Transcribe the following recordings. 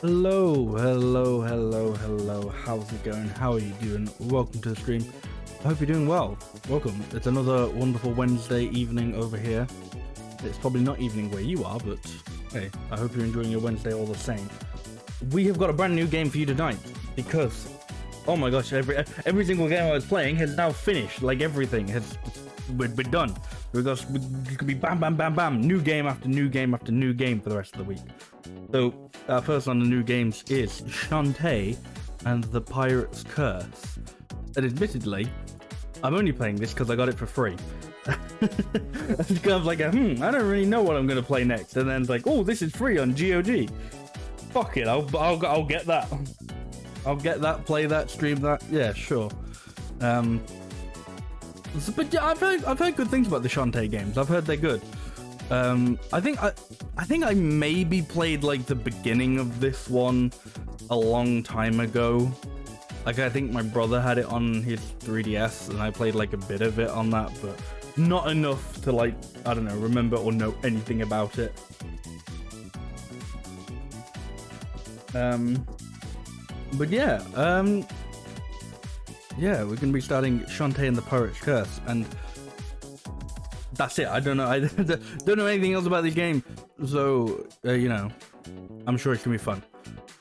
Hello, hello, hello, hello. How's it going? How are you doing? Welcome to the stream. I hope you're doing well. Welcome. It's another wonderful Wednesday evening over here. It's probably not evening where you are, but hey, I hope you're enjoying your Wednesday all the same. We have got a brand new game for you tonight because, oh my gosh, every single game I was playing has now finished. Like everything has, we're done. Because it could be bam, bam, bam, bam, new game after new game after new game for the rest of the week. So, first on the new games is Shantae and the Pirate's Curse. And admittedly, I'm only playing this because I got it for free. It's kind of like I don't really know what I'm going to play next. And then it's like, oh, this is free on GOG. Fuck it, I'll get that. I'll get that, play that, stream that. Yeah, sure. But yeah, I've heard good things about the Shantae games. I've heard they're good. I think I maybe played like the beginning of this one a long time ago. Like I think my brother had it on his 3DS and I played like a bit of it on that, but not enough to like, I don't know, remember or know anything about it. But yeah, yeah, we're gonna be starting Shantae and the Pirate's Curse, and that's it. I don't know. I don't know anything else about the game, so you know, I'm sure it can be fun.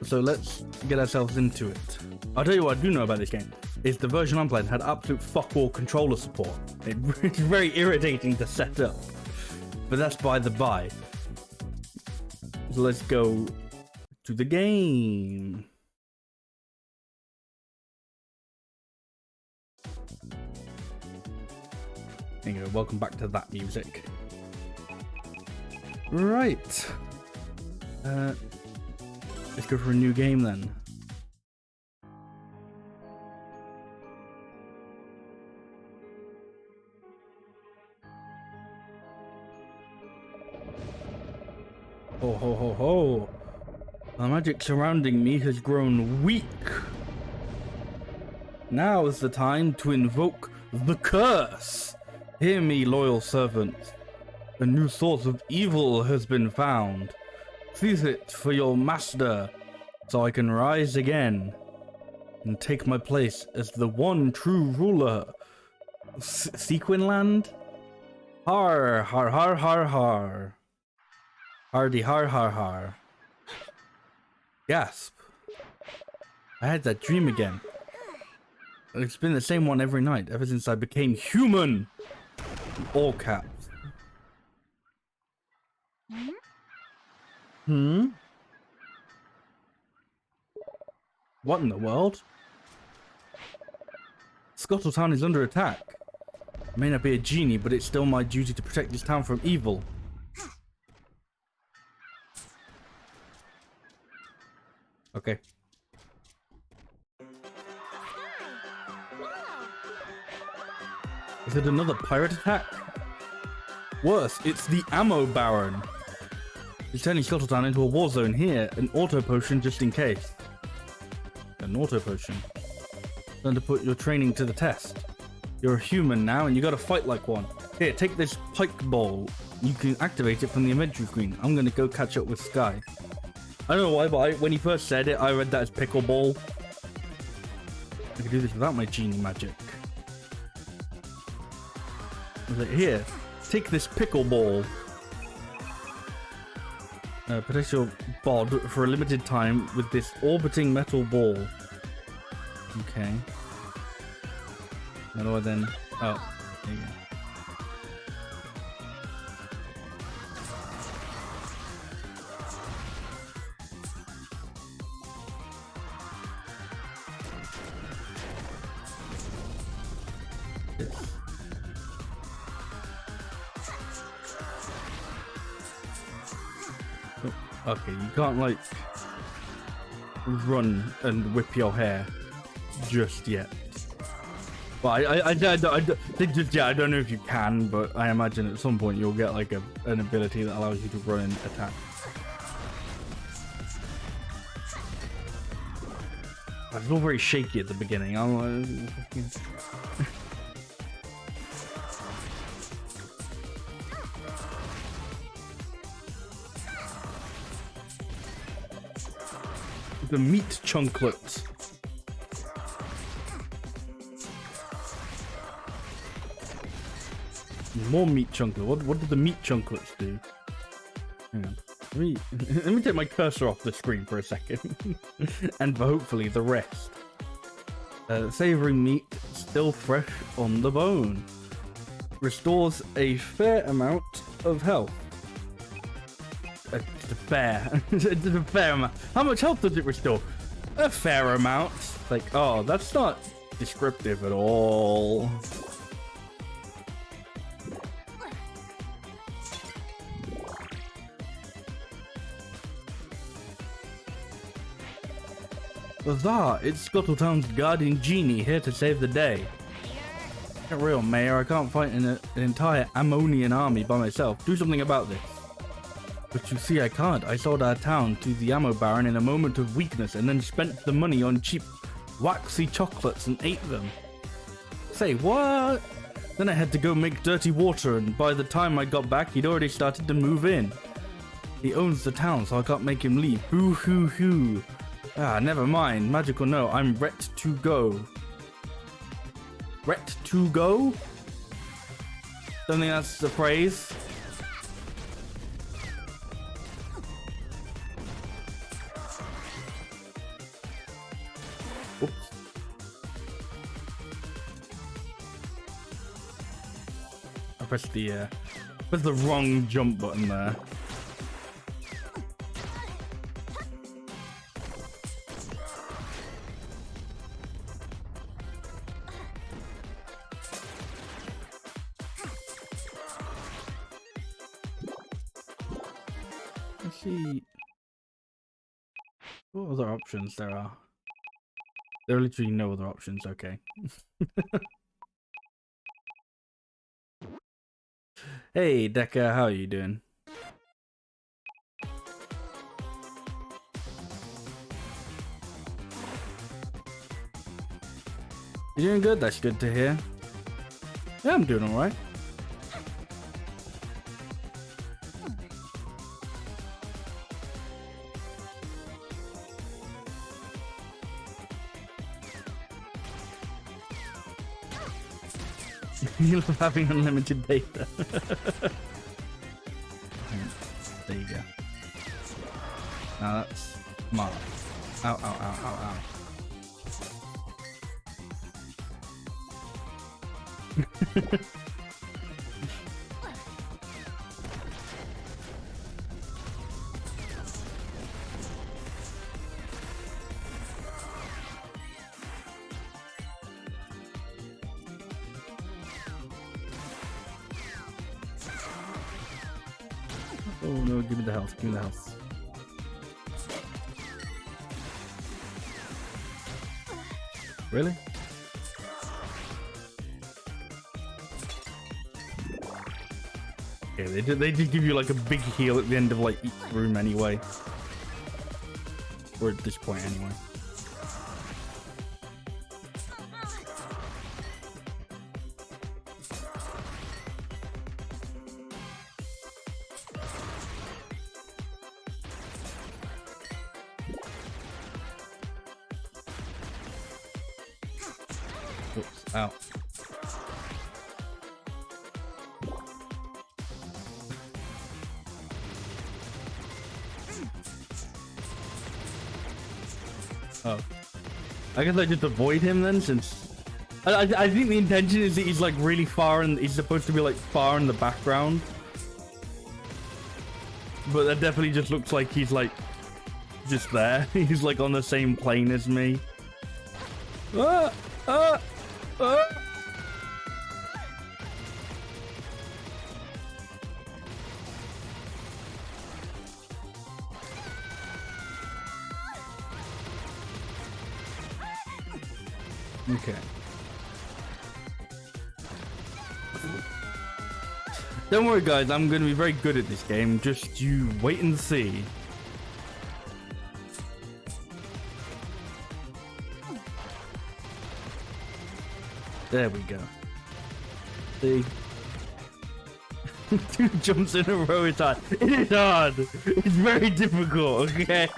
So let's get ourselves into it. I'll tell you what I do know about this game is the version I'm playing had absolute fuck all controller support. It's very irritating to set up, but that's by the by. So let's go to the game. There you go, welcome back to that music. Right. Let's go for a new game then. Ho ho ho ho. The magic surrounding me has grown weak. Now is the time to invoke the curse. Hear me, loyal servant. A new source of evil has been found. Seize it for your master, so I can rise again and take my place as the one true ruler. Sequinland? Har, har, har, har, har. Hardy, har, har, har. Gasp. I had that dream again. It's been the same one every night, ever since I became human. All caps. What in the world? Scuttletown is under attack. I may not be a genie, but it's still my duty to protect this town from evil. Okay. Is it another pirate attack? Worse, it's the Ammo Baron. He's turning Scuttletown into a war zone here. An auto potion just in case. An auto potion. Time to put your training to the test. You're a human now and you gotta fight like one. Here, take this pike ball. You can activate it from the inventory screen. I'm gonna go catch up with Sky. I don't know why, but when he first said it, I read that as pickleball. I can do this without my genie magic. I was like, here, take this pickleball. Protect your bod for a limited time with this orbiting metal ball. Okay. How do I then? Oh, there you go. Okay, you can't like run and whip your hair just yet. Well, I don't know if you can, but I imagine at some point you'll get like an ability that allows you to run and attack. I feel very shaky at the beginning. I'm like, The meat chunklets. More meat chunklets. What did the meat chunklets do? Hang on. Let me take my cursor off the screen for a second. And for hopefully the rest. Savory meat, still fresh on the bone. Restores a fair amount of health. A fair amount. How much health does it restore? A fair amount. Like, oh, that's not descriptive at all. Huzzah! It's Scuttletown's guardian genie here to save the day. Get real, Mayor. I can't fight an entire Ammonian army by myself. Do something about this. But you see, I can't. I sold our town to the ammo baron in a moment of weakness and then spent the money on cheap, waxy chocolates and ate them. Say, what? Then I had to go make dirty water, and by the time I got back, he'd already started to move in. He owns the town, so I can't make him leave. Boo hoo hoo. Ah, never mind. Magical no, I'm ret to go. Ret to go? Don't think that's the phrase. Oops. I pressed the wrong jump button there. Let's see what other options there are. There are literally no other options, okay. Hey Deca, how are you doing? You doing good? That's good to hear. Yeah, I'm doing alright. You love having unlimited data. There you go. Now that's smart. Ow, ow, ow, ow, ow. Oh no, give me the health, give me the health. Really? Yeah, they did give you like a big heal at the end of like each room anyway. Or at this point anyway. Oops, ow. Oh. I guess I just avoid him then, since I think the intention is that he's like really far and he's supposed to be like far in the background. But that definitely just looks like he's like just there. He's like on the same plane as me. Ah! Ah! Ah! Okay. Don't worry guys, I'm going to be very good at this game, just you wait and see. There we go. See? 2 jumps in a row is hard. It is hard! It's very difficult, okay?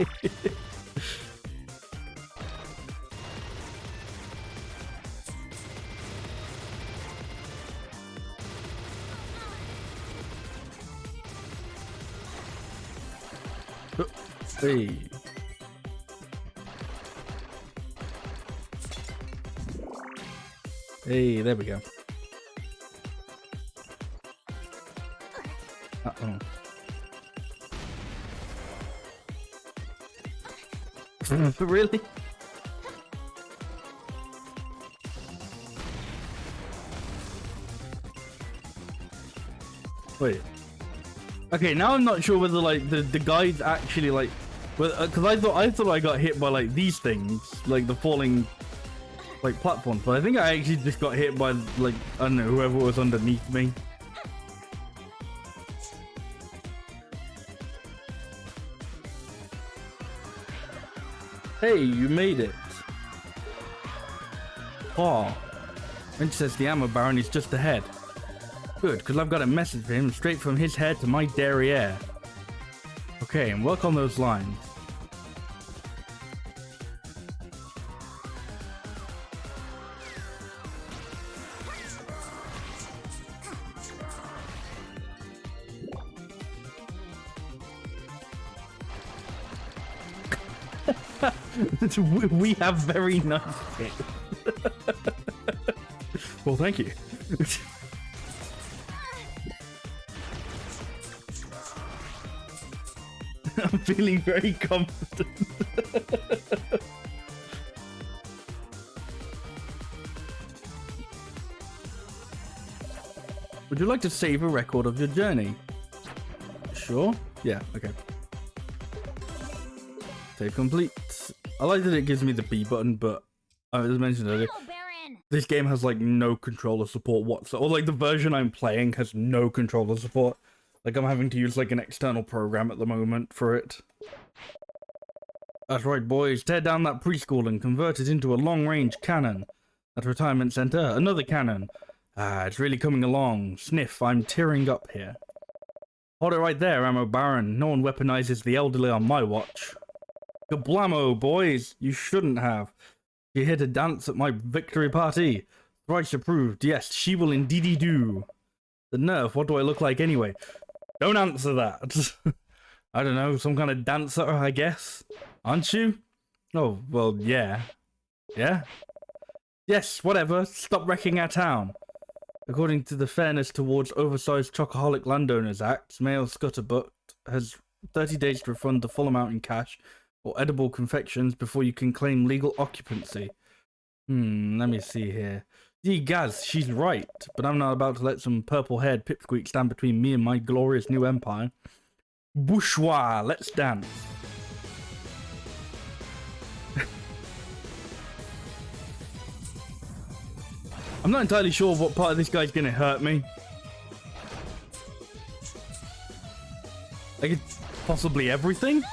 Hey. Hey, there we go. Uh-oh. Really? Wait. Okay, now I'm not sure whether like the guides actually like, because I thought I got hit by like these things, like the falling like platforms, but I think I actually just got hit by like, I don't know, whoever was underneath me. Hey, you made it. Oh, Wrench says the ammo baron is just ahead. Good, because I've got a message for him straight from his head to my derriere. Okay, and work on those lines. We have very nice kit. Well, thank you. I'm feeling very confident. Would you like to save a record of your journey? Sure. Yeah, okay. Save complete. I like that it gives me the B button, but as mentioned earlier, this game has like no controller support whatsoever. Or like the version I'm playing has no controller support. Like I'm having to use like an external program at the moment for it. That's right, boys. Tear down that preschool and convert it into a long-range cannon. That retirement center, another cannon. Ah, it's really coming along. Sniff, I'm tearing up here. Hold it right there, Ammo Baron. No one weaponizes the elderly on my watch. Kablamo, boys! You shouldn't have. You're here to dance at my victory party. Thrice approved. Yes, she will indeedy do. The nerve, what do I look like anyway? Don't answer that. I don't know, some kind of dancer, I guess. Aren't you? Oh, well, yeah. Yeah? Yes, whatever. Stop wrecking our town. According to the Fairness Towards Oversized Chocoholic Landowners Act, Mayor Scutterbutt has 30 days to refund the full amount in cash or edible confections before you can claim legal occupancy. Let me see here. Gee, Gaz, she's right, but I'm not about to let some purple-haired pipsqueak stand between me and my glorious new empire. Bourgeois, let's dance. I'm not entirely sure what part of this guy's gonna hurt me. Like, it's possibly everything?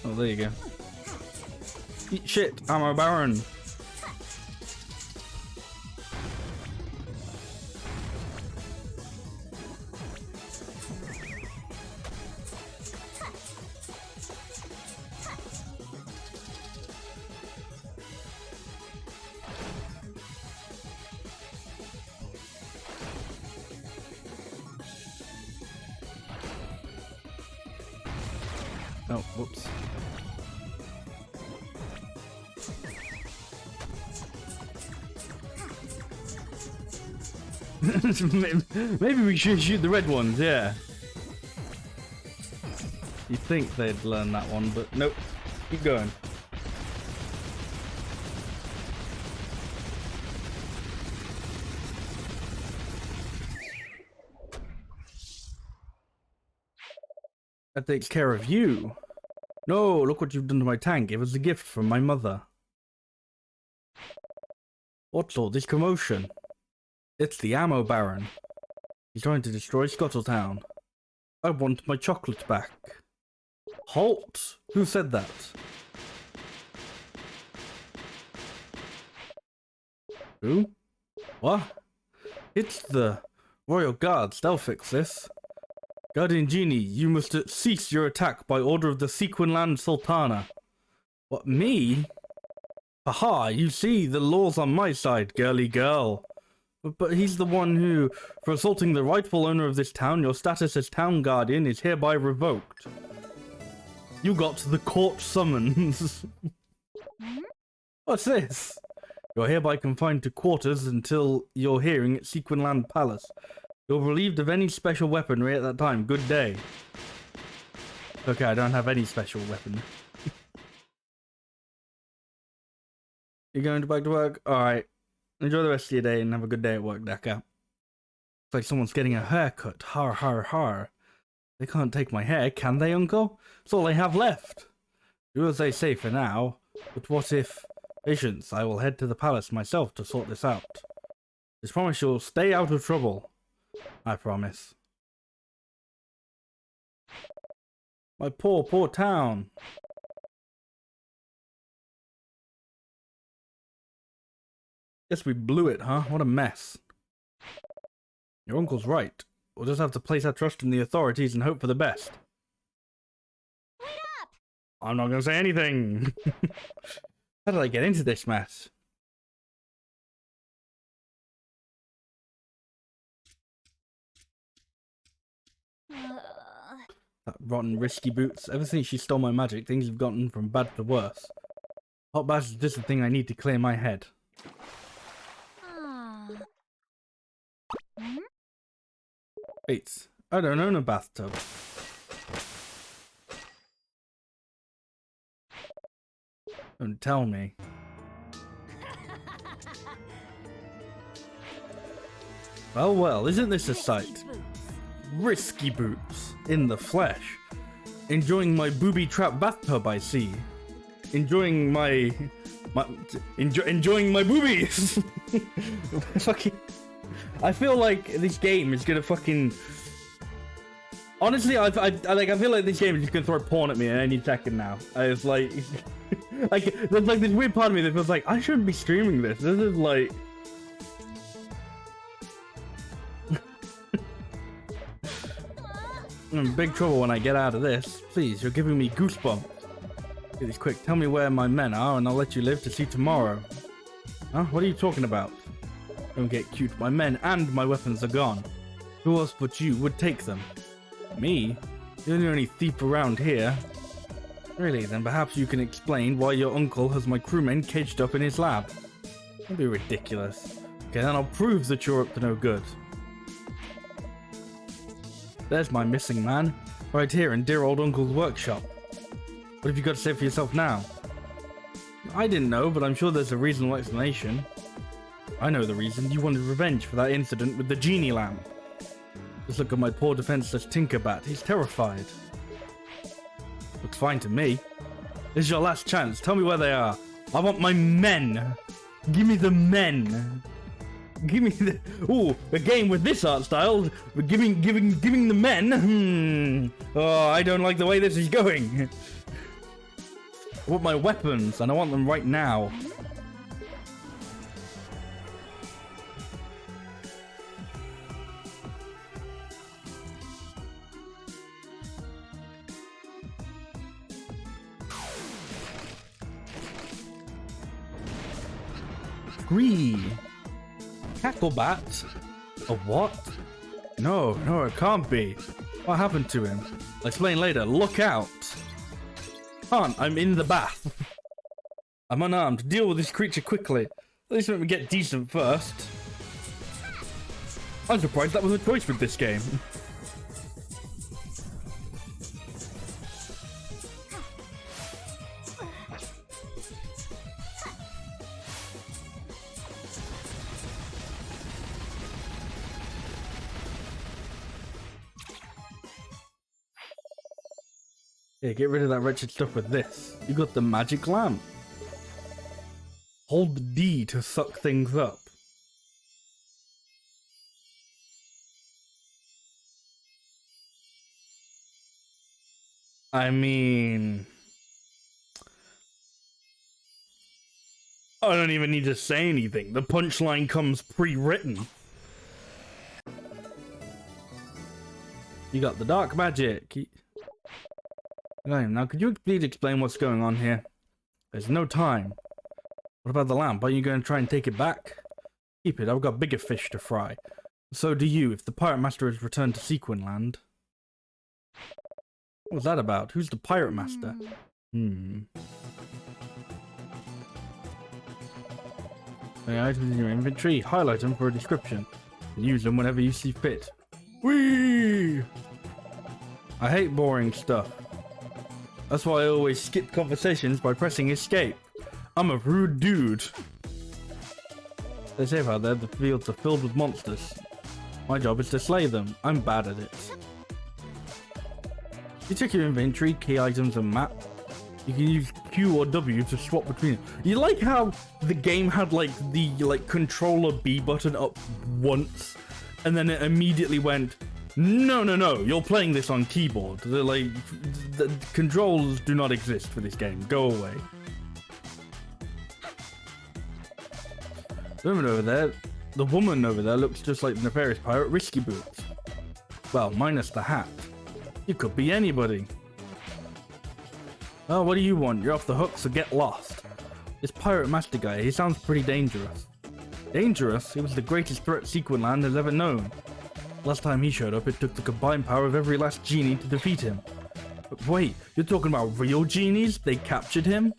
Oh, there you go. Eat shit, Ammo Baron. Oh, whoops. Maybe we should shoot the red ones, yeah. You'd think they'd learn that one, but nope. Keep going. That takes care of you. No, look what you've done to my tank. It was a gift from my mother. What's all this commotion? It's the Ammo Baron. He's trying to destroy Scuttletown. I want my chocolate back. Halt! Who said that? Who? What? It's the Royal Guards. They'll fix this. Guardian Genie, you must cease your attack by order of the Sequinland Sultana. What, me? Aha, you see, the law's on my side, girly girl. But he's the one who, for assaulting the rightful owner of this town, your status as town guardian is hereby revoked. You got the court summons. What's this? You're hereby confined to quarters until your hearing at Sequinland Palace. You're relieved of any special weaponry at that time. Good day. Okay, I don't have any special weapon. You're going back to work? Alright. Enjoy the rest of your day and have a good day at work, Daka. It's like someone's getting a haircut. Har har har. They can't take my hair, can they, Uncle? It's all I have left. Do as they say for now. But what if... Patience, I will head to the palace myself to sort this out. Just promise you'll stay out of trouble. I promise. My poor, poor town. Guess we blew it, huh? What a mess. Your uncle's right. We'll just have to place our trust in the authorities and hope for the best. Wait up! I'm not gonna say anything. How did I get into this mess? That rotten risky boots. Ever since she stole my magic, things have gotten from bad to worse. Hot bath is just the thing I need to clear my head. Wait, I don't own a bathtub. Don't tell me. Well, well, isn't this a sight? Risky boots, in the flesh. Enjoying my booby-trapped bathtub, I see. Enjoying my boobies! Fucking... I feel like this game is gonna fucking... Honestly, I feel like this game is just gonna throw porn at me at any second now. It's like... there's like this weird part of me that feels like, I shouldn't be streaming this. This is like... I'm in big trouble when I get out of this. Please, you're giving me goosebumps. Do this quick. Tell me where my men are and I'll let you live to see tomorrow. Huh? What are you talking about? Don't get cute. My men and my weapons are gone. Who else but you would take them? Me? You're the only thief around here. Really? Then perhaps you can explain why your uncle has my crewmen caged up in his lab. Don't be ridiculous. Okay, then I'll prove that you're up to no good. There's my missing man, right here in dear old uncle's workshop. What have you got to say for yourself now? I didn't know, but I'm sure there's a reasonable explanation. I know the reason. You wanted revenge for that incident with the genie lamp. Just look at my poor defenseless Tinkerbat. He's terrified. Looks fine to me. This is your last chance. Tell me where they are. I want my men. Give me the men. Give me the... Ooh, a game with this art style. Giving the men. Oh, I don't like the way this is going. I want my weapons, and I want them right now. Three. Cacklebat? A what? No, it can't be. What happened to him? I'll explain later. Look out! Can't, I'm in the bath. I'm unarmed. Deal with this creature quickly. At least let me get decent first. I'm surprised that was a choice with this game. Yeah, get rid of that wretched stuff with this. You got the magic lamp. Hold D to suck things up. I mean... I don't even need to say anything. The punchline comes pre-written. You got the dark magic. Now, could you please explain what's going on here? There's no time. What about the lamp? Are you going to try and take it back? Keep it, I've got bigger fish to fry. So do you, if the Pirate Master has returned to Sequin Land. What was that about? Who's the Pirate Master? The items in your inventory, highlight them for a description, and use them whenever you see fit. Whee! I hate boring stuff. That's why I always skip conversations by pressing escape. I'm a rude dude. They say out there the fields are filled with monsters. My job is to slay them. I'm bad at it. You check your inventory, key items, and map. You can use Q or W to swap between them. You like how the game had like the controller B button up once, and then it immediately went, no, you're playing this on keyboard. They're like, the controls do not exist for this game. Go away. The woman over there looks just like the nefarious pirate Risky Boots. Well, minus the hat. You could be anybody. Oh, what do you want? You're off the hook, so get lost. This Pirate Master guy, he sounds pretty dangerous. Dangerous? He was the greatest threat Sequin Land has ever known. Last time he showed up, it took the combined power of every last genie to defeat him. But wait, you're talking about real genies? They captured him?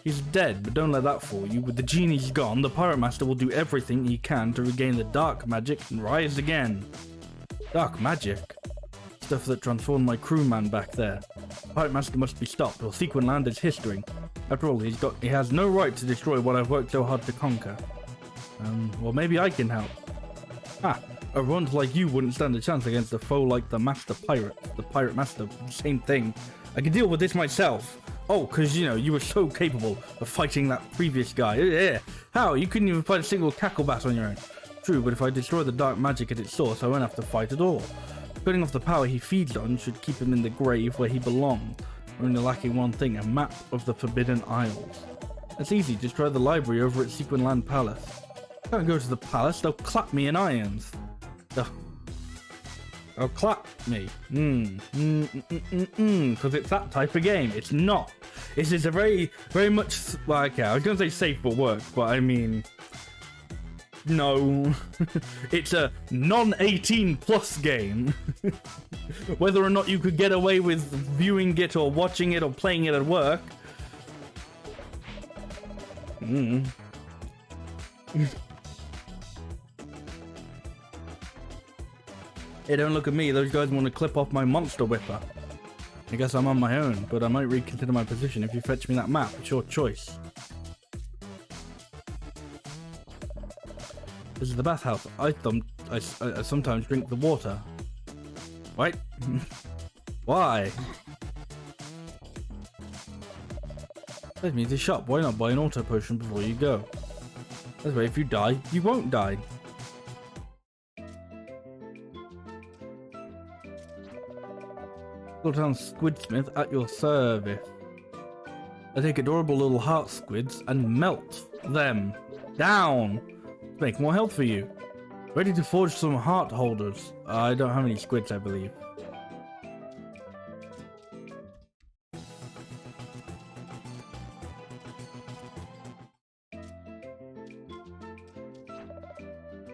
He's dead, but don't let that fool you. With the genies gone, the Pirate Master will do everything he can to regain the dark magic and rise again. Dark magic? Stuff that transformed my crewman back there. Pirate Master must be stopped, or Sequin Land is history. After all, he has no right to destroy what I've worked so hard to conquer. Well, maybe I can help. A runt like you wouldn't stand a chance against a foe like the Master Pirate. The Pirate Master, same thing. I can deal with this myself. Oh, because, you were so capable of fighting that previous guy. Yeah. How? You couldn't even fight a single cacklebass on your own. True, but if I destroy the dark magic at its source, I won't have to fight at all. Cutting off the power he feeds on should keep him in the grave where he belongs. We're only lacking one thing, a map of the Forbidden Isles. That's easy, just try the library over at Sequin Land Palace. Can't go to the palace, they'll clap me in irons. They'll clap me. Because it's that type of game. It's not. This is a very, very much, well, okay, I was going to say safe for work, but I mean, no. It's a non-18 plus game. Whether or not you could get away with viewing it or watching it or playing it at work. Hey, don't look at me. Those guys want to clip off my monster whipper. I guess I'm on my own, but I might reconsider my position if you fetch me that map. It's your choice. This is the bathhouse. I sometimes drink the water. What? Why? Let me to the shop. Why not buy an auto potion before you go? That way, if you die, you won't die. Little town squidsmith at your service. I take adorable little heart squids and melt them down to make more health for you. Ready to forge some heart holders. I don't have any squids, I believe.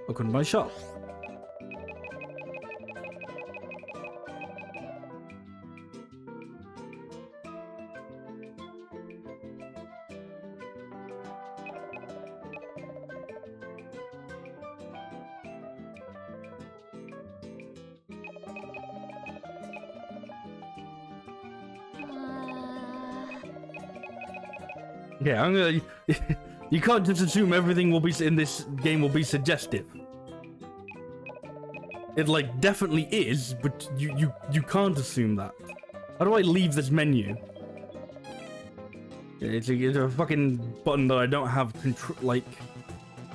Welcome to my shop. Yeah, I'm gonna. You can't just assume everything will be in this game will be suggestive. It like definitely is, but you can't assume that. How do I leave this menu? It's a fucking button that I don't have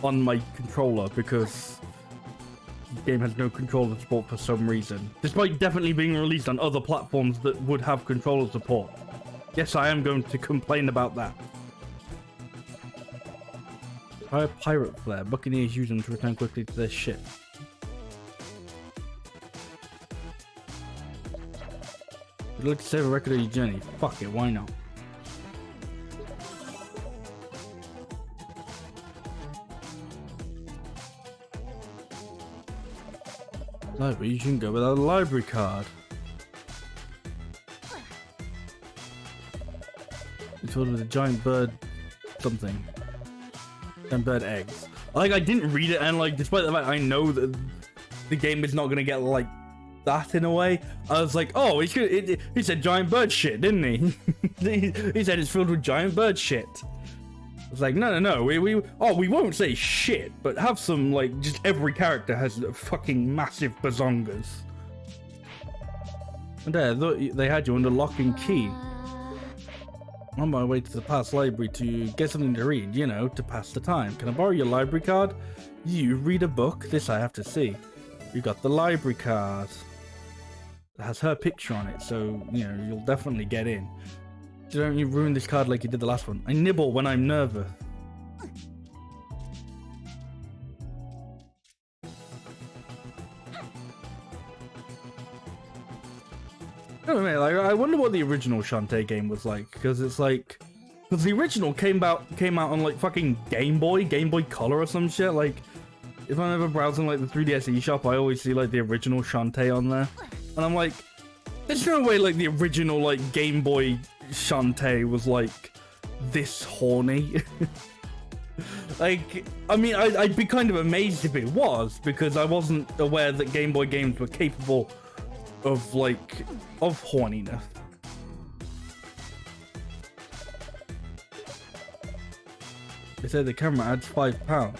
on my controller because the game has no controller support for some reason. Despite definitely being released on other platforms that would have controller support. Yes, I am going to complain about that. Fire pirate flare. Buccaneers use them to return quickly to their ship. Would you like to save a record of your journey? Fuck it, why not? Library, you shouldn't go without a library card. It's filled with a giant bird something. Giant bird eggs. Like, I didn't read it, and like, despite the fact I know that the game is not gonna get like that in a way, I was like, oh, he said giant bird shit, didn't he? He said it's filled with giant bird shit. I was like, no, we won't say shit, but have some, like, just every character has fucking massive bazongas. And there, they had you under lock and key. On my way to the past library to get something to read, you know, to pass the time. Can I borrow your library card? You read a book? This I have to see. You got the library card. It has her picture on it, so, you know, you'll definitely get in. Don't you ruin this card like you did the last one. I nibble when I'm nervous. I wonder what the original Shantae game was like, because it's like, because the original came out on like fucking Game Boy Color or some shit. Like, if I'm ever browsing like the 3DS eShop, I always see like the original Shantae on there, and I'm like, there's no way like the original like Game Boy Shantae was like this horny. Like, I mean, I'd be kind of amazed if it was, because I wasn't aware that Game Boy games were capable of horniness. They said the camera adds £5. In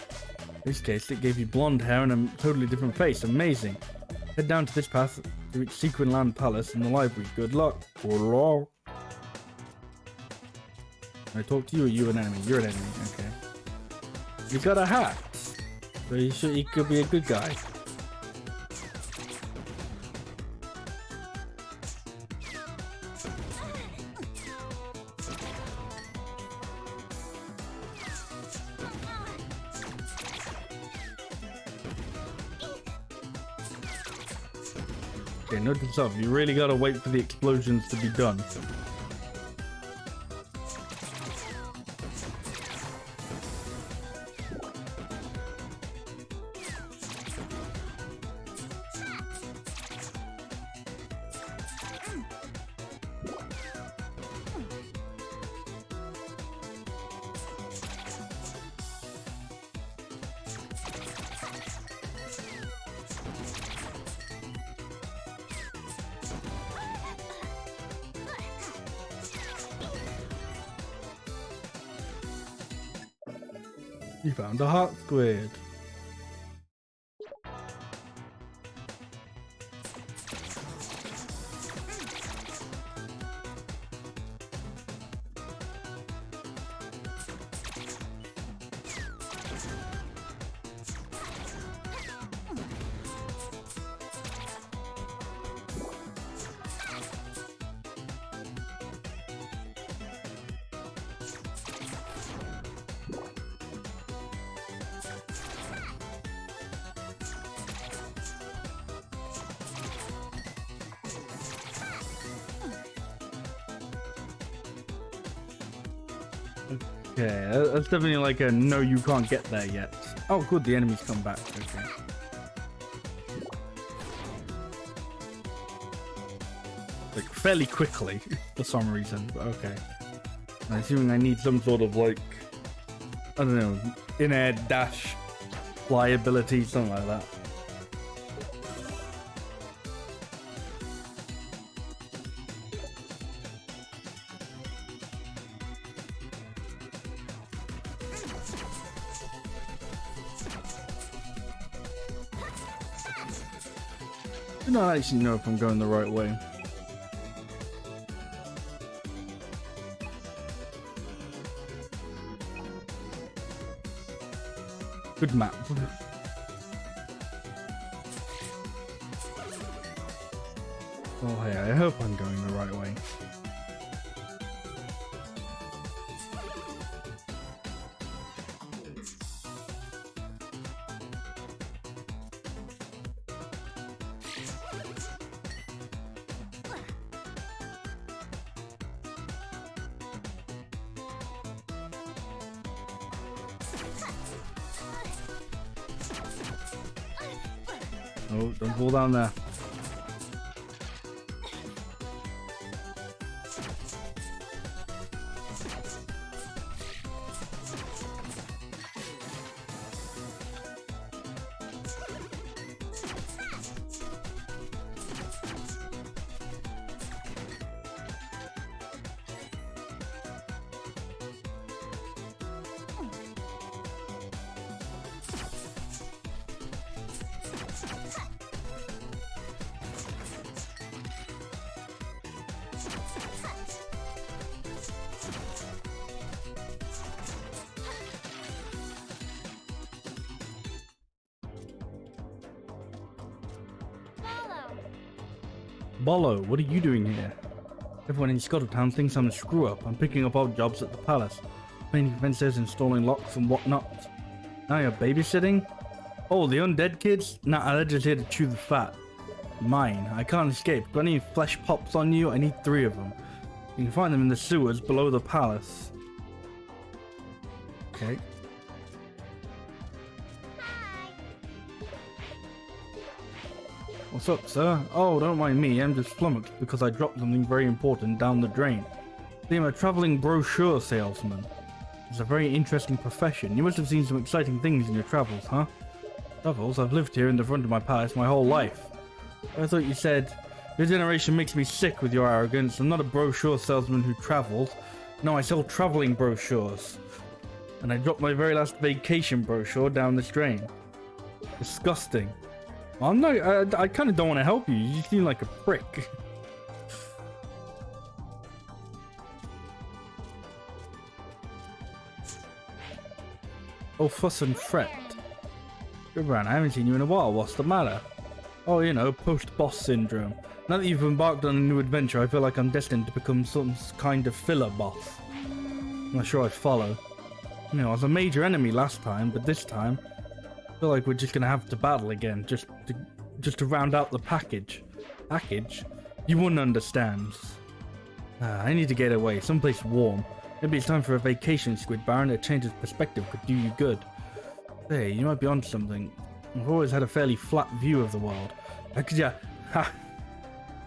this case, it gave you blonde hair and a totally different face. Amazing. Head down to this path to reach Sequin Land Palace and the library. Good luck. Good luck. I talk to you, or you an enemy? You're an enemy, okay. You got a hat, so he could be a good guy. Okay, note to self, you really gotta wait for the explosions to be done. You found a hot squid. Okay, that's definitely like a no, you can't get there yet. Oh, good, the enemies come back. Okay. Like fairly quickly for some reason, but okay. I'm assuming I need some sort of like, I don't know, in-air dash fly ability, something like that. I don't actually know if I'm going the right way. Good map. Oh hey, I hope I'm going the right way. Oh, don't fall down there. Bolo, what are you doing here? Everyone in Scuttletown thinks I'm a screw-up. I'm picking up odd jobs at the palace. Painting fences, installing locks and whatnot. Now you're babysitting? Oh, the undead kids? Nah, they're just here to chew the fat. Mine. I can't escape. Got any flesh pops on you? I need 3 of them. You can find them in the sewers below the palace. Okay. What's up, sir? Oh, don't mind me. I'm just flummoxed because I dropped something very important down the drain. See, I'm a traveling brochure salesman. It's a very interesting profession. You must have seen some exciting things in your travels, huh? Travels? I've lived here in the front of my palace my whole life. I thought you said, your generation makes me sick with your arrogance. I'm not a brochure salesman who travels. No, I sell traveling brochures. And I dropped my very last vacation brochure down this drain. Disgusting. I'm not. I kind of don't want to help you. You seem like a prick. Oh, fuss and fret. Good man, I haven't seen you in a while. What's the matter? Oh, you know, post-boss syndrome. Now that you've embarked on a new adventure, I feel like I'm destined to become some kind of filler boss. I'm not sure I'd follow. You know, I was a major enemy last time, but this time, I feel like we're just gonna have to battle again, just to round out the package. Package? You wouldn't understand. I need to get away, someplace warm. Maybe it's time for a vacation, Squid Baron. A change of perspective could do you good. Hey, you might be onto something. I've always had a fairly flat view of the world.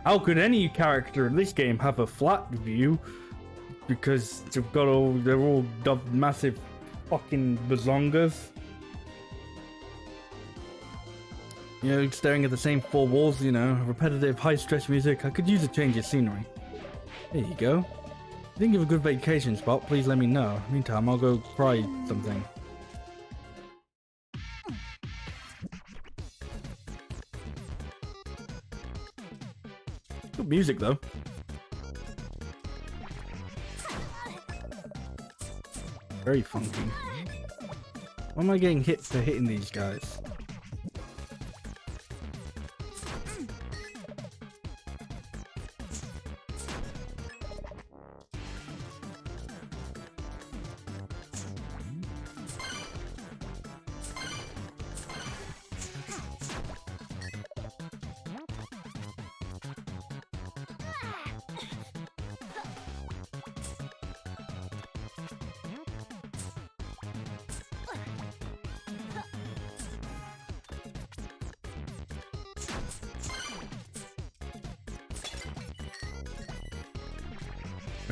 How could any character in this game have a flat view? Because they're all dubbed massive fucking bazongas. You know, staring at the same 4 walls, you know, repetitive high-stress music. I could use a change of scenery. There you go. If you think of a good vacation spot, please let me know. Meantime, I'll go try something. Good music, though. Very funky. Why am I getting hit for hitting these guys?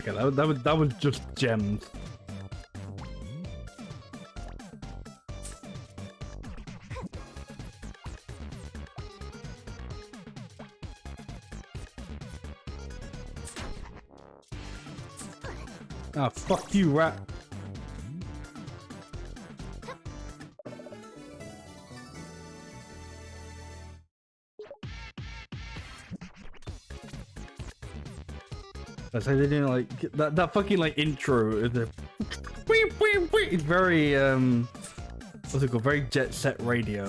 Okay, that was just gems. Ah, fuck you, rat. That's how they're doing, like that fucking like intro. It's very what's it called? Very Jet Set Radio.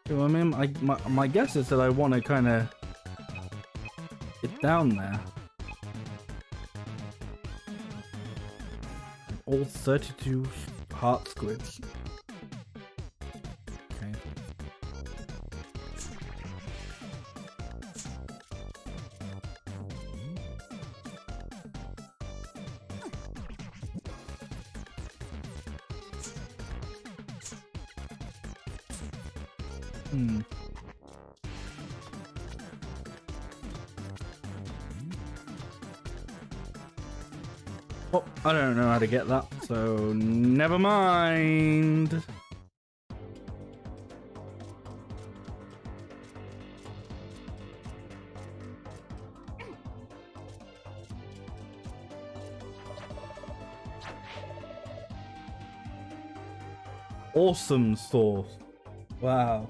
So, I mean, my guess is that I want to kind of get down there. all 32 heart squids. Okay. Oh, I don't know how to get that, so never mind. Awesome sauce. Wow.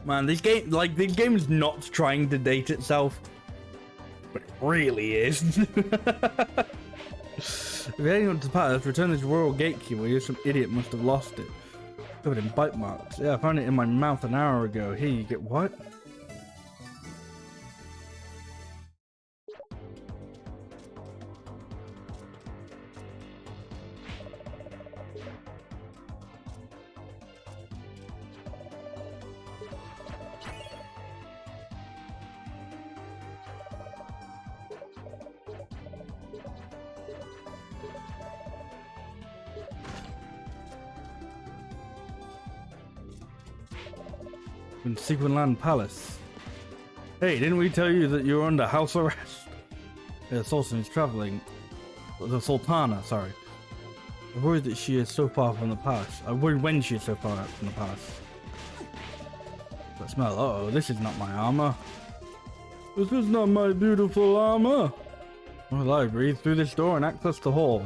Man, this game is not trying to date itself, but it really is. If anyone to pass, return this royal gate key. Well, some idiot must have lost it. Covered in bite marks. Yeah, I found it in my mouth an hour ago. Here, you get what? In Sequinland Palace. Hey, didn't we tell you that you were under house arrest? Yeah, the Sultan is traveling. The Sultana, sorry. I'm worried that she is so far from the palace. I'm worried when she is so far from the palace. That smell. Uh-oh, this is not my armor. This is not my beautiful armor. Well, I breathe through this door and access the hall.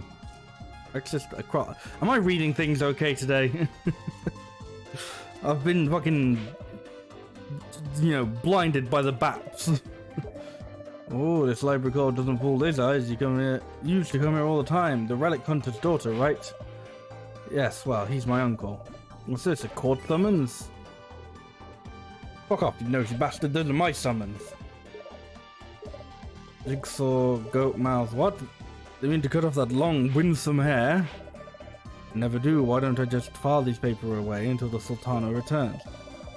Access across. Am I reading things okay today? I've been fucking, you know, blinded by the bats. Oh, this library call doesn't fool his eyes. You come here, you used to come here all the time. The relic hunter's daughter, right? Yes, well, he's my uncle. What's this, a court summons? Fuck off, you nosy bastard. Those are my summons. Jigsaw, goat mouth, what? They mean to cut off that long, winsome hair? Never do. Why don't I just file these papers away until the Sultana returns?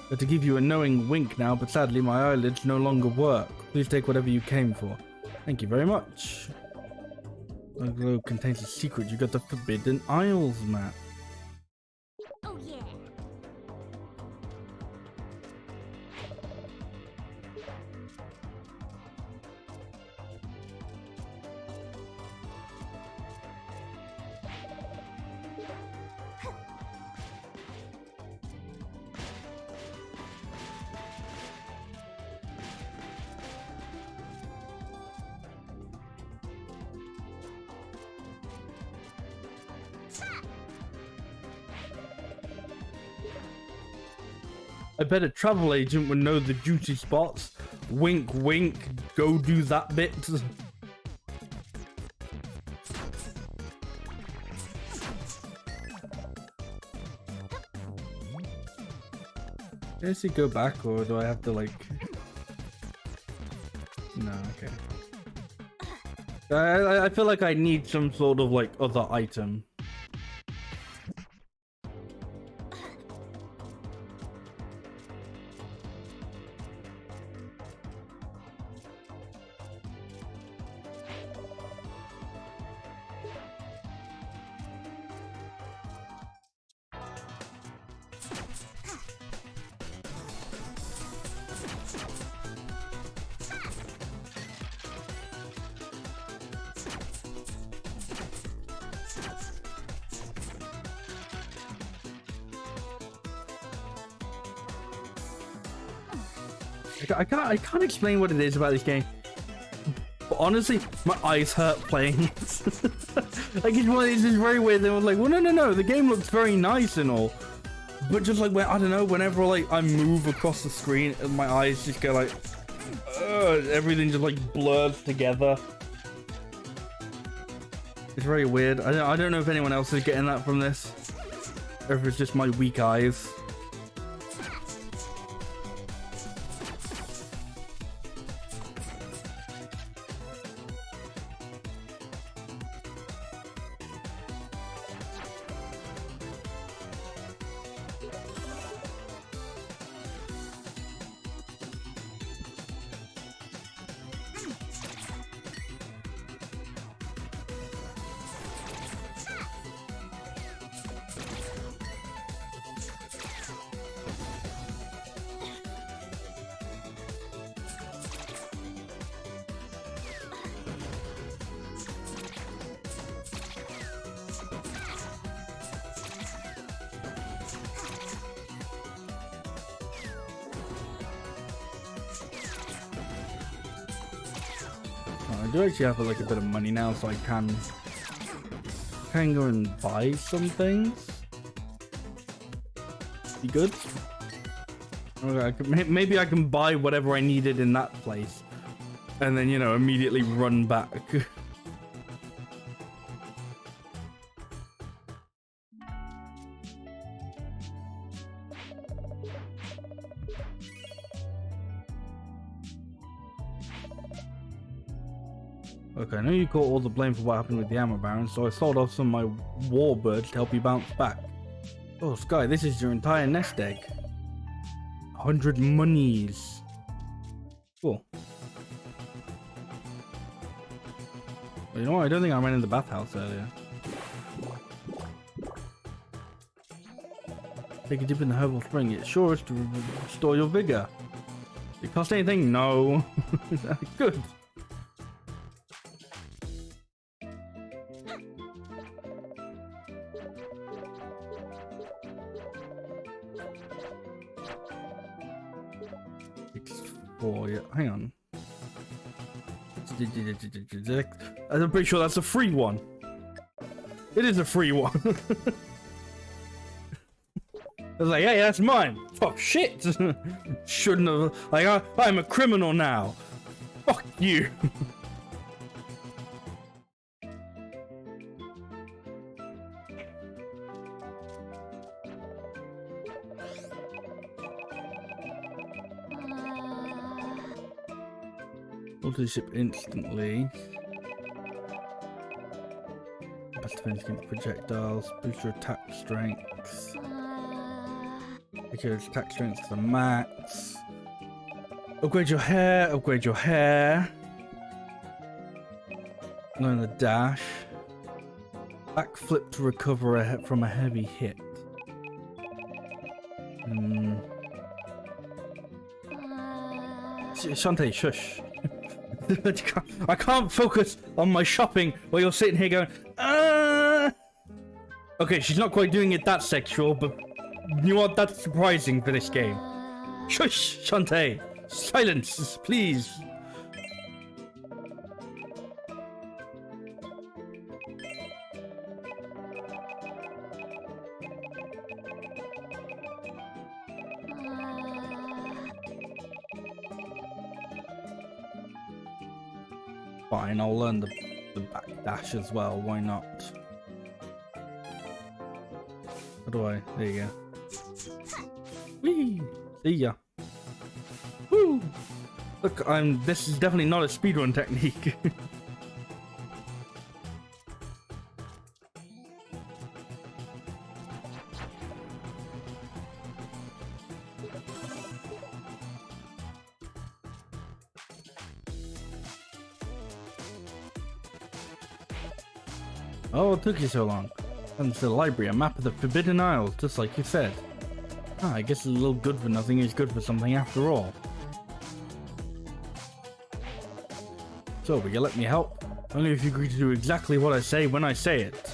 But to give you a knowing wink now, but sadly my eyelids no longer work. Please take whatever you came for. Thank you very much. The globe contains a secret. You got the Forbidden Isles map. Oh yeah. I bet a travel agent would know the juicy spots. Wink, wink. Go do that bit. Does he go back, or do I have to like? No, okay. I feel like I need some sort of like other item. I can't explain what it is about this game. But honestly, my eyes hurt playing. Like it's just very weird. They were like, well, no. The game looks very nice and all, but just like when I don't know, whenever like I move across the screen, and my eyes just go like, everything just like blurs together. It's very weird. I don't know if anyone else is getting that from this, or if it's just my weak eyes. I do actually have like a bit of money now, so I can go and buy some things. You good? Okay, maybe I can buy whatever I needed in that place, and then, you know, immediately run back. Okay, I know you caught all the blame for what happened with the ammo baron, so I sold off some of my warbirds to help you bounce back. Oh, Sky, this is your entire nest egg. 100 monies. Cool. Well, you know what? I don't think I ran in the bathhouse earlier. Take a dip in the herbal spring. It sure is to restore your vigor. It cost anything? No. Good. Yeah, hang on. I'm pretty sure that's a free one. It is a free one. I was like, hey, that's mine. Oh shit! Shouldn't have. Like, I'm a criminal now. Fuck you. Alter the ship instantly. Best defense against projectiles. Boost your attack strength. Okay, your attack strength to the max. Upgrade your hair. Upgrade your hair. Learn the dash. Backflip to recover from a heavy hit. Shantae, shush. I can't focus on my shopping while you're sitting here going, ah. Okay, she's not quite doing it that sexual, but you know what? That's surprising for this game. Shush, Shantae. Silence, please. Fine, I'll learn the back dash as well, why not? How do I? There you go. Whee! See ya. Woo! Look, this is definitely not a speedrun technique. Oh, what took you so long? And it's the library, a map of the Forbidden Isles, just like you said. Ah, I guess a little good for nothing is good for something after all. So, will you let me help? Only if you agree to do exactly what I say when I say it.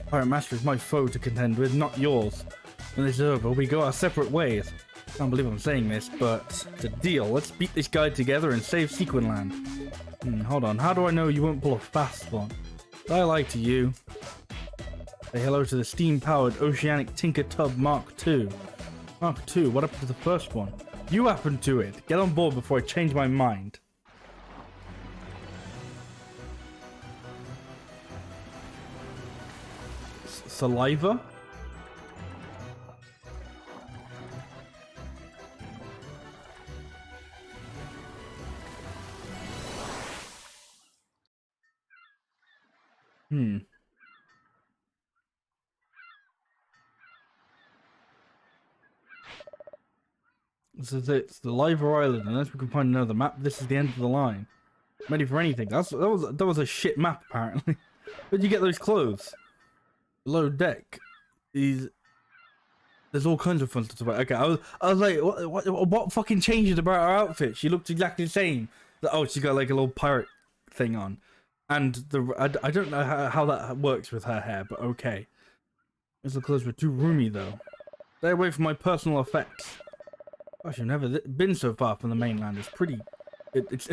Pirate Master is my foe to contend with, not yours. When this is over, we go our separate ways. Can't believe I'm saying this, but it's a deal. Let's beat this guy together and save Sequinland. Hold on, how do I know you won't pull a fast one? Did I lie to you? Say hello to the steam-powered Oceanic Tinker Tub Mark II. Mark II? What happened to the first one? You happened to it. Get on board before I change my mind. Saliva? This is it. It's the Liver Island. Unless we can find another map, this is the end of the line. I'm ready for anything. That was a shit map apparently. Where'd you get those clothes? Below deck. There's all kinds of fun stuff about it. Okay, I was like, what fucking changes about her outfit? She looked exactly the same. Oh, she got like a little pirate thing on, and I don't know how that works with her hair, but okay. Those clothes were too roomy though. Stay away from my personal effects. Gosh, I've never been so far from the mainland. It's pretty. It's.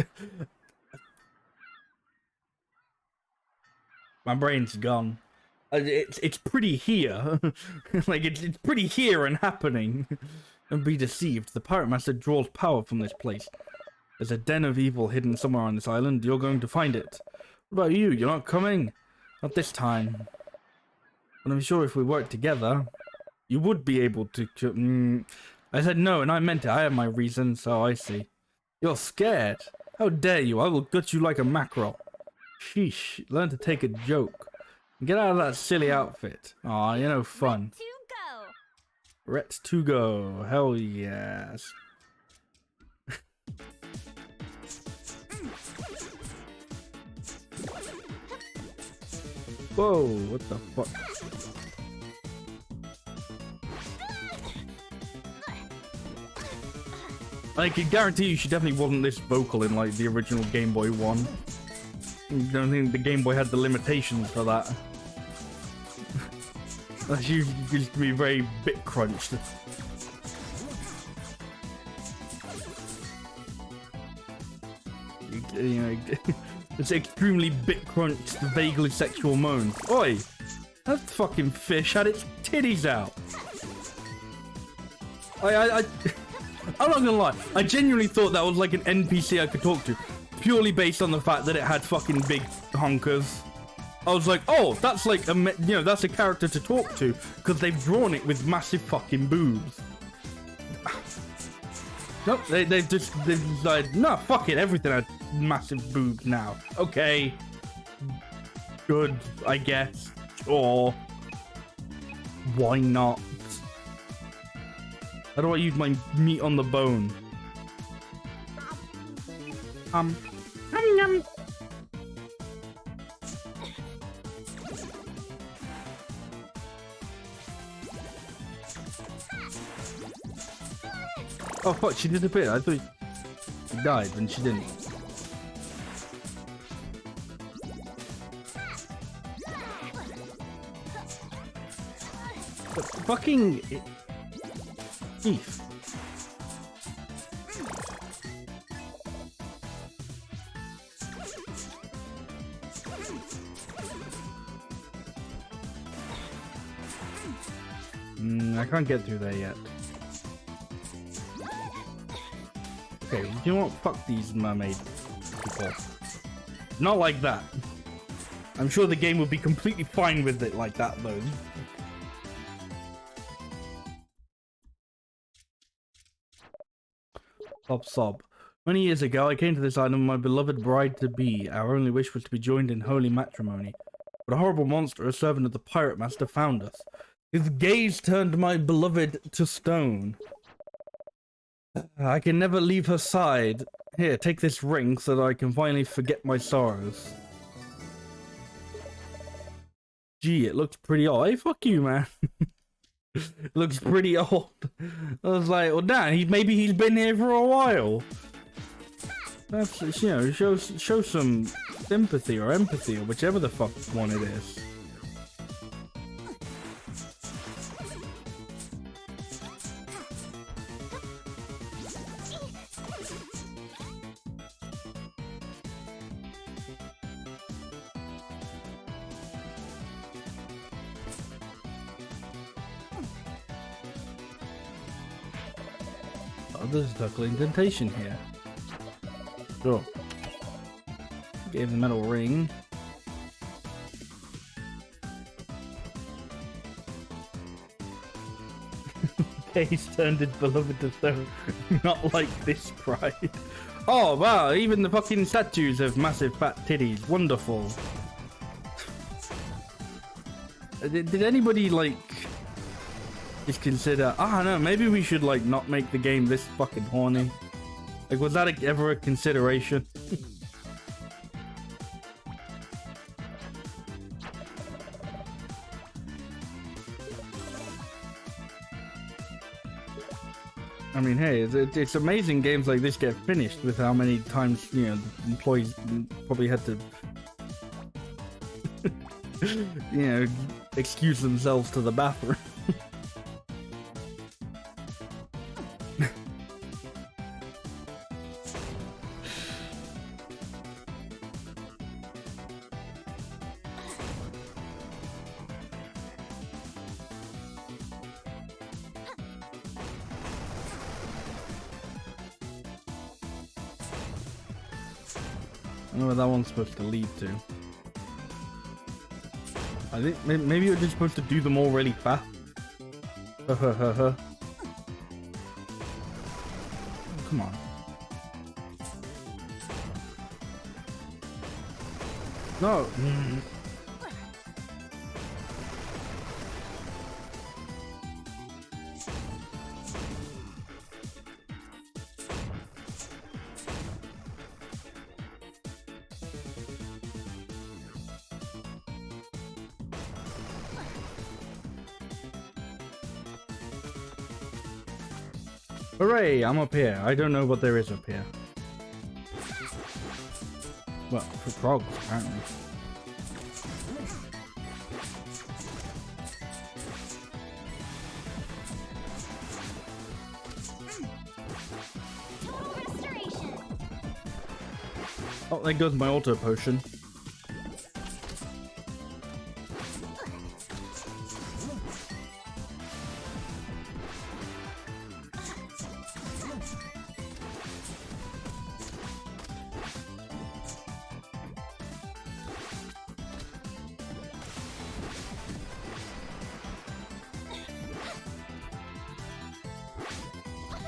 My brain's gone. It's pretty here. Like, it's pretty here and happening. Don't be deceived. The Pirate Master draws power from this place. There's a den of evil hidden somewhere on this island. You're going to find it. What about you? You're not coming? Not this time. But I'm sure if we work together, you would be able to... I said no, and I meant it. I have my reasons, so I see. You're scared. How dare you? I will gut you like a mackerel. Sheesh. Learn to take a joke. Get out of that silly outfit. Aw, you're no fun. Let's to go. Hell yes. Whoa, what the fuck? I can guarantee you she definitely wasn't this vocal in like the original Game Boy 1. I don't think the Game Boy had the limitations for that. That's usually used to be very bit crunched. You know, it's extremely bit crunched, vaguely sexual moans. Oi! That fucking fish had its titties out. I'm not gonna lie, I genuinely thought that was like an NPC I could talk to, purely based on the fact that it had fucking big honkers. I was like, oh, that's like a, you know, that's a character to talk to, because they've drawn it with massive fucking boobs. Nope, they've decided, no, fuck it, everything had massive boobs now. Okay. Good, I guess. Or why not? How do I use my meat on the bone? Yum yum. Oh fuck, she disappeared. I thought she died when she didn't. But fucking thief. I can't get through there yet. Okay, you know what? Fuck these mermaid people. Not like that. I'm sure the game would be completely fine with it like that, though. Sob. Many years ago, I came to this island with my beloved bride-to-be. Our only wish was to be joined in holy matrimony. But a horrible monster, a servant of the Pirate Master, found us. His gaze turned my beloved to stone. I can never leave her side. Here, take this ring so that I can finally forget my sorrows. Gee, it looks pretty old. Hey, fuck you, man. It looks pretty old. I was like, well, damn, maybe he's been here for a while. That's, you know, show some sympathy or empathy or whichever the fuck one it is. Oh, there's a little indentation here. Sure. Gave the metal ring. He's turned his beloved to stone. Not like this pride. Oh wow, even the fucking statues have massive fat titties. Wonderful. Did anybody like just consider, I don't know, maybe we should like not make the game this fucking horny? Like, was that ever a consideration? I mean, hey, it's amazing games like this get finished with how many times, you know, the employees probably had to, you know, excuse themselves to the bathroom. I don't know where that one's supposed to lead to. I think maybe you're just supposed to do them all really fast. Oh, come on. No. Hooray, I'm up here. I don't know what there is up here. Well, for frogs, apparently. Oh, there goes my auto potion.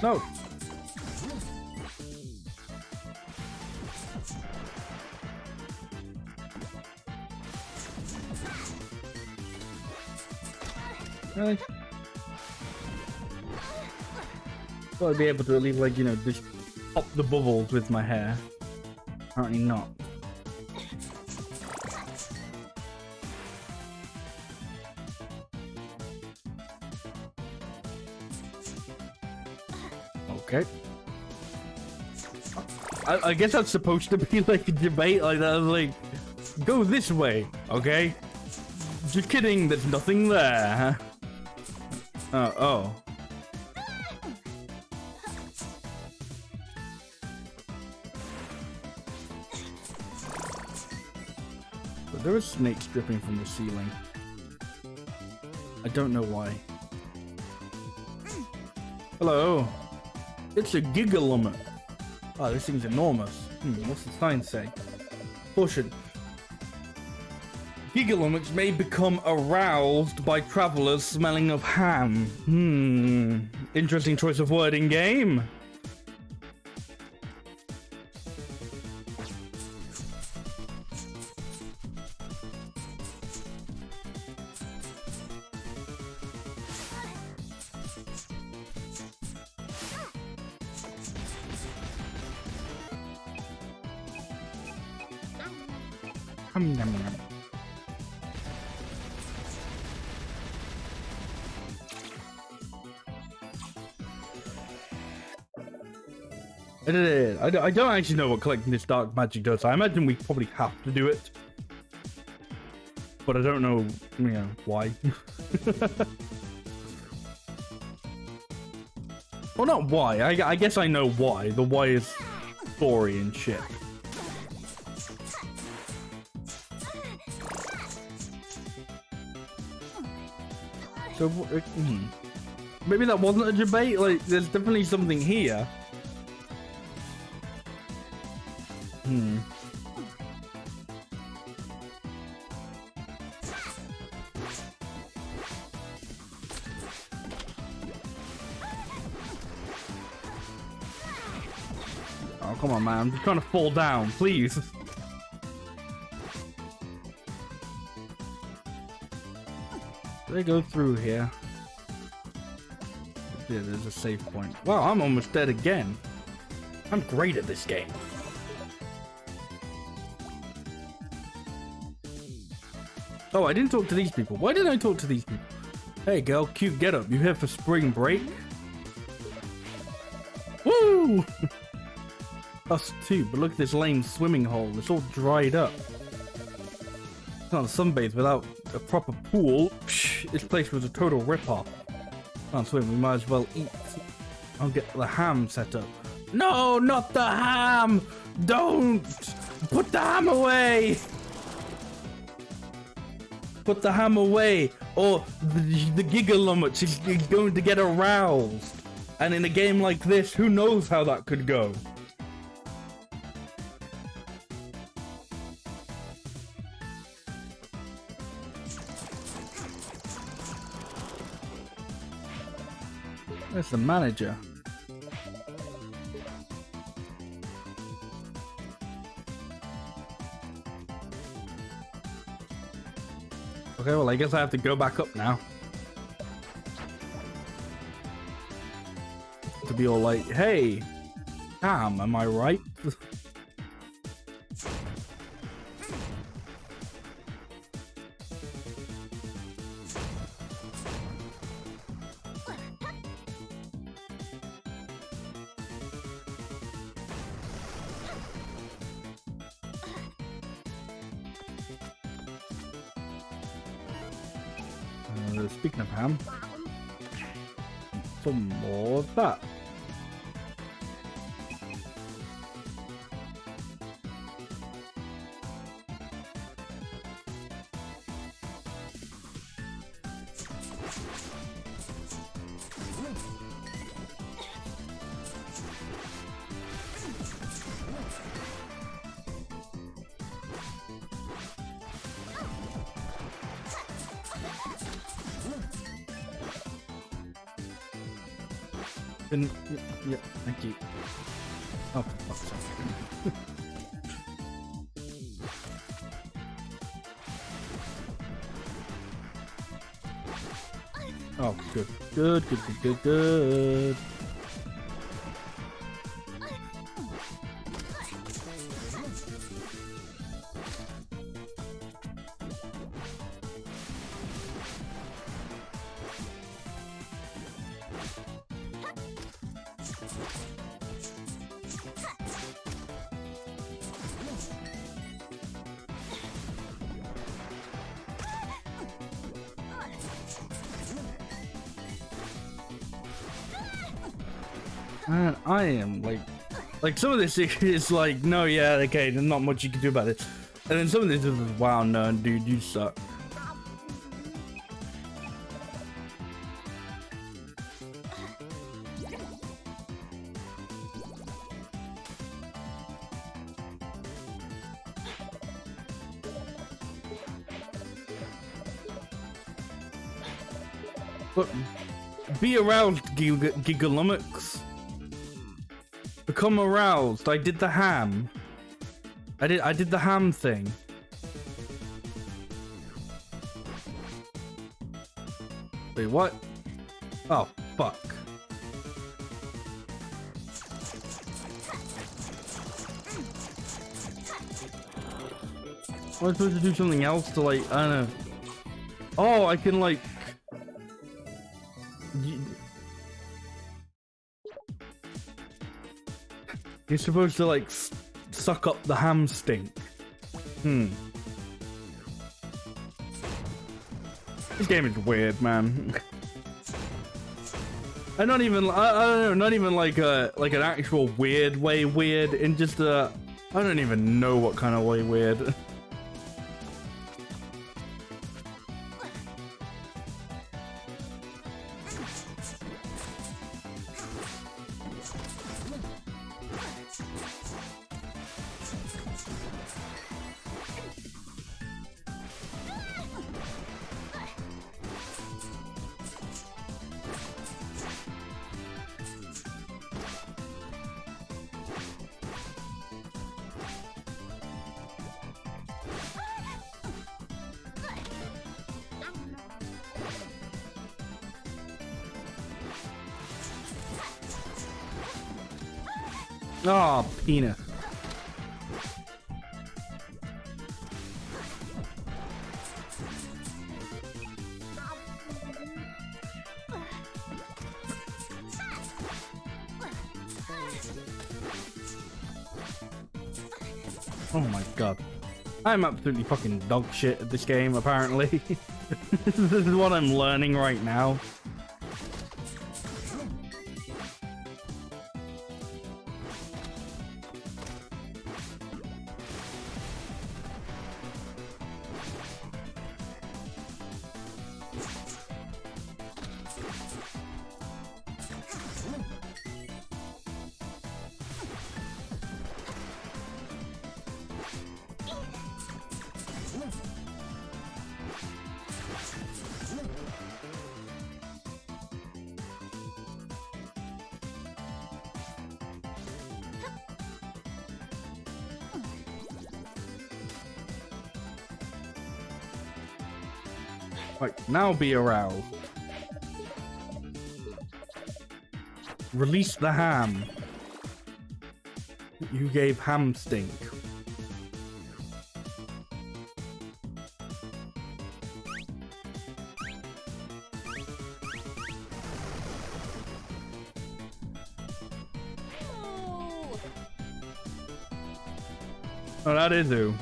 No. Really? Thought I'd be able to at least, like, you know, just pop the bubbles with my hair. Apparently not. Okay. I guess that's supposed to be like a debate like that. Like, go this way, okay? Just kidding, there's nothing there. Oh. But there are snakes dripping from the ceiling. I don't know why. Hello. It's a gigalummet. Oh, this thing's enormous. What's the sign say? Caution. Gigalummets may become aroused by travelers smelling of ham. Interesting choice of word in game. Nom, nom. I don't actually know what collecting this dark magic does. I imagine we probably have to do it. But I don't know, you know, why. Well, not why. I guess I know why. The why is story and shit. So, maybe that wasn't a debate. Like, there's definitely something here. Oh, come on, man. I'm just trying to fall down, please. They go through here. Yeah, there's a save point. Wow, I'm almost dead again. I'm great at this game. Oh, I didn't talk to these people. Why didn't I talk to these people? Hey, girl, cute getup. You here for spring break? Woo! Us too, but look at this lame swimming hole. It's all dried up. Can't sunbathe without a proper pool. Psh, this place was a total rip-off. Can't swim, we might as well eat. I'll get the ham set up. No, not the ham! Don't! Put the ham away! Put the ham away, or the gigalummet is going to get aroused. And in a game like this, who knows how that could go? Where's the manager? Okay, well, I guess I have to go back up now. To be all like, hey, Cam, am I right? Speaking of ham, some more of that. Yeah, thank you. Oh, for fuck's sake. Oh, good. Good, good, good, good, good. Man, I am like some of this is like, no, yeah, okay, there's not much you can do about it. And then some of this is, wow, no, dude, you suck. But be aroused, Gigalummox. Become aroused. I did the ham. I did the ham thing. Wait, what? Oh, fuck. Am I supposed to do something else to, like, I don't know. Oh, I can, like... You're supposed to, like, suck up the ham stink. This game is weird, man. And not even, I don't know, not even like an actual weird way weird, in just I don't even know what kind of way weird. Oh, penis. Oh my god. I'm absolutely fucking dog shit at this game, apparently. This is what I'm learning right now. Right, now be aroused. Release the ham. You gave ham stink. Oh, that is who.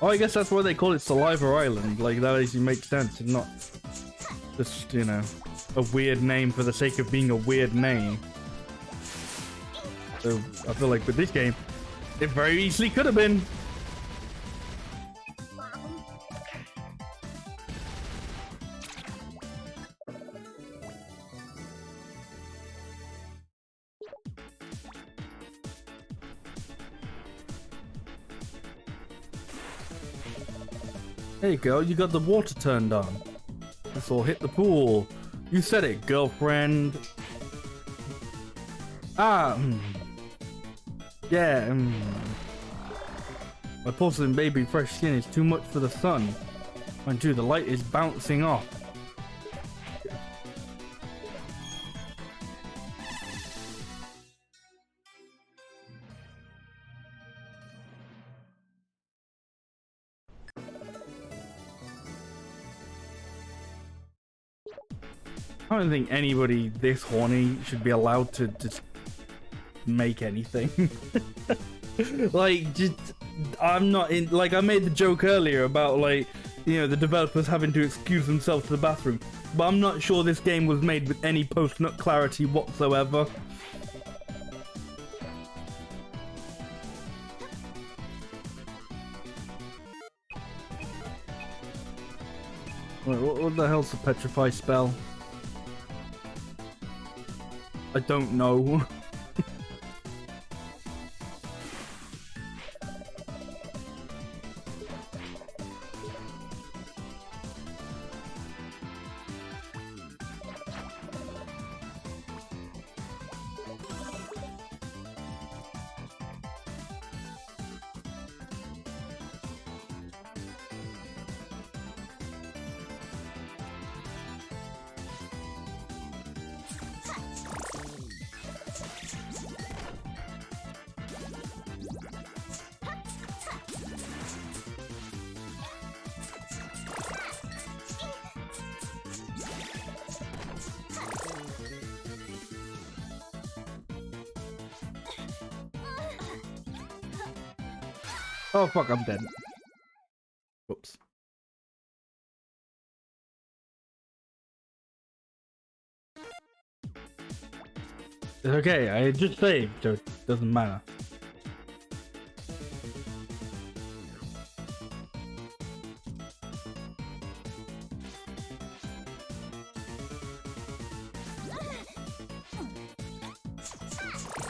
Oh, I guess that's why they call it Saliva Island. Like, that actually makes sense. It's not just, you know, a weird name for the sake of being a weird name. So, I feel like with this game, it very easily could have been. Hey girl, you got the water turned on. Let's all hit the pool. You said it, girlfriend. Ah, yeah, My porcelain baby fresh skin is too much for the sun. Mind you, the light is bouncing off. I don't think anybody this horny should be allowed to just make anything. Like, just, I'm not in, like, I made the joke earlier about, like, you know, the developers having to excuse themselves to the bathroom, but I'm not sure this game was made with any post-nut clarity whatsoever. Wait, what the hell's the petrify spell? I don't know. Oh fuck, I'm dead. Whoops. It's okay, I just saved, so it doesn't matter.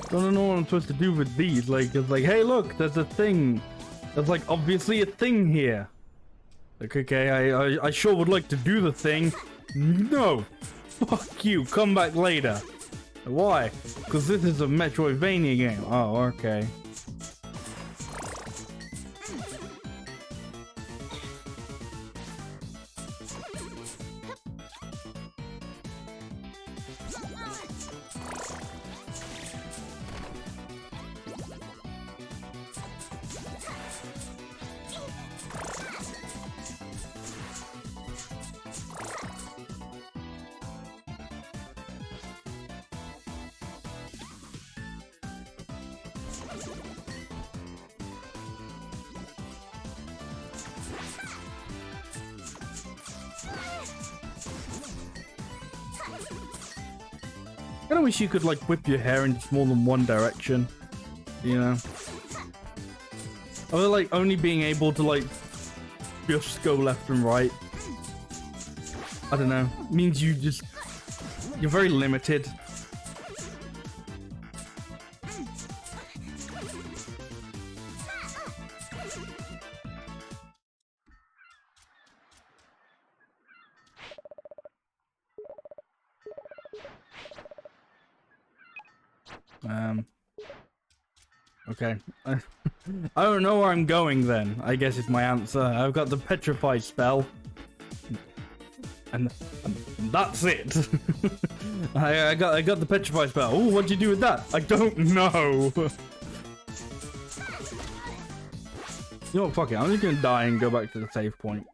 Don't know what I'm supposed to do with these. Like, it's like, hey, look, there's a thing. There's like obviously a thing here. Like, okay, I sure would like to do the thing. No, fuck you. Come back later. Why? Because this is a Metroidvania game. Oh, okay. I kind of wish you could like whip your hair in more than one direction, you know? Or like only being able to like just go left and right. I don't know. Means you're very limited. Okay. I don't know where I'm going then, I guess is my answer. I've got the petrify spell. And that's it. I got the petrify spell. Oh, what'd you do with that? I don't know. You know what, fuck it. I'm just gonna die and go back to the save point.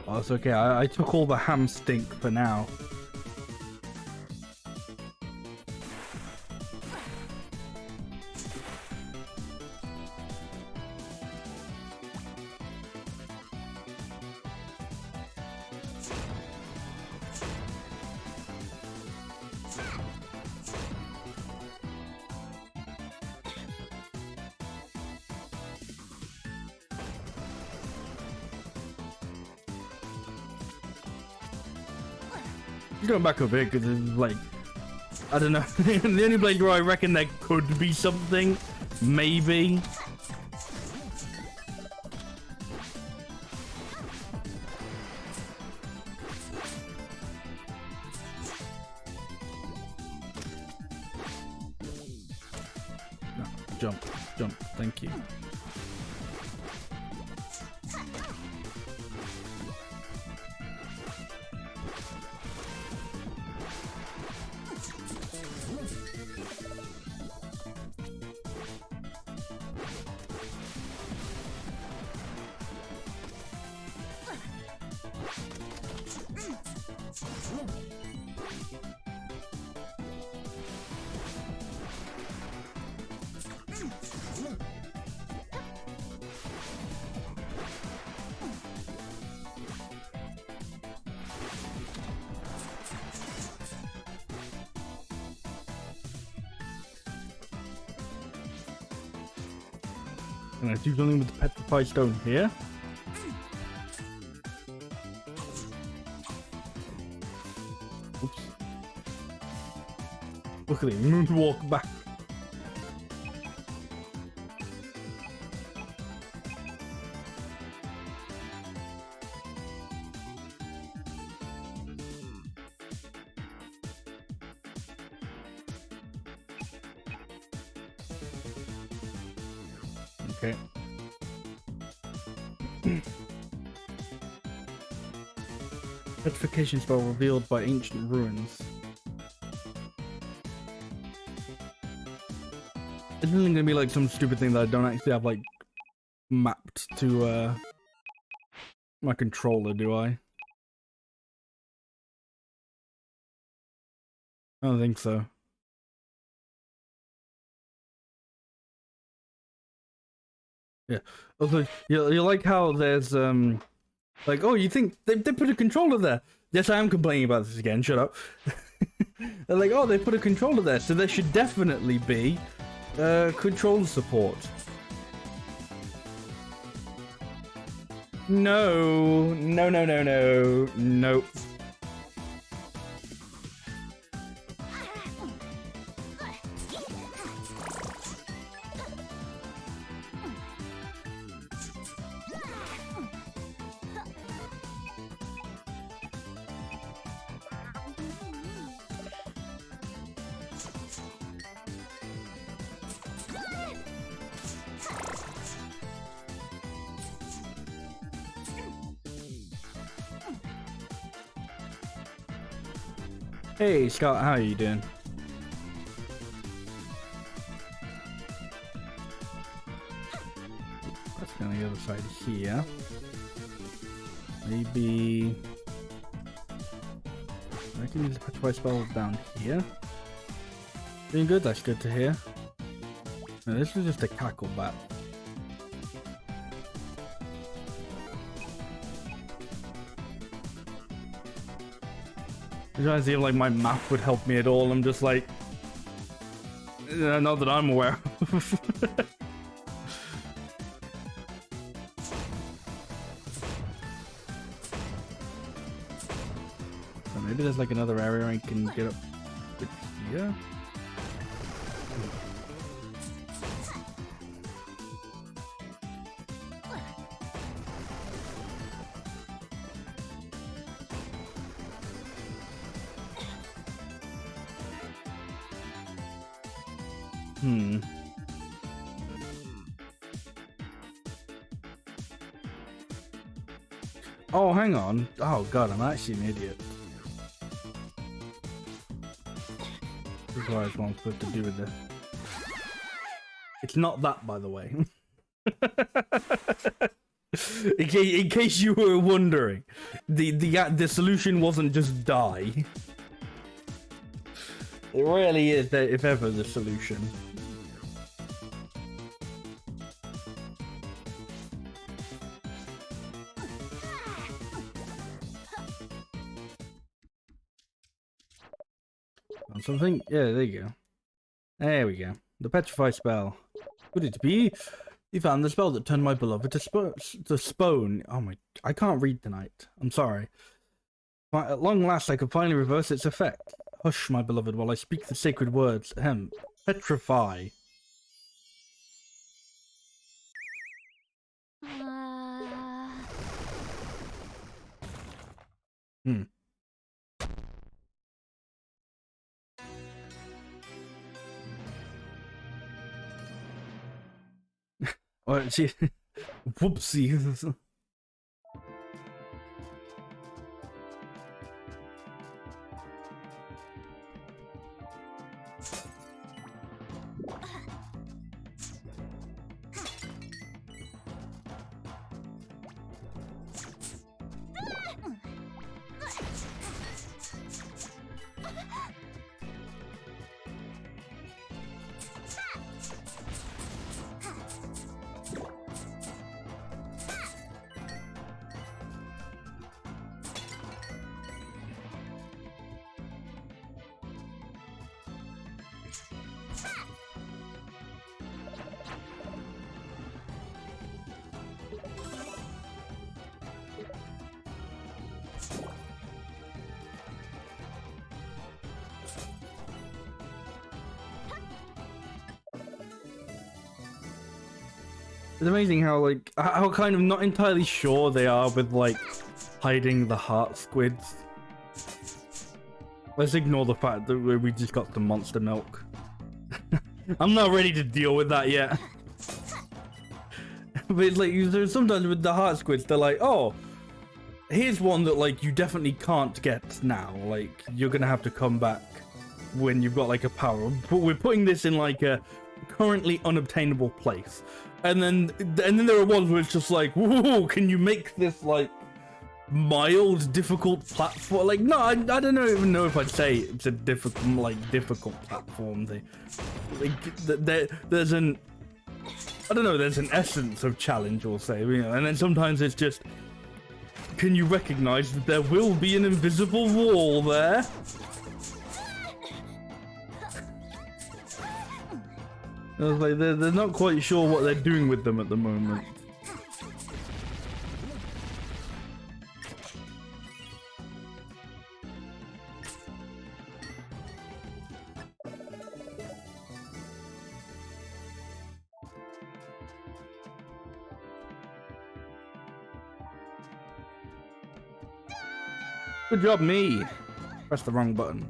Oh, it's okay. I took all the ham stink for now. Going back up here because it's like, I don't know. The only place where I reckon there could be something, maybe. No, jump, thank you. Can I do something with the petrified stone here? Oops. Luckily, moonwalk back. Okay. Petrification spell revealed by ancient ruins. Isn't it gonna be like some stupid thing that I don't actually have like mapped to my controller, do I? I don't think so. Yeah. Also, you like how there's like, oh, you think they put a controller there? Yes, I am complaining about this again. Shut up. They're like, oh, they put a controller there, so there should definitely be control support. No, no, no, no, no, nope. Hey Scott, how are you doing? That's gonna the other side here. Maybe I can use the petrify spell down here. Doing good, that's good to hear. No, this is just a cackle bat. I'm trying to see if like my map would help me at all. I'm just like, not that I'm aware of. So maybe there's like another area I can get up with here. Oh, hang on. Oh god, I'm actually an idiot. This is what I'm supposed to do with this. It's not that, by the way. In case you were wondering, the solution wasn't just die. It really is, if ever, the solution. On something? Yeah, there you go. There we go. The petrify spell. Could it be? You found the spell that turned my beloved to spone. Oh my! I can't read tonight. I'm sorry. But at long last, I could finally reverse its effect. Hush, my beloved, while I speak the sacred words. Ahem. Petrify. Oh, she. Whoopsie. It's amazing how kind of not entirely sure they are with like hiding the heart squids. Let's ignore the fact that we just got some monster milk. I'm not ready to deal with that yet. But it's like sometimes with the heart squids, they're like, oh, here's one that like you definitely can't get now. Like you're gonna have to come back when you've got like a power. But we're putting this in like a currently unobtainable place. And then there are ones where it's just like, whoa, can you make this like mild, difficult platform? Like, no, I don't even know if I'd say it's a difficult platform. There's an, I don't know, there's an essence of challenge, we'll say, you know. And then sometimes it's just, can you recognize that there will be an invisible wall there? I was like, they're not quite sure what they're doing with them at the moment. Good job, me. Pressed the wrong button.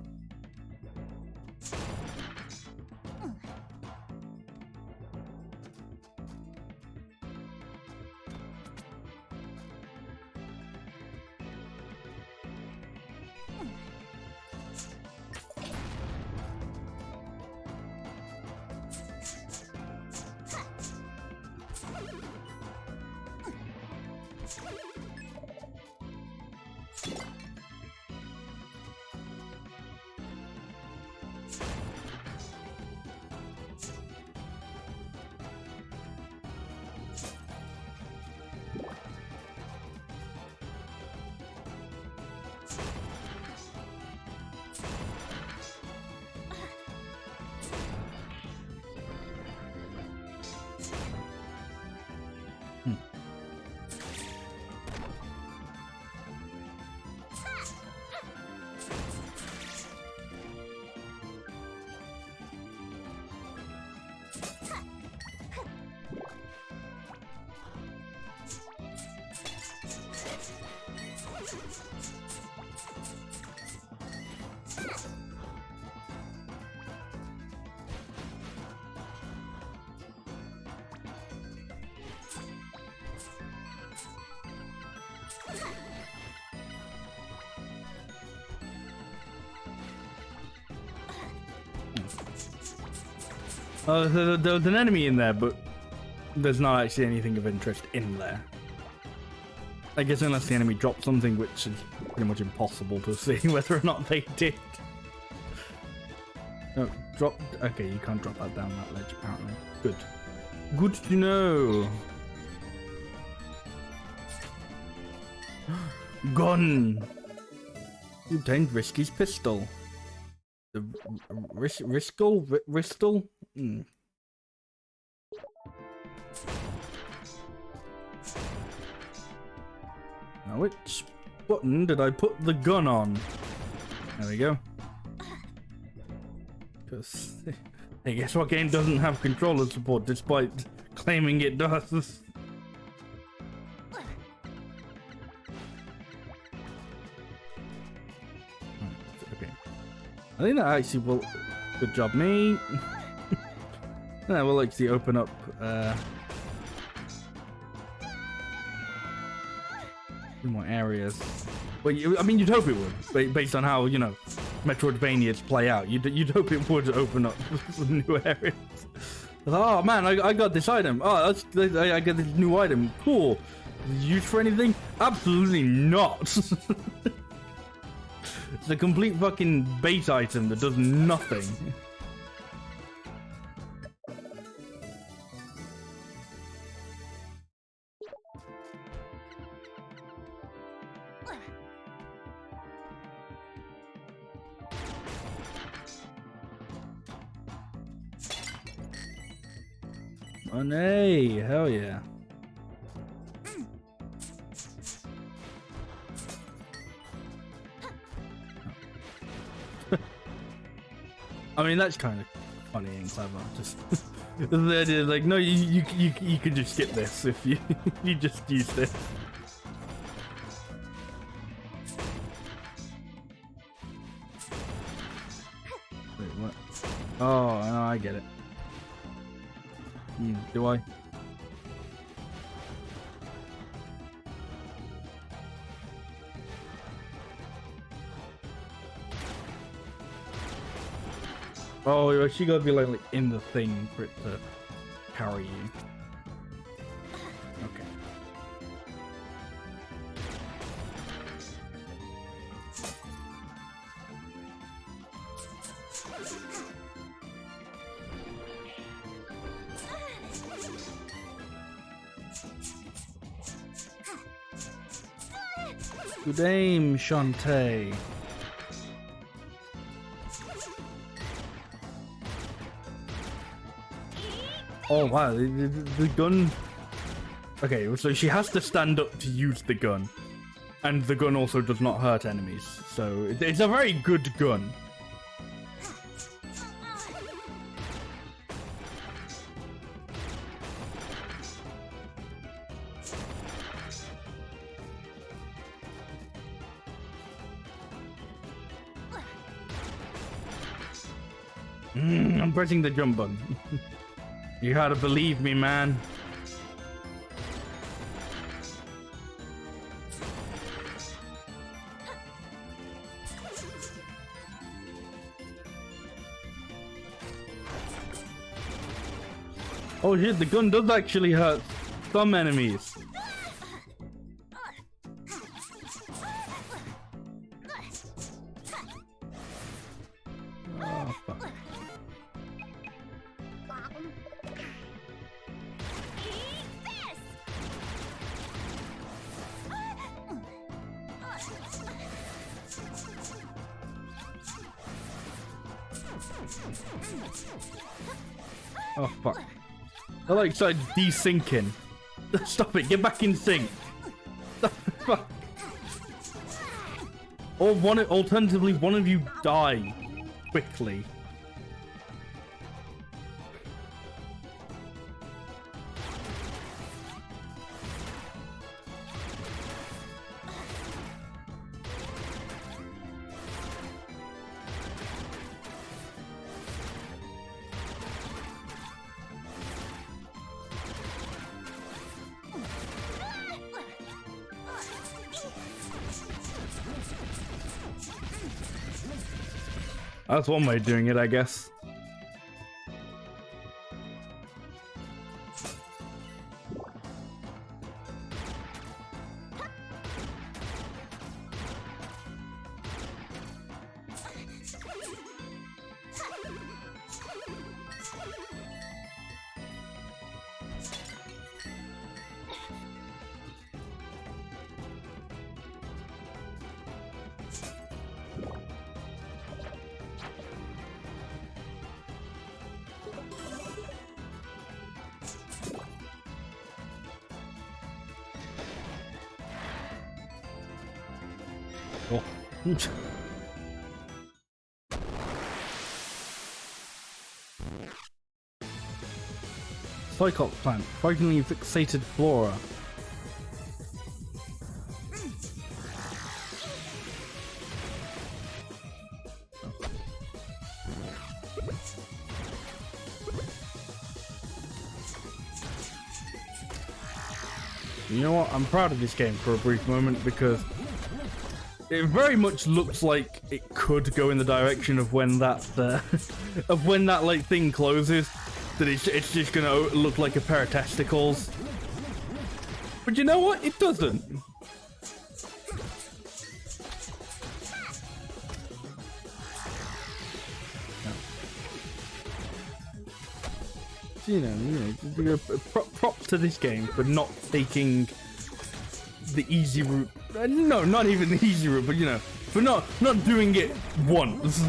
There was an enemy in there, but there's not actually anything of interest in there. I guess unless the enemy dropped something, which is pretty much impossible to see whether or not they did. No, drop. Okay, you can't drop that down that ledge, apparently. Good. Good to know. Gun. You obtained Risky's pistol. The Ristle? Now which button did I put the gun on? There we go. Because hey, guess what game doesn't have controller support despite claiming it does? Okay. I think that actually will... Good job, me. That will actually open up... more areas. Well, I mean, you'd hope it would, based on how, you know, Metroidvanias play out. You'd hope it would open up some new areas. Oh man, I got this item. Oh, I got this new item. Cool. Is it used for anything? Absolutely not. It's a complete fucking base item that does nothing. Oh, nay, hell yeah. I mean, that's kind of funny and clever. Just the idea, like, no, you can just skip this if you you just use this. Wait, what? Oh, no, I get it. Do I? Oh, you actually gotta be like in the thing for it to carry you. Okay. Good aim, Shantae. Oh wow, the gun... Okay, so she has to stand up to use the gun. And the gun also does not hurt enemies. So it's a very good gun. I'm pressing the jump button. You gotta believe me, man. Oh shit, the gun does actually hurt some enemies. Oh, fuck. Oh fuck. I like started desyncing. Stop it, get back in sync. Fuck. Or alternatively, one of you die quickly. That's one way of doing it, I guess. Oh. Cyclops plant, frighteningly fixated flora. You know what? I'm proud of this game for a brief moment because it very much looks like it could go in the direction of when that of when that like thing closes. That it's just gonna look like a pair of testicles. But you know what? It doesn't. You know, prop to this game for not taking the easy route. No, not even the easy route, but you know, for not doing it once.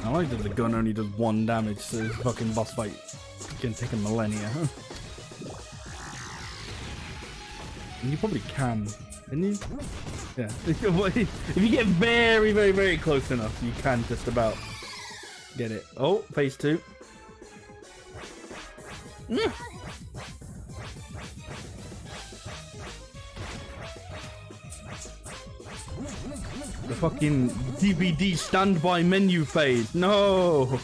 I like that the gun only does 1 damage, so this fucking boss fight can take a millennia. And you probably can you? Yeah. If you get very, very, very close enough, you can just about get it. Oh, phase 2. The fucking DVD standby menu phase. No.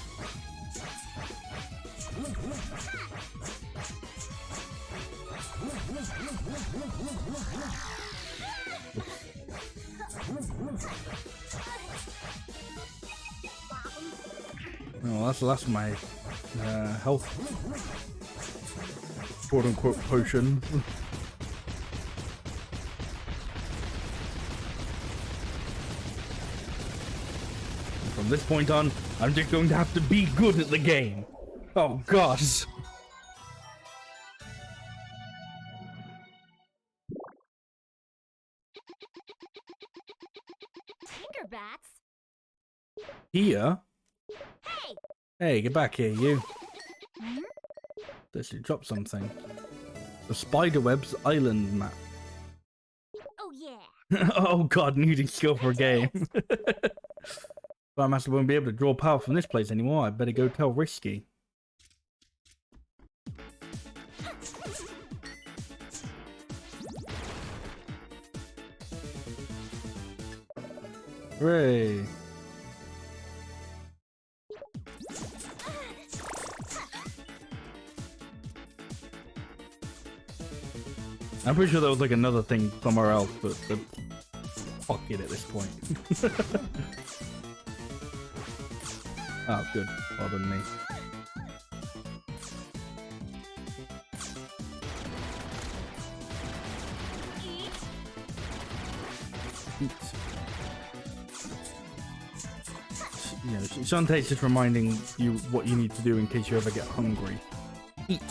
Oh, that's my health, quote unquote, potion. From this point on, I'm just going to have to be good at the game. Oh gosh. Tinkerbats? Here? Hey! Hey, get back here, you. Hmm? Does it drop something? The Spiderweb's island map. Oh yeah. Oh god, needing skill for a game. Master won't be able to draw power from this place anymore. I better go tell Risky. Hooray. I'm pretty sure there was like another thing somewhere else, but fuck it at this point. Oh, good. Well done, me. Eat. You know, Shantae's just reminding you what you need to do in case you ever get hungry. Eat.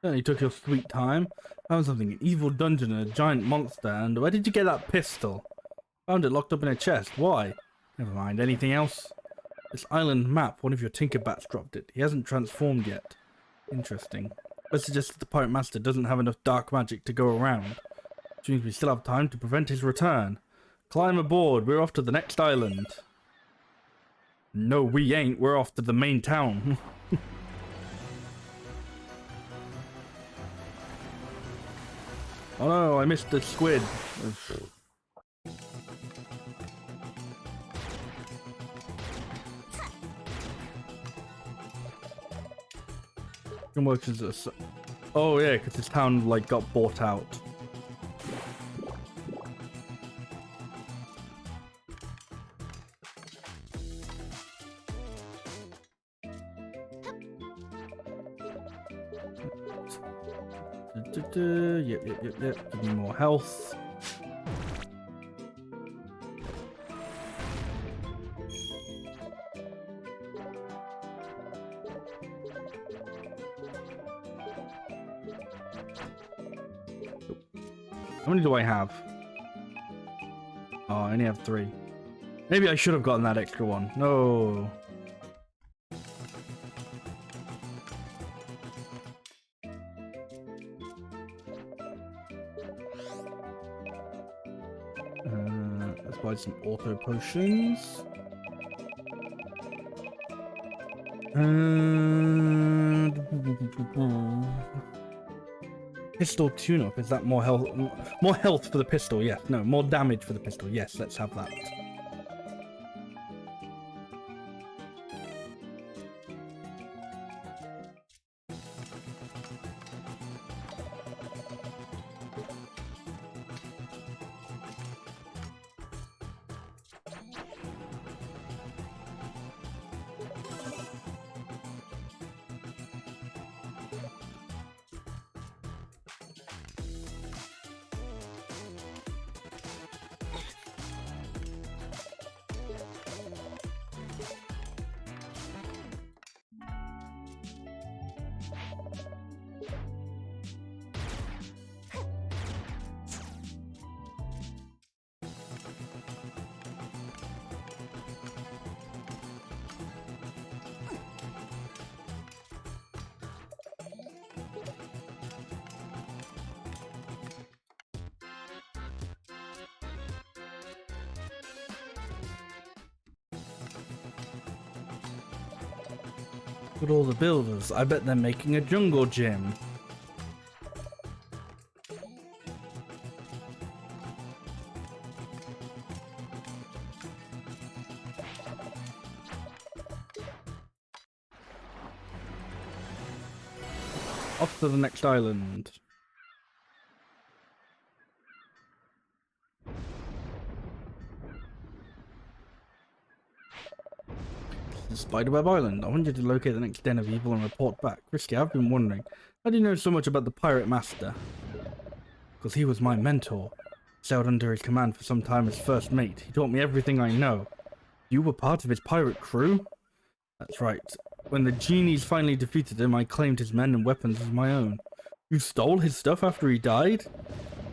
You took your sweet time. Found something, an evil dungeon and a giant monster. And where did you get that pistol? Found it locked up in a chest. Why? Never mind. Anything else? This island map. One of your Tinkerbats dropped it. He hasn't transformed yet. Interesting. That suggests that the Pirate Master doesn't have enough dark magic to go around. Which means we still have time to prevent his return. Climb aboard. We're off to the next island. No, we ain't. We're off to the main town. Oh no, I missed the squid. Works as a... Oh yeah, because this town like got bought out. Yep. Give me more health. How many do I have? Oh, I only have 3. Maybe I should have gotten that extra one. No. Let's buy some auto potions. Pistol tune-up, is that more health? More health for the pistol, yes. No, more damage for the pistol, yes, let's have that. Look at all the builders. I bet they're making a jungle gym. Off to the next island. Spiderweb Island. I want you to locate the next den of evil and report back. Risky, I've been wondering, how do you know so much about the pirate master? Because he was my mentor. Sailed under his command for some time as first mate. He taught me everything I know. You were part of his pirate crew? That's right. When the genies finally defeated him, I claimed his men and weapons as my own. You stole his stuff after he died?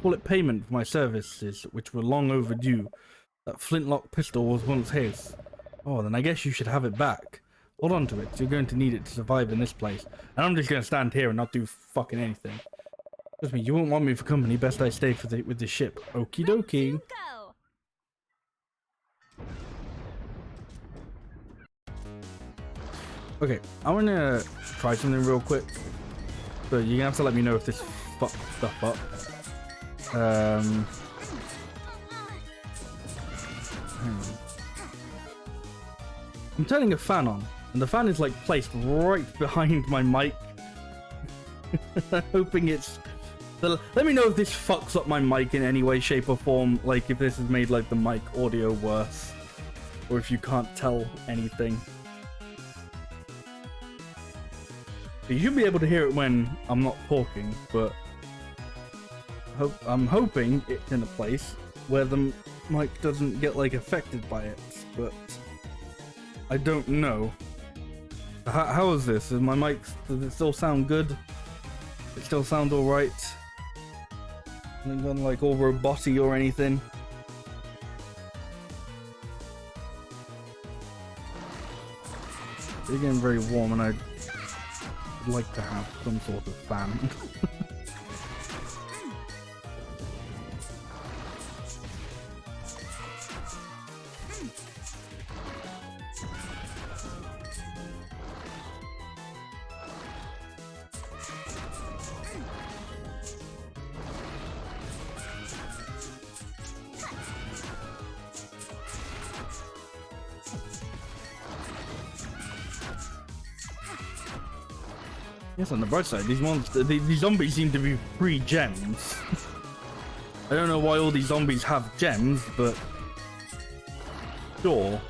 Call it payment for my services, which were long overdue. That flintlock pistol was once his. Oh, then I guess you should have it back. Hold on to it, you're going to need it to survive in this place. And I'm just going to stand here and not do fucking anything. Trust me, you won't want me for company, best I stay with the ship. Okie dokie. Okay, I want to try something real quick. So you're going to have to let me know if this fucks stuff up. I'm turning a fan on, and the fan is like placed right behind my mic. I'm hoping it's... Let me know if this fucks up my mic in any way, shape or form, like if this has made like the mic audio worse, or if you can't tell anything. You should be able to hear it when I'm not talking, but I'm hoping it's in a place where the mic doesn't get like affected by it, but I don't know. How is this? Is my mic, does it still sound good? It still sound alright? Hasn't gone like all roboty or anything? It's getting very warm and I'd like to have some sort of fan. Yes, on the bright side, these zombies seem to be free gems. I don't know why all these zombies have gems, but sure.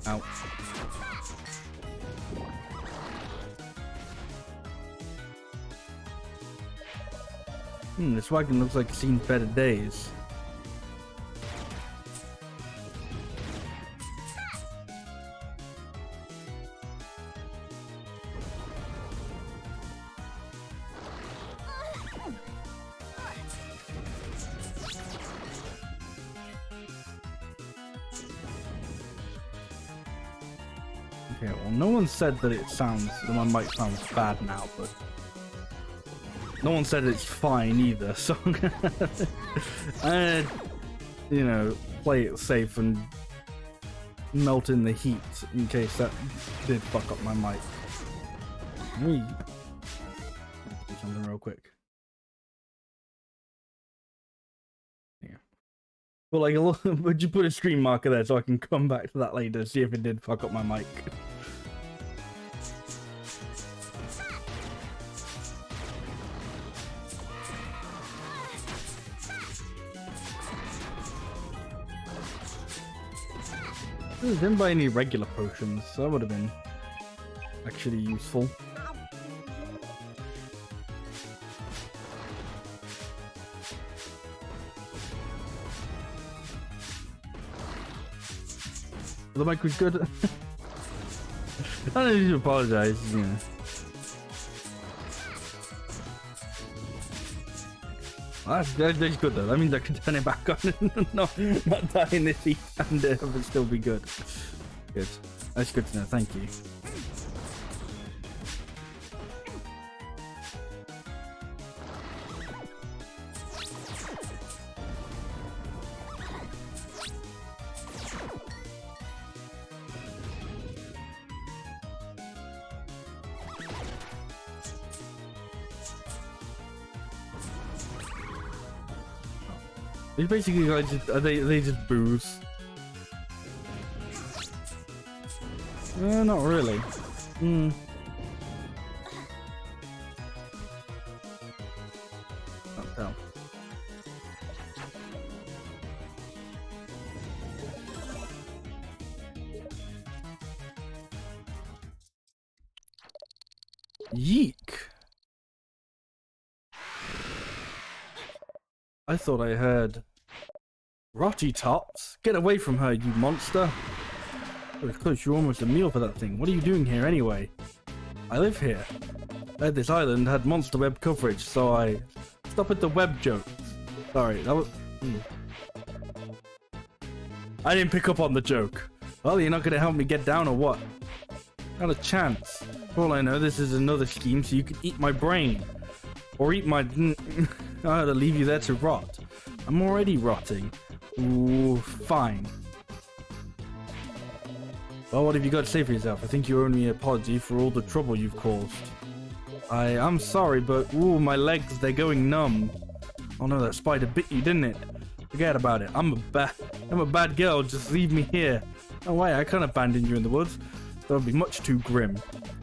Ouch. This wagon looks like it's seen better days. Okay, well, no one said that my mic sounds bad now, but no one said it's fine either, so I'm gonna, you know, play it safe and melt in the heat in case that did fuck up my mic. Do something real quick. Yeah. But like, would you put a stream marker there so I can come back to that later, see if it did fuck up my mic? I didn't buy any regular potions, so that would have been actually useful. The mic was good. I don't need to apologize, you know. That's good though. That means I can turn it back on and not die in this heat and have it still be good. Good. That's good to know. Thank you. These basically like they just booze. Not really. Can't tell. Yeek. I thought I heard Rotty Tops. Get away from her, you monster. Of course, you're almost a meal for that thing. What are you doing here anyway? I live here. This island had monster web coverage, so I... Stop at the web jokes. Sorry, that was... I didn't pick up on the joke. Well, you're not going to help me get down or what? Not a chance. For all I know, this is another scheme so you can eat my brain. Or eat my... I had to leave you there to rot. I'm already rotting. Ooh, fine. Well, what have you got to say for yourself? I think you owe me an apology for all the trouble you've caused. I'm sorry, but ooh, my legs, they're going numb. Oh no, that spider bit you, didn't it? Forget about it. I'm a bad girl, just leave me here. No way, I can't abandon you in the woods. That would be much too grim.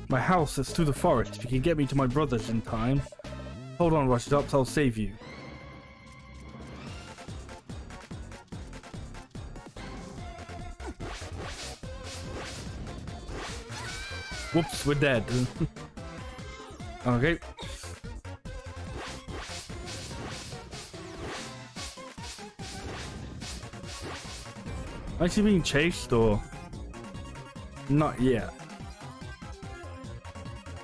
My house is through the forest. If you can get me to my brother's in time. Hold on, Rushtops, I'll save you. Whoops, we're dead. Okay. Am I actually being chased or not yet?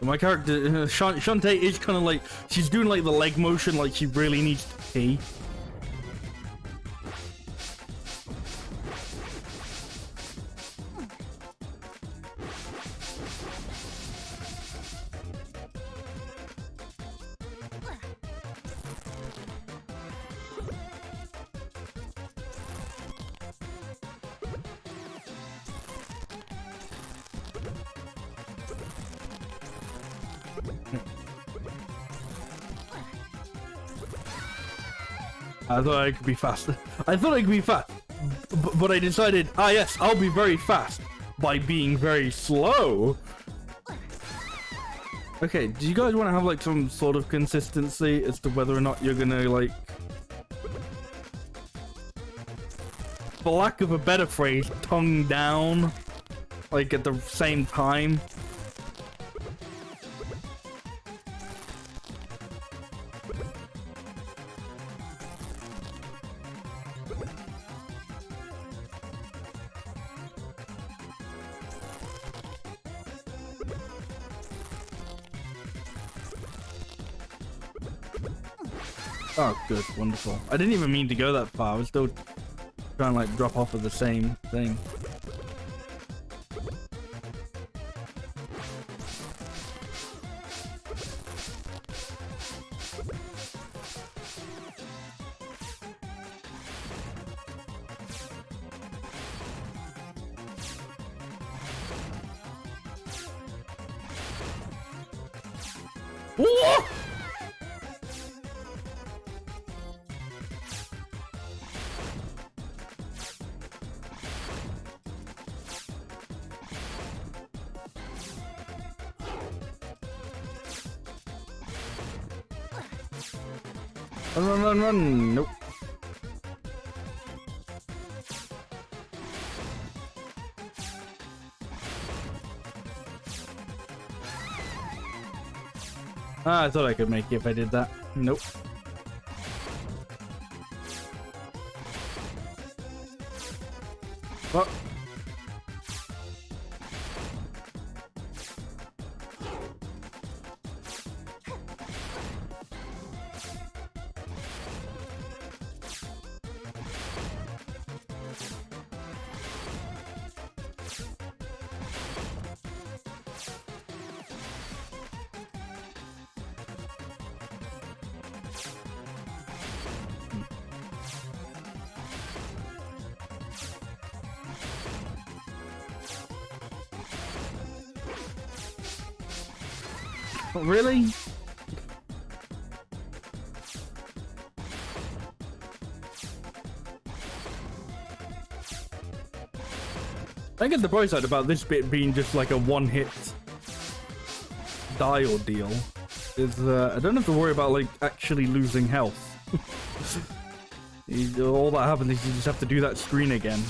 My character, Shantae, is kind of like, she's doing like the leg motion like she really needs to pee. I thought I could be faster. I thought I could be fast. but I decided, yes, I'll be very fast by being very slow. Okay, do you guys want to have like some sort of consistency as to whether or not you're gonna like, for lack of a better phrase, tongue down, like at the same time? Oh, good, wonderful. I didn't even mean to go that far. I was still trying to like drop off of the same thing. Whoa! Run, run, run, run. Nope. I thought I could make it if I did that. Nope. What? Really? I get the bright side about this bit being just like a one-hit die ordeal is I don't have to worry about like actually losing health. All that happens is you just have to do that screen again.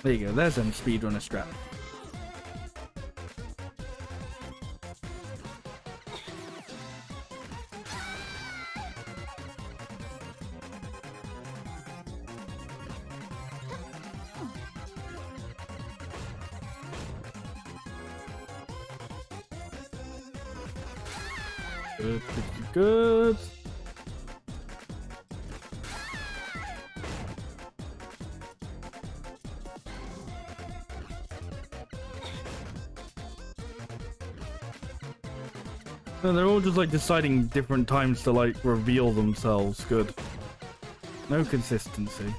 There you go, there's some speedrunner strap. Good, good, good. No, they're all just like deciding different times to like reveal themselves. Good. No consistency.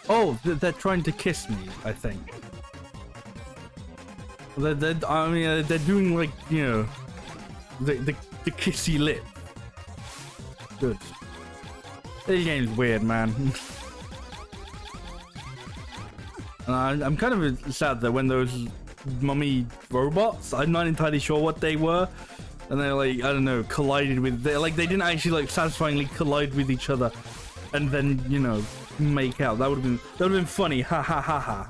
Oh, they're trying to kiss me, I think. I mean, they're doing like, you know, the kissy lip. Good. This game's weird, man. I'm kind of sad that when those mummy robots, I'm not entirely sure what they were, and they're like, I don't know, collided with, they didn't actually like satisfyingly collide with each other, and then, you know, make out. That would have been funny. Ha ha ha ha.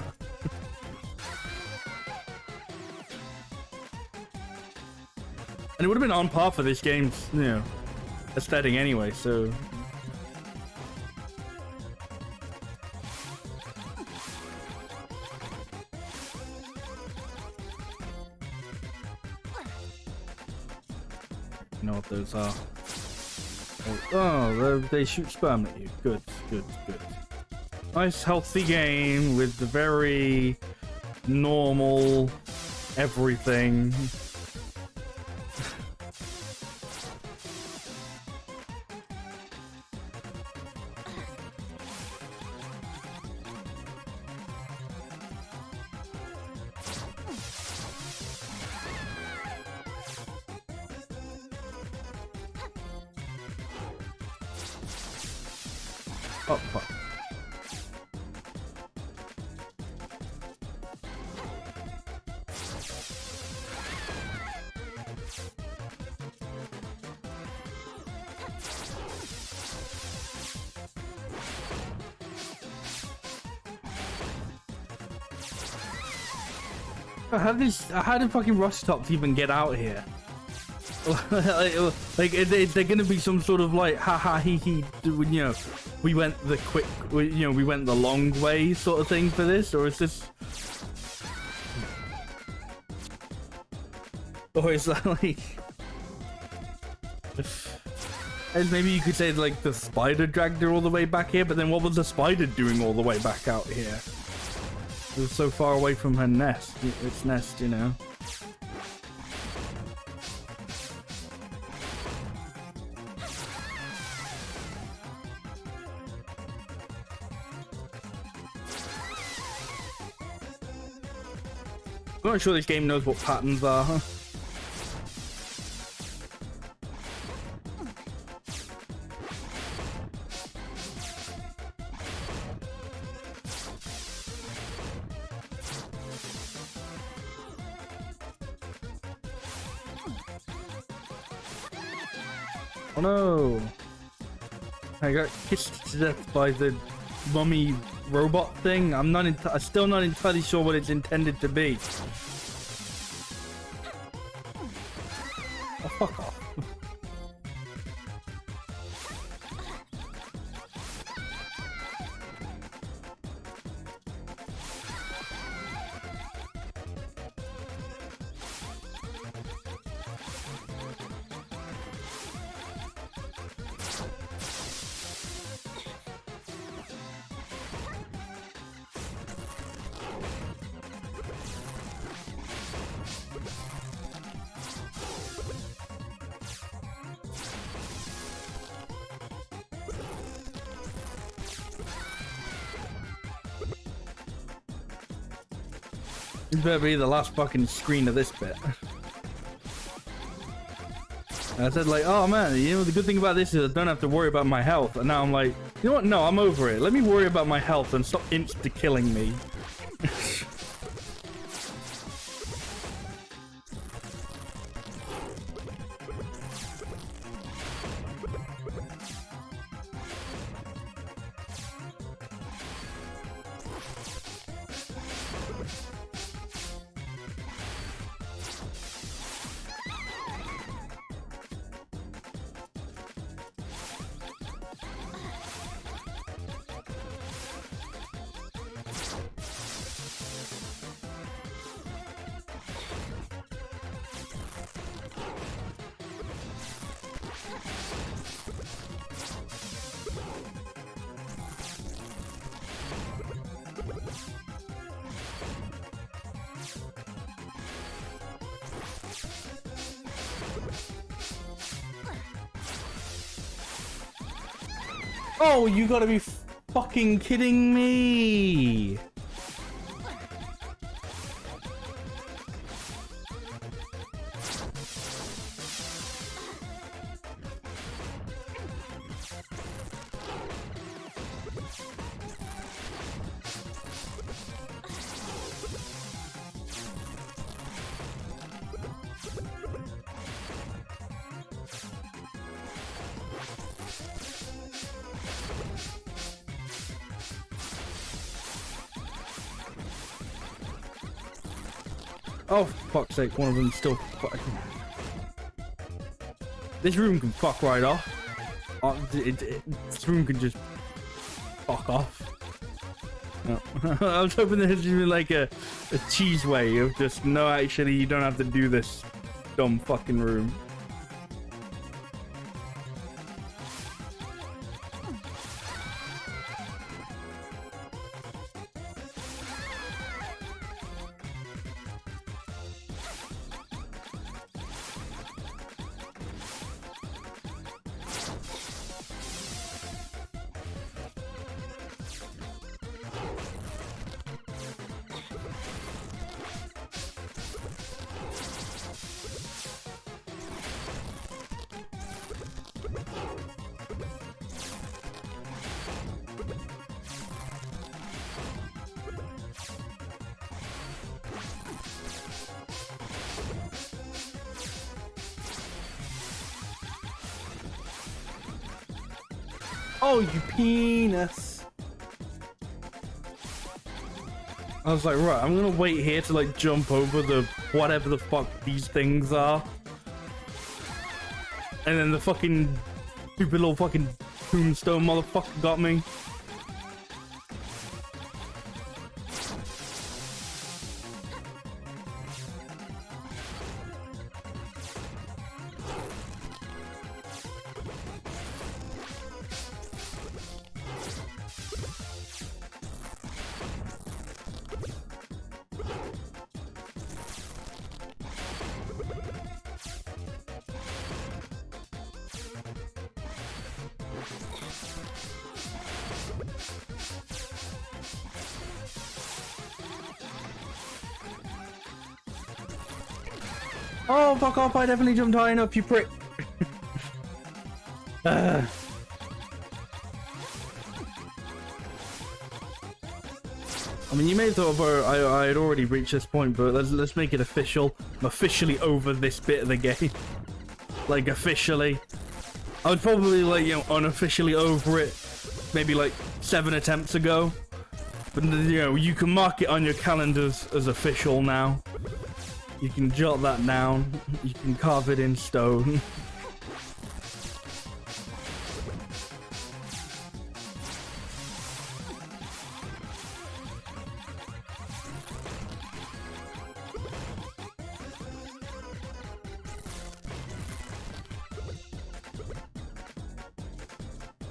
And it would have been on par for this game's, you know, aesthetic anyway, so. You know what those are. Oh, they shoot sperm at you. Good, good, good. Nice, healthy game with the very normal everything. Oh, fuck. How did fucking Rusty Tops even get out here? Like, they're gonna be some sort of like, haha, hee hee, you know, we went the quick, you know, we went the long way sort of thing for this, or is this, or is that like, and maybe you could say like the spider dragged her all the way back here, but then what was the spider doing all the way back out here? It was so far away from her nest, its nest, you know. I'm not sure this game knows what patterns are, huh? Oh no! I got kissed to death by the mummy robot thing. I'm still not entirely sure what it's intended to be. Oh, fuck off. This better be the last fucking screen of this bit. And I said like, oh man, you know, the good thing about this is I don't have to worry about my health. And now I'm like, you know what? No, I'm over it. Let me worry about my health and stop insta-killing me. Oh, you gotta be fucking kidding me! Oh, for fuck's sake, one of them's still fucking... This room can fuck right off. This room can just fuck off. No. I was hoping there was even like a cheese way of just, no, actually, you don't have to do this dumb fucking room. Oh, you penis. I was like, right, I'm gonna wait here to like jump over the whatever the fuck these things are. And then the fucking stupid little fucking tombstone motherfucker got me. Oh, fuck off, I definitely jumped high enough, you prick. I mean, you may have thought I had already reached this point, but let's make it official. I'm officially over this bit of the game. Like, officially. I was probably, like, you know, unofficially over it maybe, like, 7 attempts ago. But, you know, you can mark it on your calendars as official now. You can jot that down. You can carve it in stone.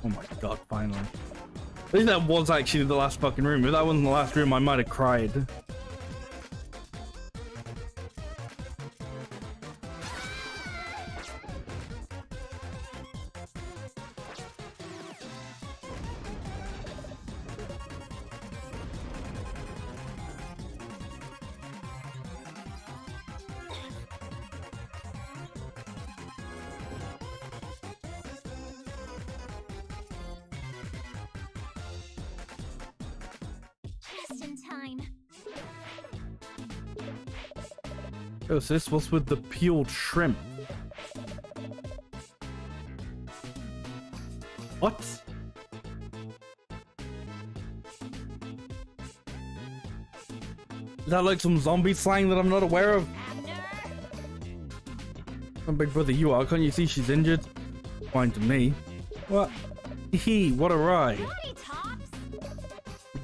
Oh my god, finally. I think that was actually the last fucking room. If that wasn't the last room, I might have cried. Just in time. Oh, sis, what's with the peeled shrimp? What? Is that like some zombie slang that I'm not aware of? Oh, big brother, you are. Can't you see she's injured? Fine to me. What? Hee, what a ride. Howdy, Tops.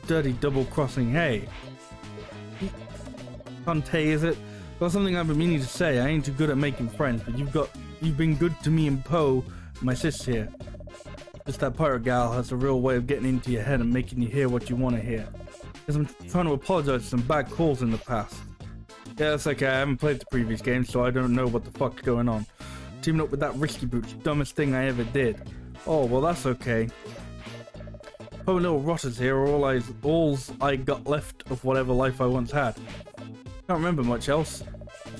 Dirty double-crossing, hey. Shantae, is it? Got something I've been meaning to say. I ain't too good at making friends, but you've been good to me and Poe, my sis here. Just that pirate gal has a real way of getting into your head and making you hear what you want to hear. Because I'm trying to apologize for some bad calls in the past. Yeah, that's okay. I haven't played the previous game, so I don't know what the fuck's going on. Teaming up with that risky boot's dumbest thing I ever did. Oh, well, that's okay. Poor little rotters here are all I got left of whatever life I once had. Can't remember much else.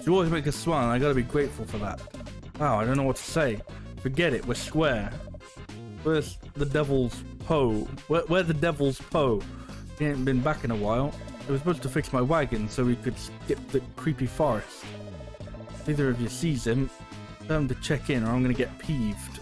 You always make us smile, and I gotta be grateful for that. Wow, I don't know what to say. Forget it, we're square. Where's the devil's Poe? Where the devil's Poe? He ain't been back in a while. It was supposed to fix my wagon so we could skip the creepy forest. If either of you sees him, tell him to check in or I'm gonna get peeved.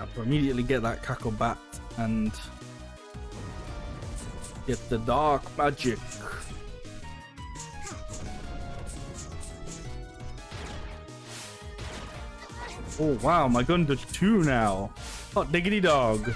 Have to immediately get that cackle bat and get the dark magic. Oh wow, my gun does 2 now. Hot diggity dog.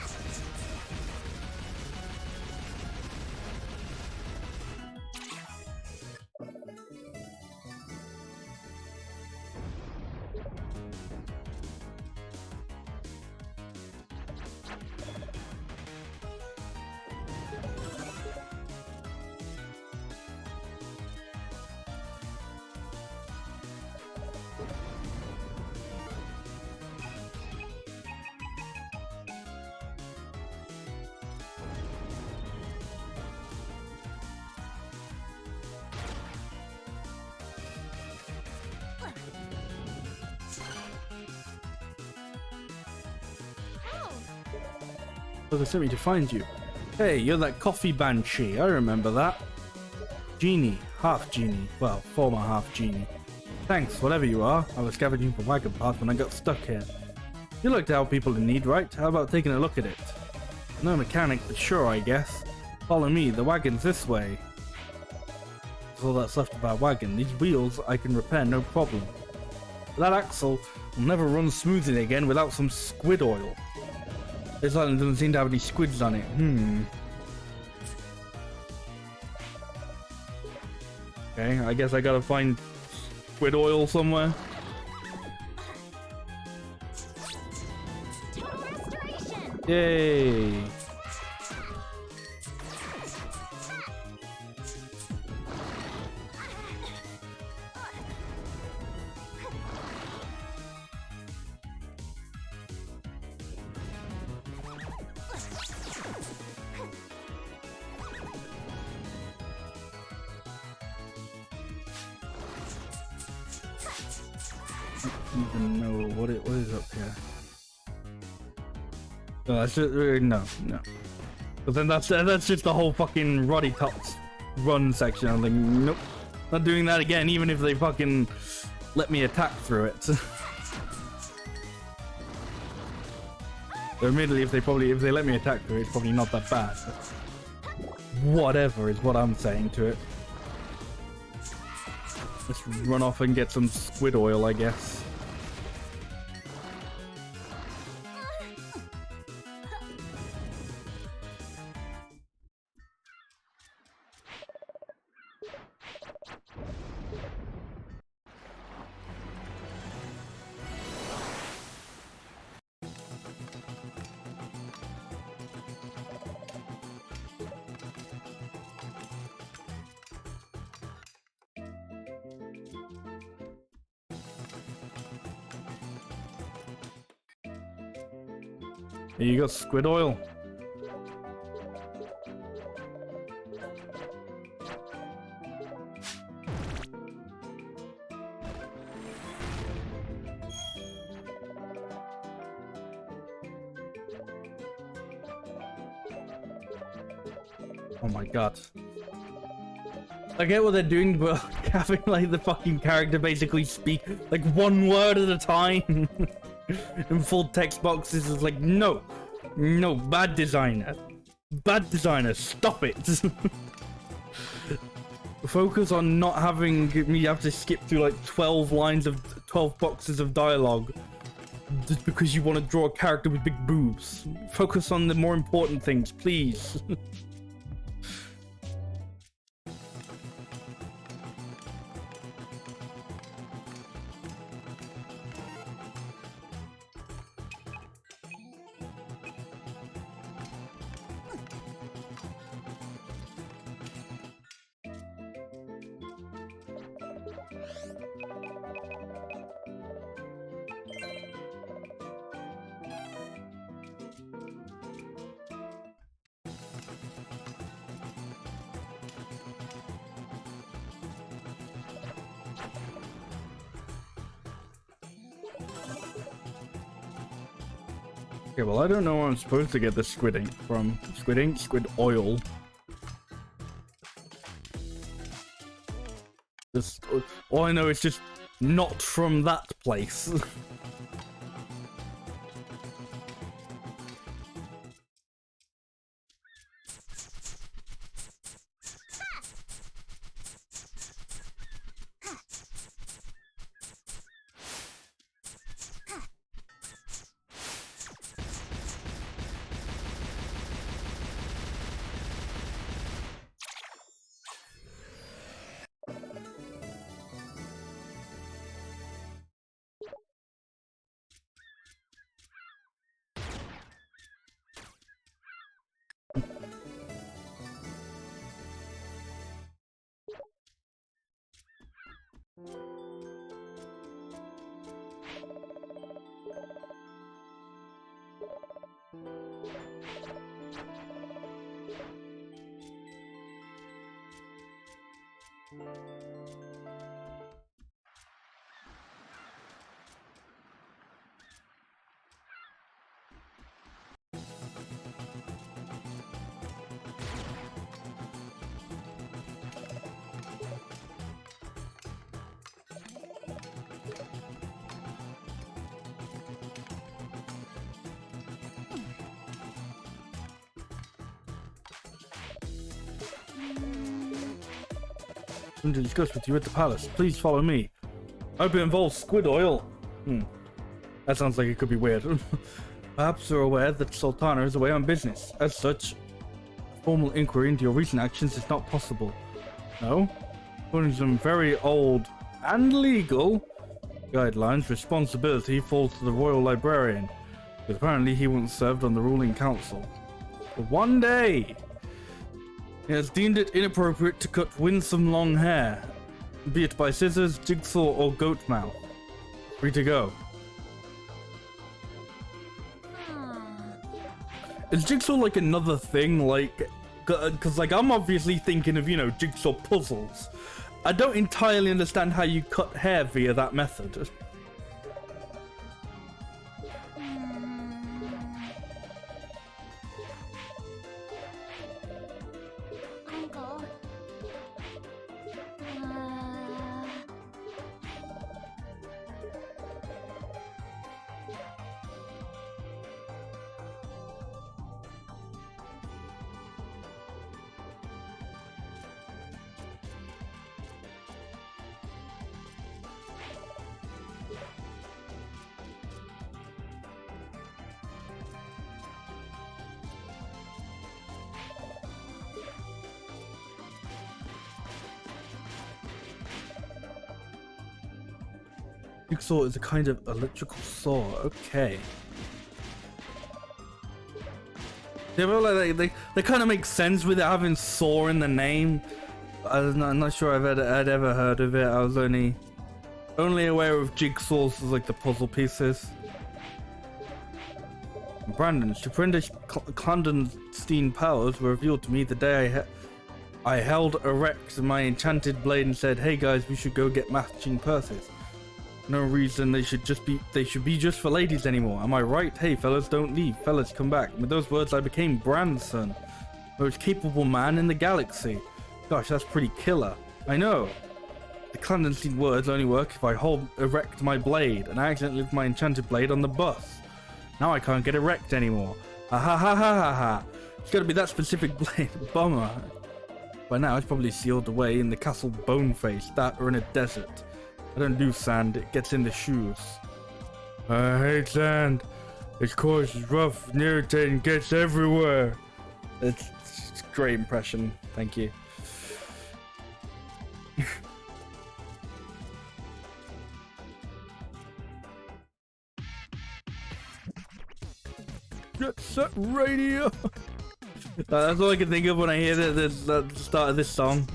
So they sent me to find you. Hey, you're that coffee banshee. I remember that. Genie. Half genie. Well, former half genie. Thanks, whatever you are. I was scavenging for wagon parts when I got stuck here. You like to help people in need, right? How about taking a look at it? No mechanic, but sure, I guess. Follow me. The wagon's this way. That's all that's left of our wagon. These wheels I can repair, no problem. But that axle will never run smoothly again without some squid oil. This island doesn't seem to have any squids on it. Okay, I guess I gotta find squid oil somewhere. Yay! Even know what is up here. No, that's just, no. But then that's just the whole fucking Roddy Tops run section. I'm like, nope, not doing that again. Even if they fucking let me attack through it. So admittedly, if they let me attack through it, it's probably not that bad. But whatever is what I'm saying to it. Let's run off and get some squid oil, I guess. Here you go, squid oil. Oh my god. I get what they're doing, but having like the fucking character basically speak like one word at a time in full text boxes is like, no, bad designer, stop it. Focus on not having me have to skip through like 12 boxes of dialogue just because you want to draw a character with big boobs. Focus on the more important things, please. Okay, well, I don't know where I'm supposed to get the squid ink from. Squid oil. Just, all I know is just not from that place. To discuss with you at the palace. Please follow me. I hope it involves squid oil. That sounds like it could be weird. Perhaps you're aware that Sultana is away on business. As such, a formal inquiry into your recent actions is not possible. No? According to some very old and legal guidelines, responsibility falls to the royal librarian, because apparently he once served on the ruling council. For one day! He has deemed it inappropriate to cut winsome long hair, be it by scissors, jigsaw, or goat mouth. Free to go. Is jigsaw like another thing? Like, because like I'm obviously thinking of, you know, jigsaw puzzles. I don't entirely understand how you cut hair via that method. Uncle. Jigsaw is a kind of electrical saw. Okay. Yeah, but like they kind of make sense with it having saw in the name. I'm not sure I'd ever heard of it. I was only aware of jigsaws as like the puzzle pieces. Brandon, stupendous clandestine powers were revealed to me the day I held erect my enchanted blade and said, "Hey guys, we should go get matching purses." No reason they should be just for ladies anymore. Am I right? Hey fellas, don't leave. Fellas, come back. With those words, I became Brandson, most capable man in the galaxy. Gosh, that's pretty killer. I know. The clandestine words only work if I hold erect my blade, and I accidentally left my enchanted blade on the bus. Now I can't get erect anymore. Ha ha ha ha ha ha. It's gotta be that specific blade. Bummer. By now, it's probably sealed away in the castle Boneface, that or in a desert. I don't do sand, it gets in the shoes. I hate sand. Its course is rough and irritating, gets everywhere. It's a great impression, thank you. Jet Set Radio! That's all I can think of when I hear the start of this song.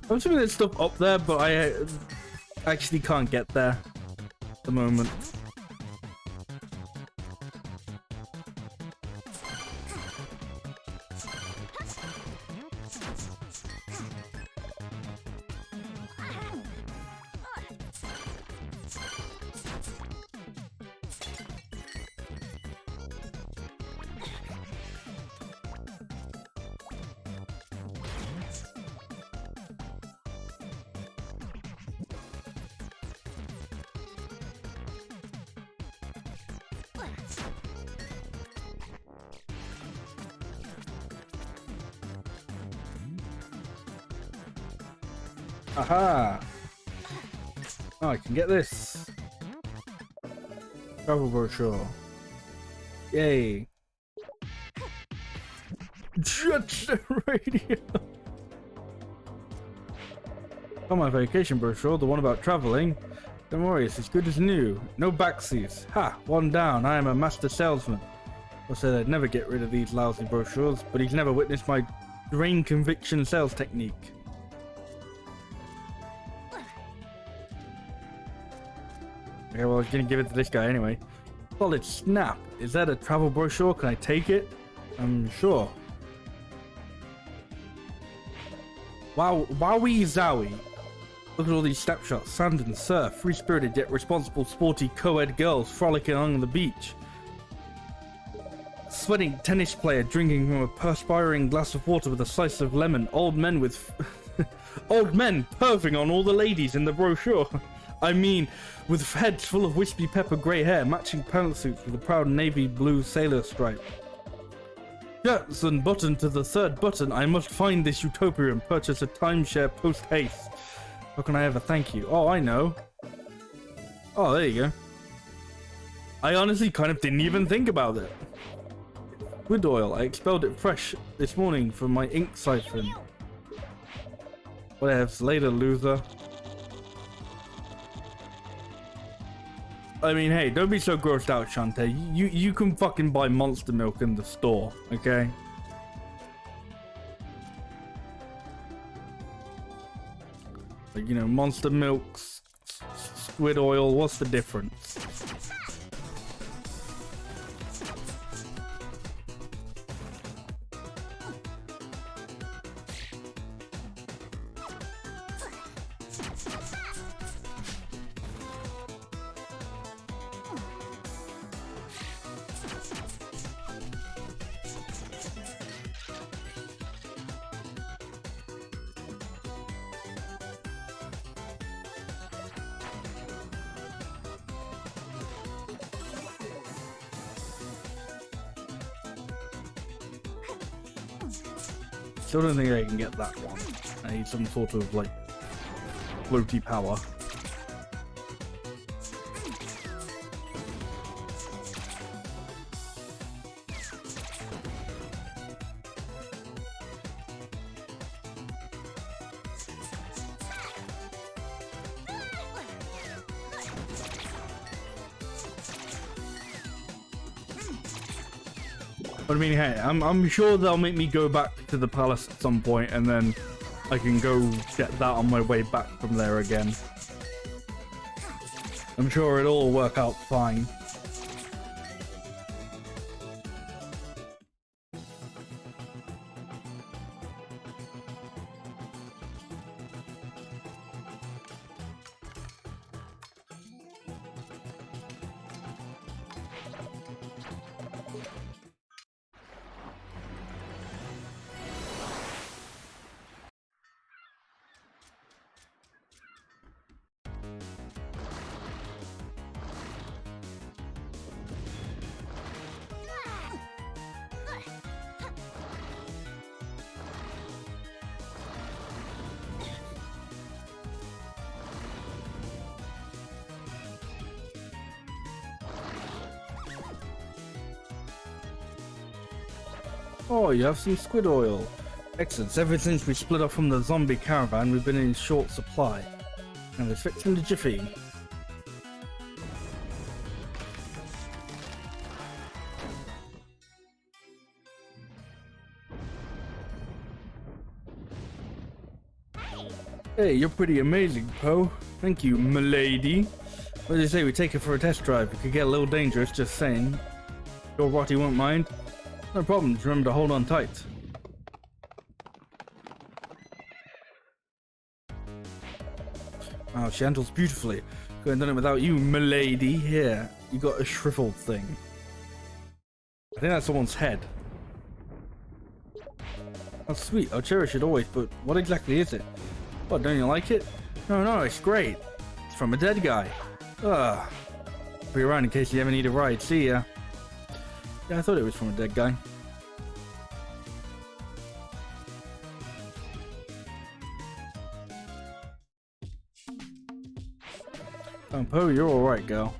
I'm assuming there's stuff up there, but I actually can't get there at the moment. Aha! Oh, I can get this. Travel brochure. Yay. Jet Set Radio. On my vacation brochure, the one about traveling. Don't worry, it's as good as new. No backseats. Ha! One down. I am a master salesman. I said I'd never get rid of these lousy brochures, but he's never witnessed my drain conviction sales technique. Okay, well, I was gonna give it to this guy anyway. Solid snap. Is that a travel brochure? Can I take it? I'm sure. Wow, wowie zowie. Look at all these snapshots. Sand and surf. Free-spirited yet responsible, sporty co-ed girls frolicking along the beach. Sweating tennis player drinking from a perspiring glass of water with a slice of lemon. Old men with... old men perving on all the ladies in the brochure. I mean, with heads full of wispy pepper grey hair, matching pantsuits with a proud navy blue sailor stripe. Shirts unbuttoned to the third button. I must find this utopia and purchase a timeshare post-haste. How can I ever thank you? Oh, I know. Oh, there you go. I honestly kind of didn't even think about it. Wood oil. I expelled it fresh this morning from my ink siphon. Whatevs. Later, loser. I mean, hey, don't be so grossed out, Shantae. You can fucking buy Monster Milk in the store, okay? Like, you know, Monster Milk, squid oil, what's the difference? Still don't think I can get that one. I need some sort of like floaty power. But I mean, hey, I'm sure they'll make me go back to the palace at some point, and then I can go get that on my way back from there again. I'm sure it'll all work out fine. Oh, you have some squid oil. Excellent. Ever since we split off from the zombie caravan, we've been in short supply. And it's fixed in the jiffy. Hey, you're pretty amazing, Poe. Thank you, m'lady. What did you say? We take it for a test drive. It could get a little dangerous, just saying. Sure, Rotty won't mind. No problem, just remember to hold on tight. Wow, she handles beautifully. Could have done it without you, m'lady. Here, you got a shriveled thing. I think that's someone's head. Oh, sweet, I'll cherish it always, but what exactly is it? What, don't you like it? No, it's great. It's from a dead guy. Ugh. I'll be around in case you ever need a ride. See ya. Yeah, I thought it was from a dead guy. Oh, Poe, you're alright, girl.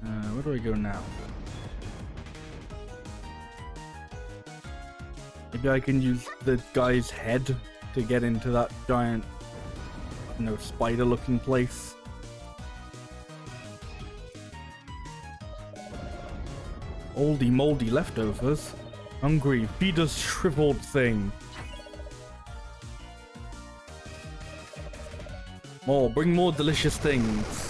Where do I go now? Maybe I can use the guy's head to get into that giant, spider-looking place. Oldie moldy leftovers. Hungry, feed us shriveled thing. More, bring more delicious things.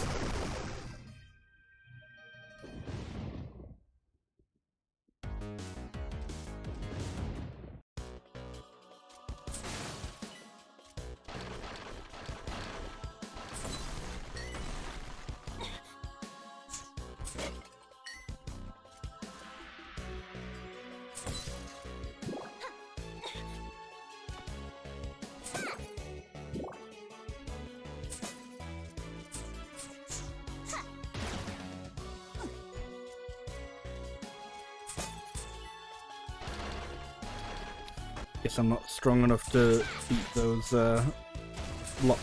Guess I'm not strong enough to beat those blocks.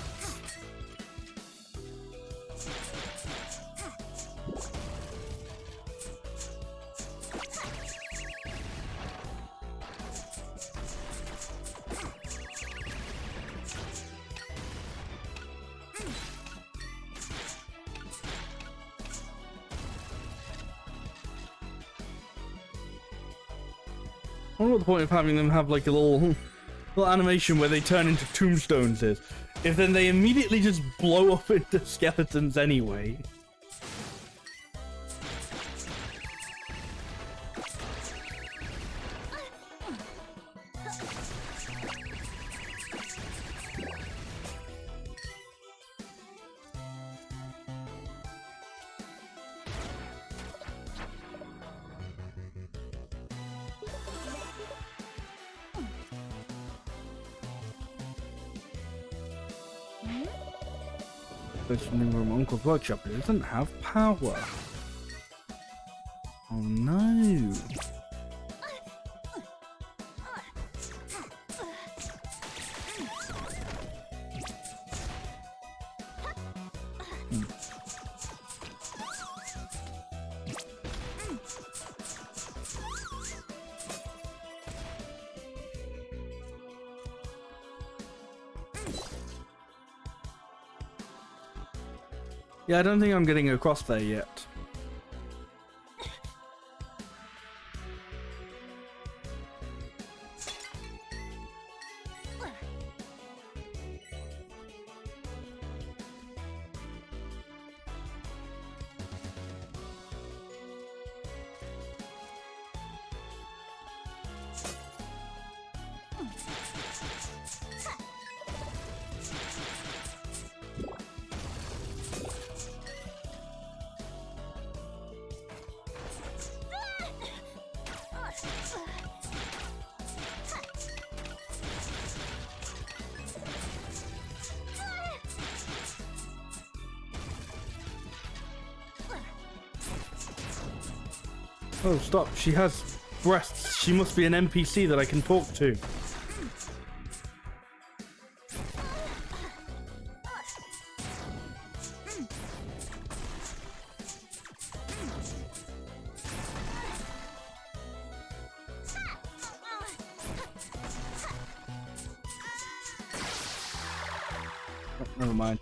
I wonder what the point of having them have like a little animation where they turn into tombstones is. If then they immediately just blow up into skeletons anyway. This new room, Uncle's workshop doesn't have power. Oh no. Yeah, I don't think I'm getting across there yet. Oh, stop. She has breasts. She must be an NPC that I can talk to. Oh, never mind.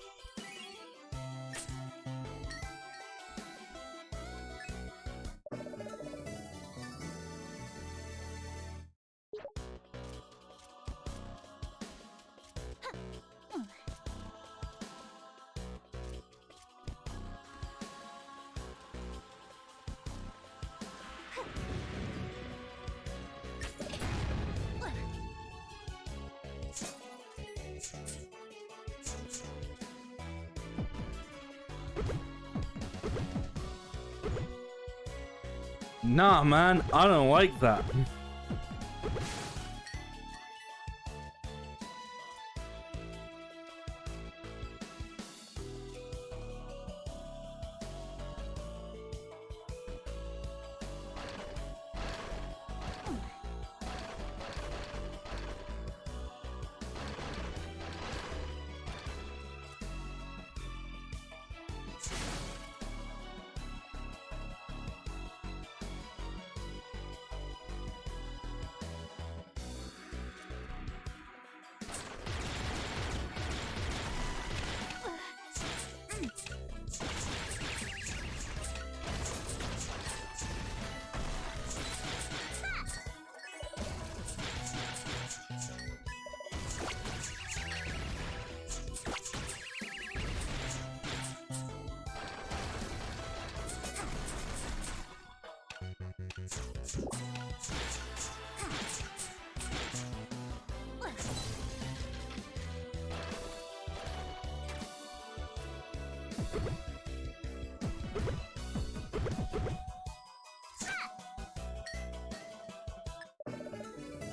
Nah, man, I don't like that.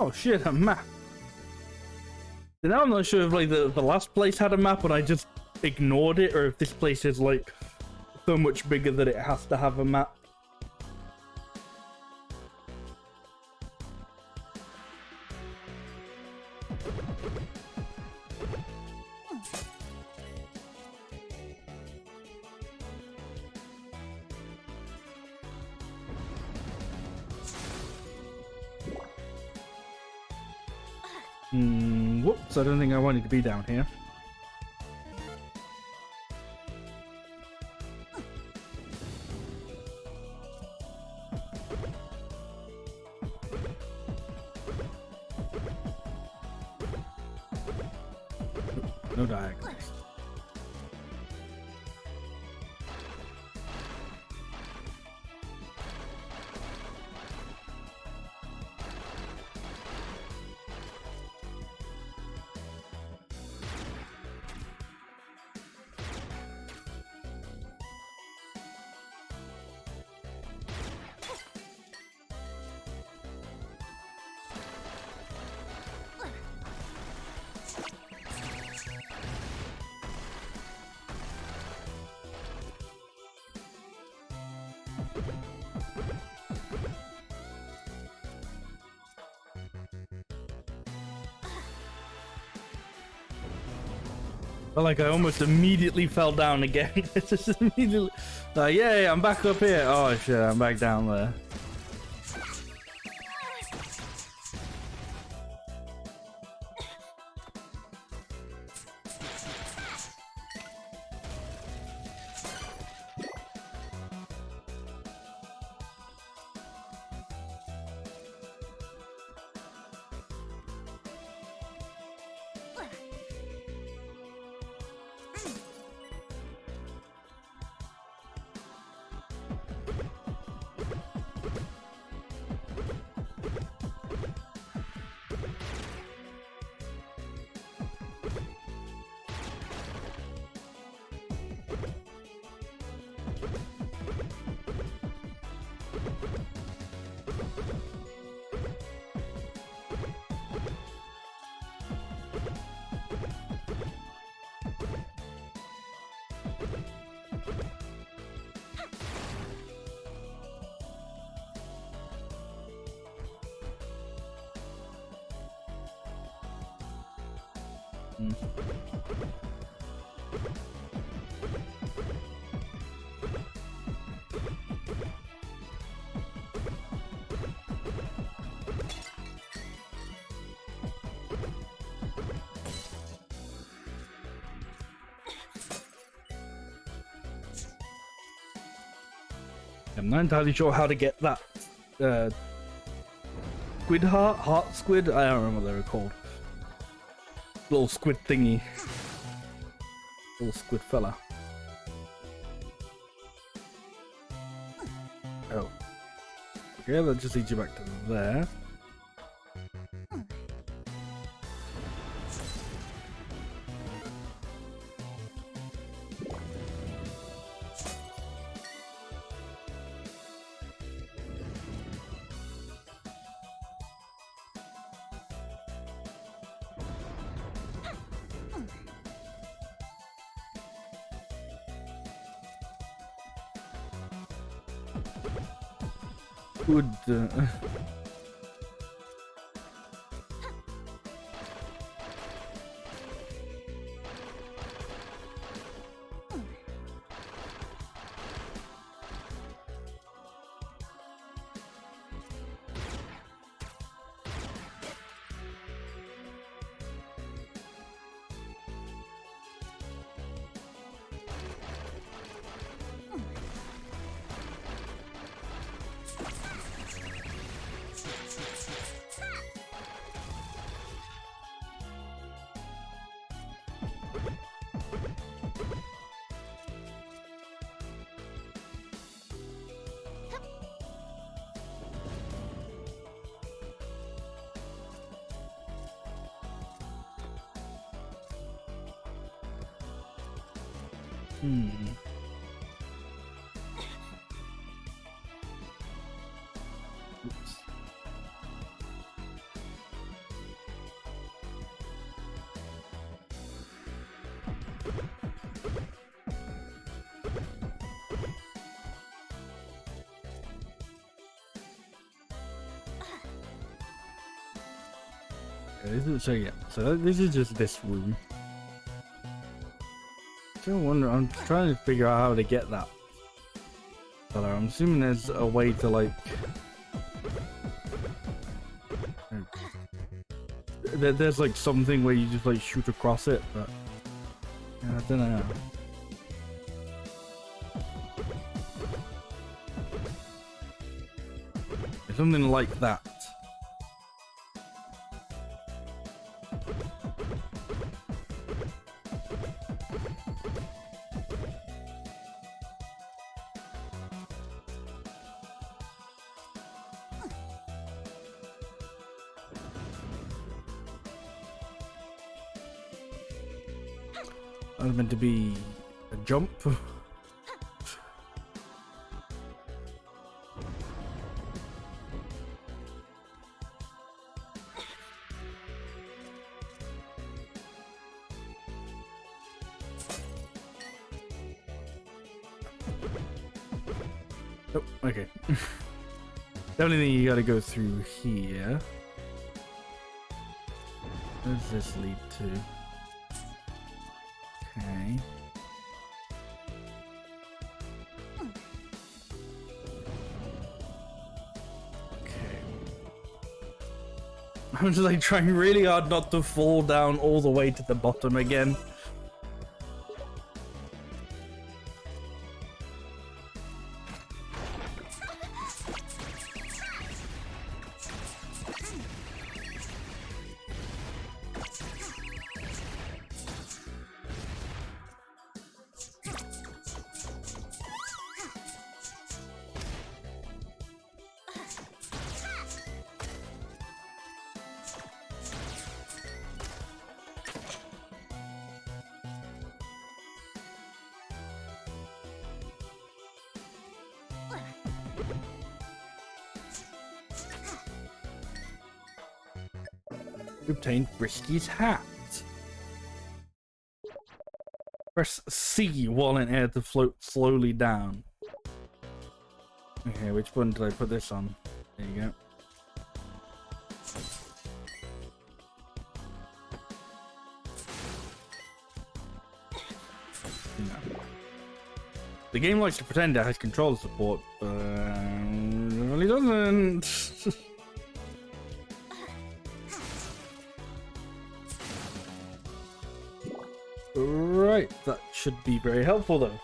Oh shit, a map. And now I'm not sure if like the last place had a map and I just ignored it, or if this place is like so much bigger that it has to have a map. Whoops, I don't think I wanted to be down here. No diagonals. But like I almost immediately fell down again. It's just immediately like, yay, I'm back up here. Oh shit, I'm back down there. I'm not entirely sure how to get that squid heart squid. I don't remember what they were called. Little squid thingy. Little squid fella. Oh. Okay, that just leads you back to there. Good. Oops. So this is just this room. I'm trying to figure out how to get that color. I'm assuming there's a way to like there's like something where you just like shoot across it, but yeah, I don't know. Something like that. That was meant to be a jump. Oh, okay. The only thing you gotta go through here. Where does this lead to? Okay. Okay. I'm just like trying really hard not to fall down all the way to the bottom again. Obtain Brisky's hat. Press C while in air to float slowly down. Okay, which one did I put this on? There you go. No. The game likes to pretend it has controller support, but it really doesn't. Right, that should be very helpful though.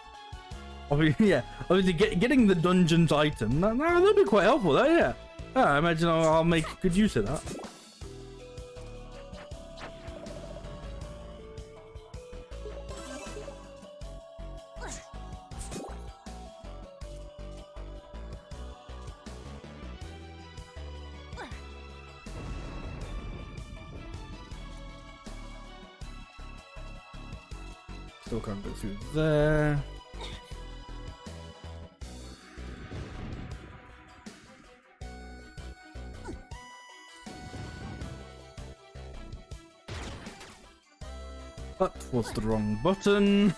Obviously, yeah, obviously getting the dungeon's item, that'd be quite helpful though, yeah. Yeah, I imagine I'll make good use of that. Still can't go through there. That was the wrong button.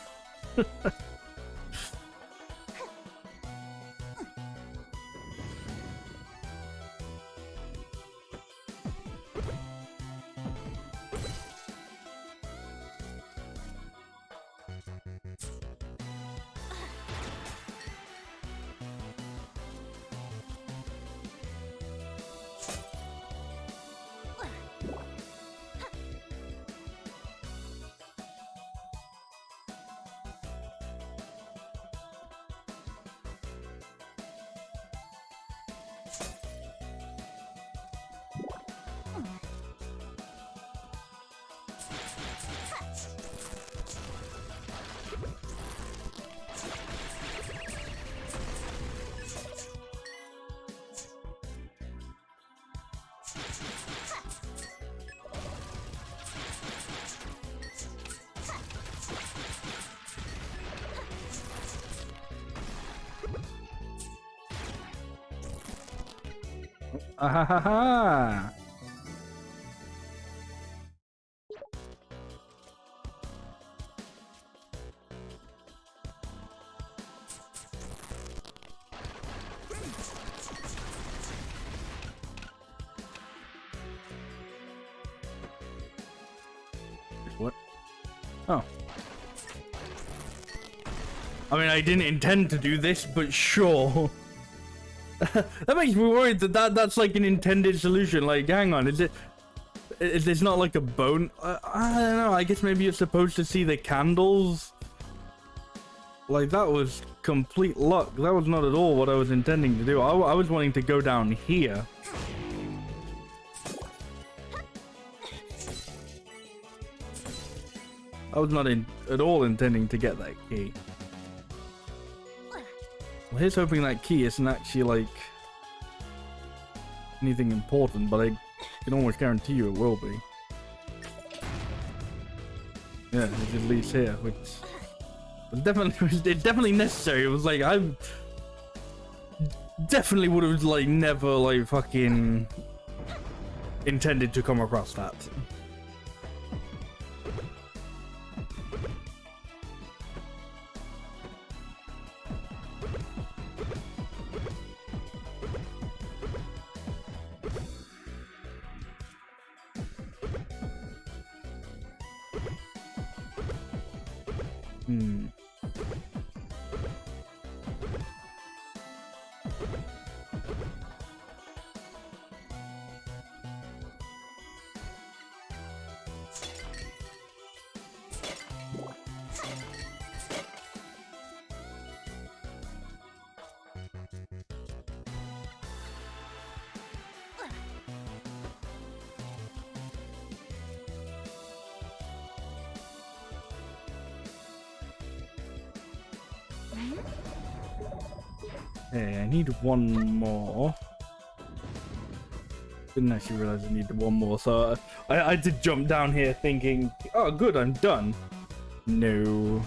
Ah ha ha ha! What? Oh. I mean, I didn't intend to do this, but sure. That makes me worried that's like an intended solution. Like, hang on, is it's not like a bone? I don't know. I guess maybe you're supposed to see the candles. Like, that was complete luck. That was not at all what I was intending to do. I was wanting to go down here. I was not at all intending to get that key. Well, here's hoping that key isn't actually like anything important, but I can almost guarantee you it will be. Yeah, it just leads here, which was definitely necessary. It was like I definitely would have like never like fucking intended to come across that. Okay, I need one more. Didn't actually realize I needed one more, so I did jump down here thinking, oh good, I'm done. No.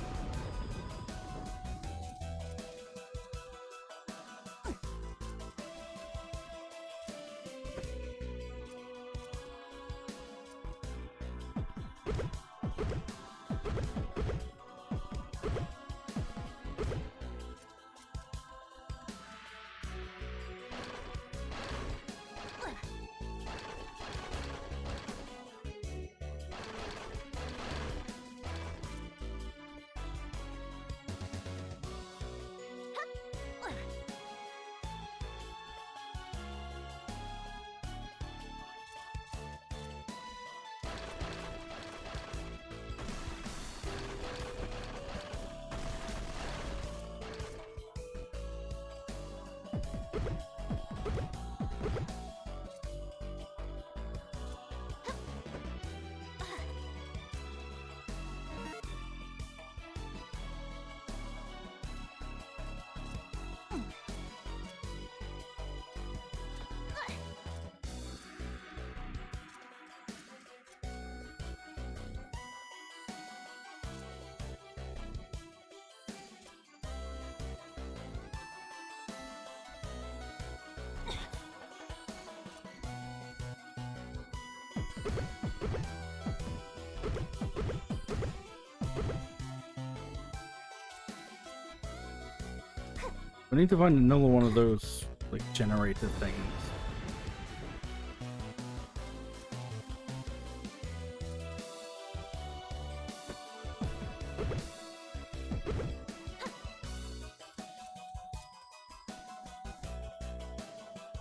I need to find another one of those, like, generator things.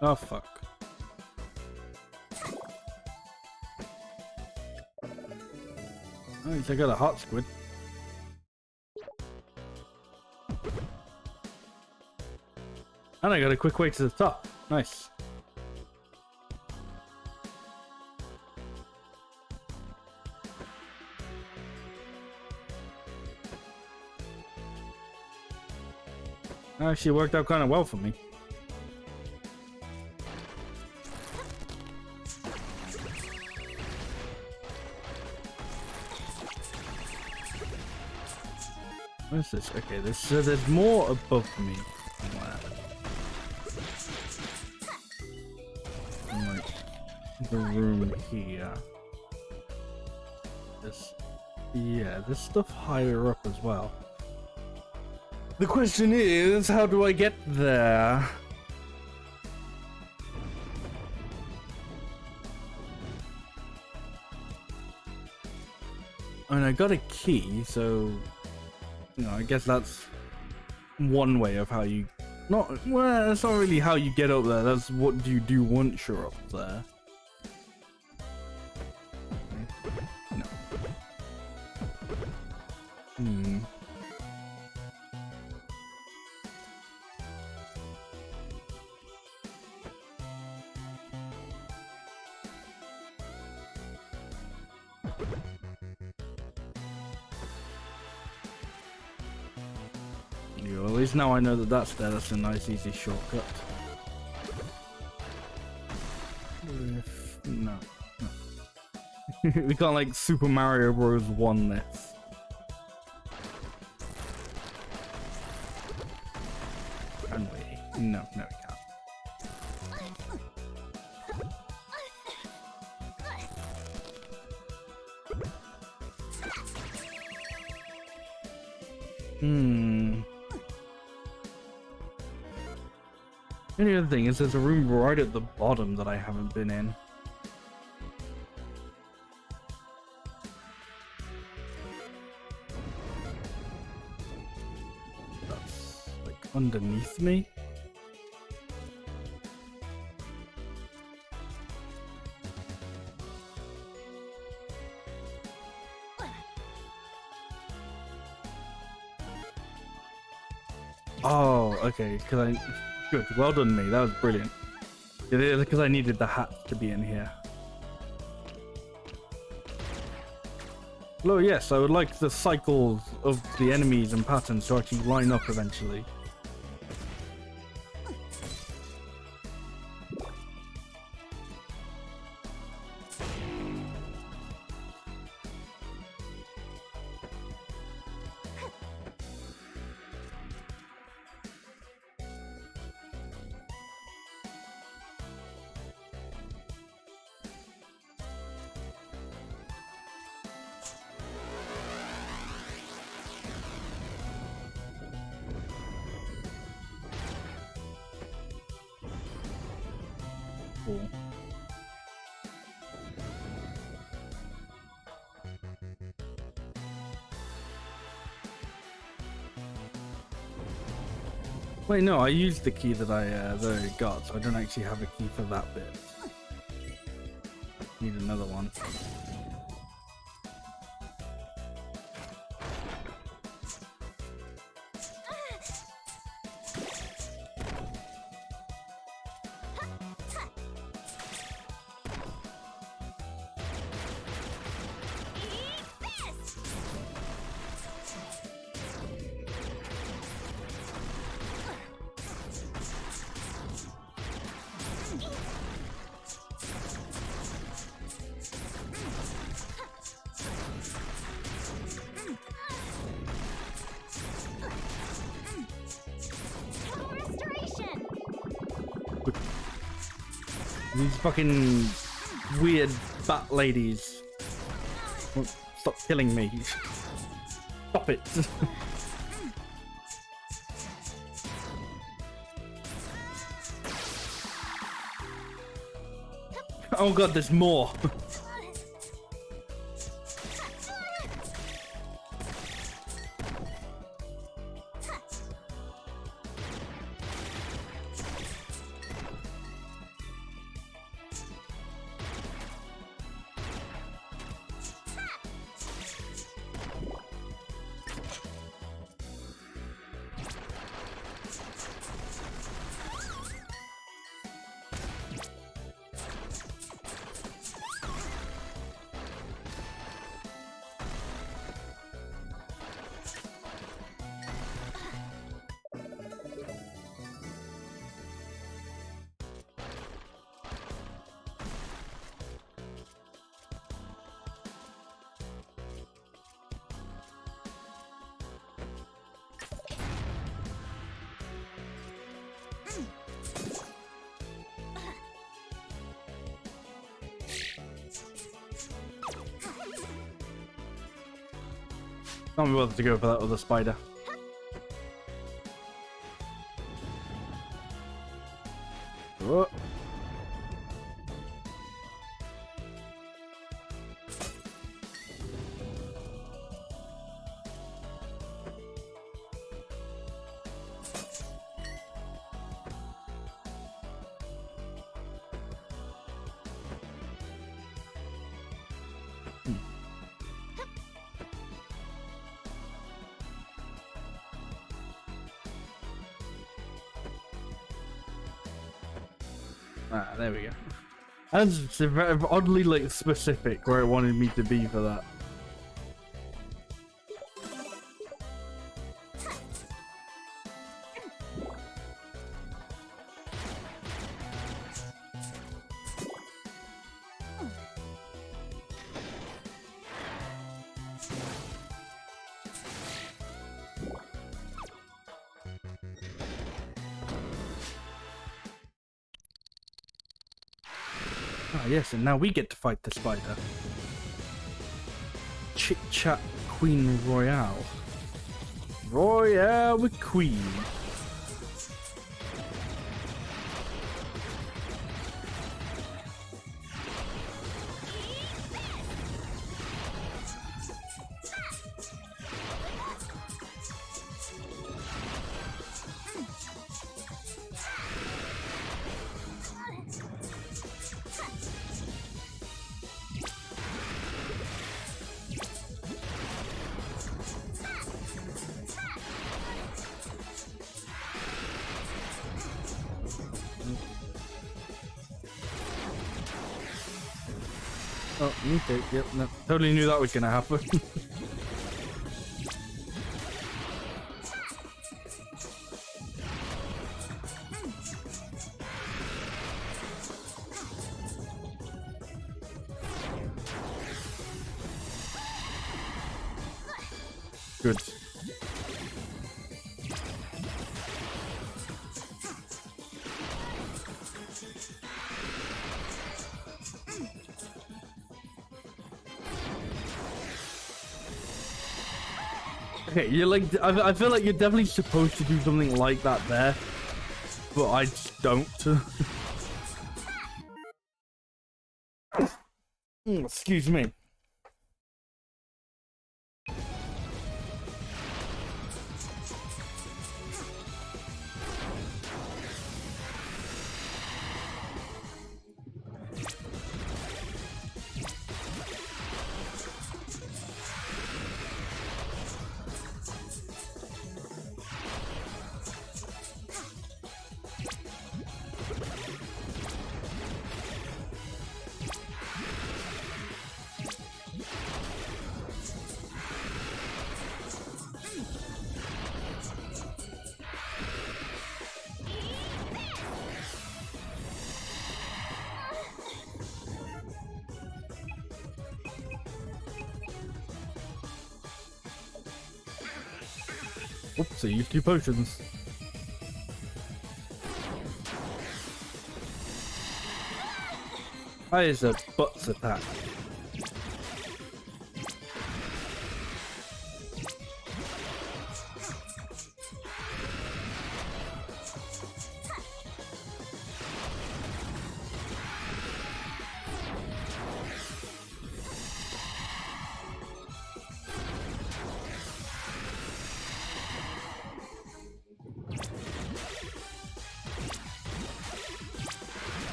Oh, fuck. At least I got a hot squid. And I got a quick way to the top. Nice. Actually worked out kind of well for me. What is this? Okay, there's more above me. the room here. There's stuff higher up as well. The question is, how do I get there? I mean, I got a key, so I guess that's one way of how you. Well, that's not really how you get up there. That's what do you do once you're up there. No. At least now I know that that's there. That's a nice, easy shortcut. No. We can't like Super Mario Bros. 1 this. Can we? No, we can't. The only other thing is there's a room right at the bottom that I haven't been in. That's like underneath me. Oh, okay, because good, well done me, that was brilliant. It is because I needed the hat to be in here. Hello, yes, I would like the cycles of the enemies and patterns to actually line up eventually. Cool. Wait, no, I used the key that I got, so I don't actually have a key for that bit. Need another one. These fucking weird bat ladies. Stop killing me. Stop it. Oh god, there's more. Can't be bothered to go for that other spider. Oh. Ah, there we go. And it's very oddly like specific where it wanted me to be for that. Ah, yes, and now we get to fight the spider. Chit Chat Queen Royale. Royale with Queen. Oh, me too. Yep, no, totally knew that was gonna happen. Good. Okay, you're like, I feel like you're definitely supposed to do something like that there, but I just don't. Excuse me. Oops, I used 2 potions. That is a butts attack.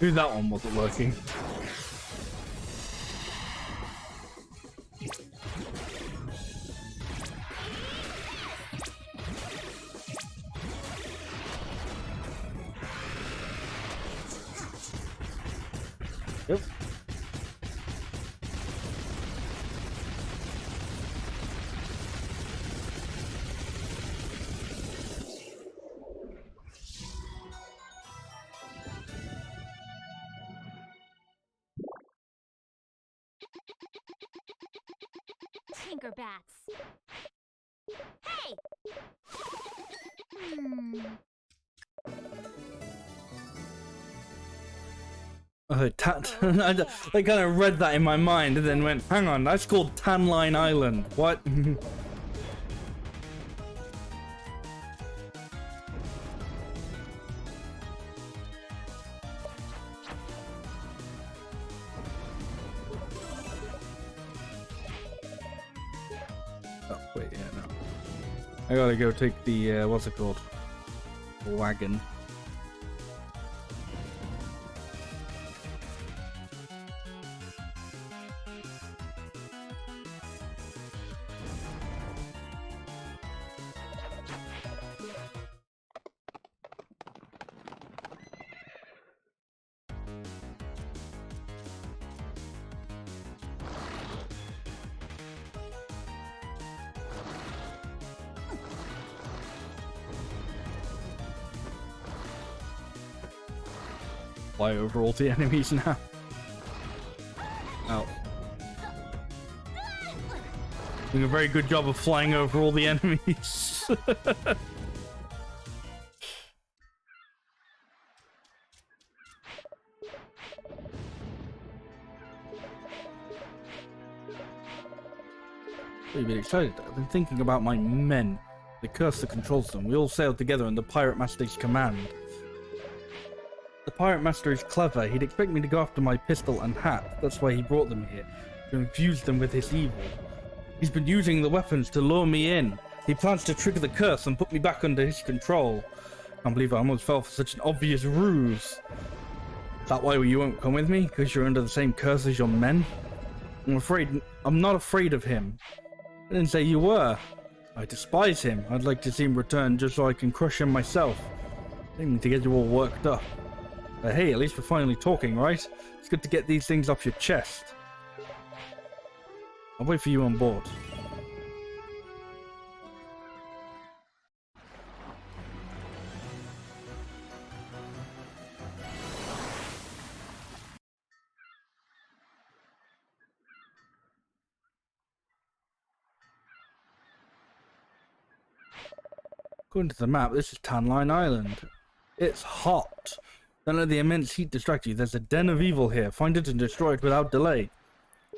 Who that one wasn't working. Yep. Tinkerbats. Hey! Oh, I kind of read that in my mind and then went, hang on, that's called Tan Line Island. What? Oh, wait, yeah, no. I gotta go take the, what's it called? Wagon. Fly over all the enemies now. Oh. Doing a very good job of flying over all the enemies. Pretty bit excited. I've been thinking about my men. The curse that controls them. We all sailed together under Pirate Master's command. The Pirate Master is clever. He'd expect me to go after my pistol and hat. That's why he brought them here, to infuse them with his evil. He's been using the weapons to lure me in. He plans to trigger the curse and put me back under his control. Can't believe I almost fell for such an obvious ruse. Is that why you won't come with me? Because you're under the same curse as your men? I'm not afraid of him. I didn't say you were. I despise him. I'd like to see him return just so I can crush him myself. I didn't mean to get you all worked up. But hey, at least we're finally talking, right? It's good to get these things off your chest. I'll wait for you on board. According to the map, this is Tan Line Island. It's hot. Don't let the immense heat distract you. There's a den of evil here. Find it and destroy it without delay.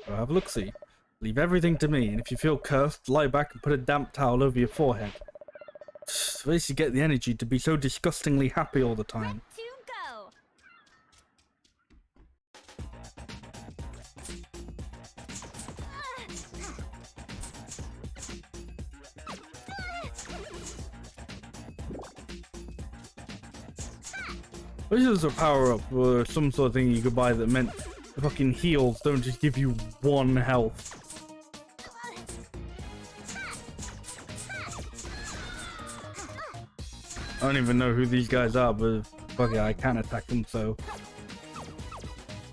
So have a look-see. Leave everything to me, and if you feel cursed, lie back and put a damp towel over your forehead. Where does you get the energy to be so disgustingly happy all the time? This is a power-up or some sort of thing you could buy that meant the fucking heals don't just give you 1 health. I don't even know who these guys are, but fuck it, I can't attack them, so...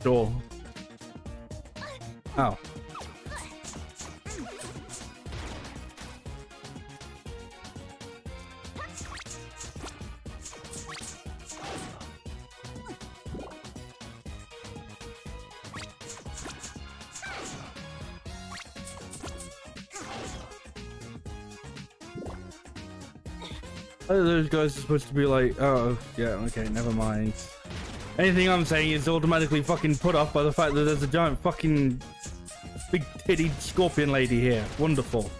Sure. Ow. Those guys are supposed to be like, oh, yeah, okay, never mind. Anything I'm saying is automatically fucking put off by the fact that there's a giant fucking big-titted scorpion lady here. Wonderful.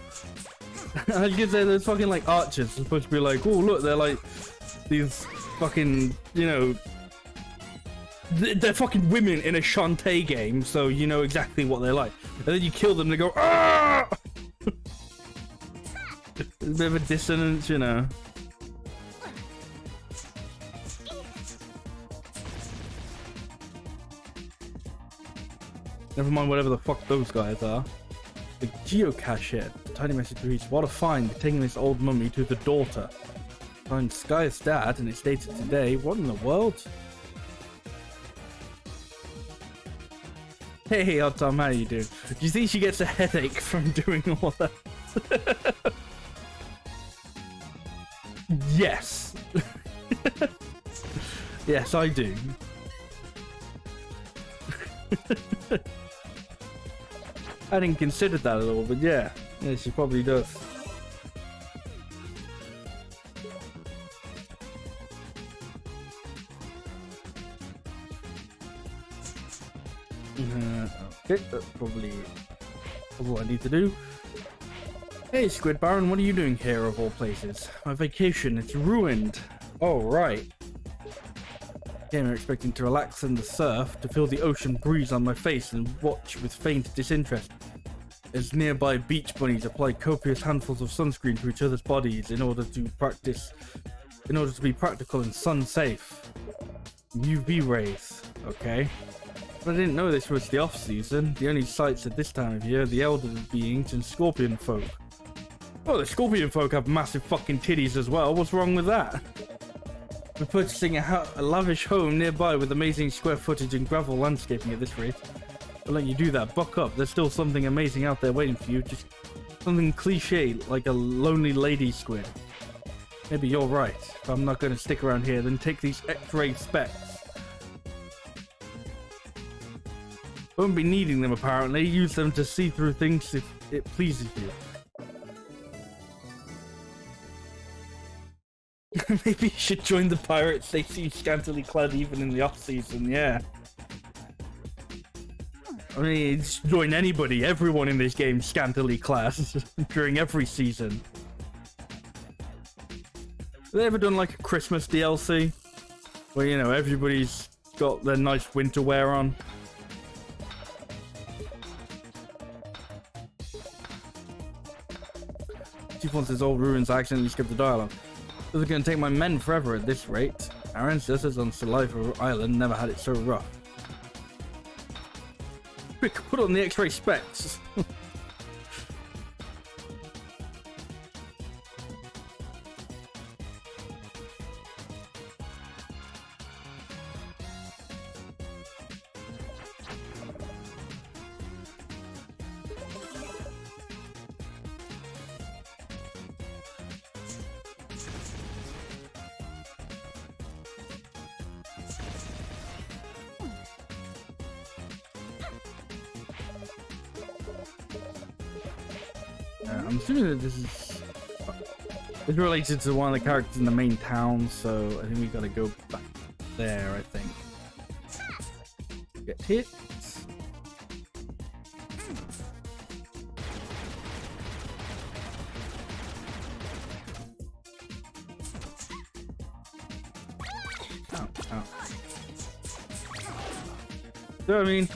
I was gonna say there's fucking like archers. They're supposed to be like, oh, look, they're like these fucking, you know, they're fucking women in a Shantae game, so you know exactly what they're like. And then you kill them, they go, ah! There's a bit of a dissonance, you know. Never mind whatever the fuck those guys are. The geocache here. Tiny message reads, what a find, taking this old mummy to the daughter. Find Sky's dad, and it's dated today. What in the world? Hey, odd Tom, how you doing? Do you think she gets a headache from doing all that? Yes. Yes, I do. I didn't consider that at all, but yeah, she probably does. Okay, that's probably all I need to do. Hey, Squid Baron, what are you doing here of all places? My vacation, it's ruined. Oh, right. Came here expecting to relax in the surf, to feel the ocean breeze on my face and watch with faint disinterest as nearby beach bunnies apply copious handfuls of sunscreen to each other's bodies in order to be practical and sun safe. UV rays, okay. But I didn't know this was the off season. The only sights at this time of year are the elderly beings and scorpion folk. Oh, the scorpion folk have massive fucking titties as well. What's wrong with that? We're purchasing a lavish home nearby with amazing square footage and gravel landscaping at this rate. I'll let you do that. Buck up. There's still something amazing out there waiting for you. Just something cliche like a lonely lady squid. Maybe you're right. If I'm not going to stick around here, then take these X-ray specs. Won't be needing them apparently. Use them to see through things if it pleases you. Maybe you should join the pirates. They seem scantily clad even in the off-season, yeah. I mean, just join anybody. Everyone in this game scantily clad during every season. Have they ever done like a Christmas DLC? Where, you know, everybody's got their nice winter wear on? Once his old ruins, I accidentally skipped the dialogue. This is going to take my men forever at this rate. Our ancestors on Saliva Island never had it so rough. Quick, put on the X-ray specs. I'm assuming that this is related to one of the characters in the main town, so I think we gotta go back there, I think. Get hit. Ow, ow. So, I mean,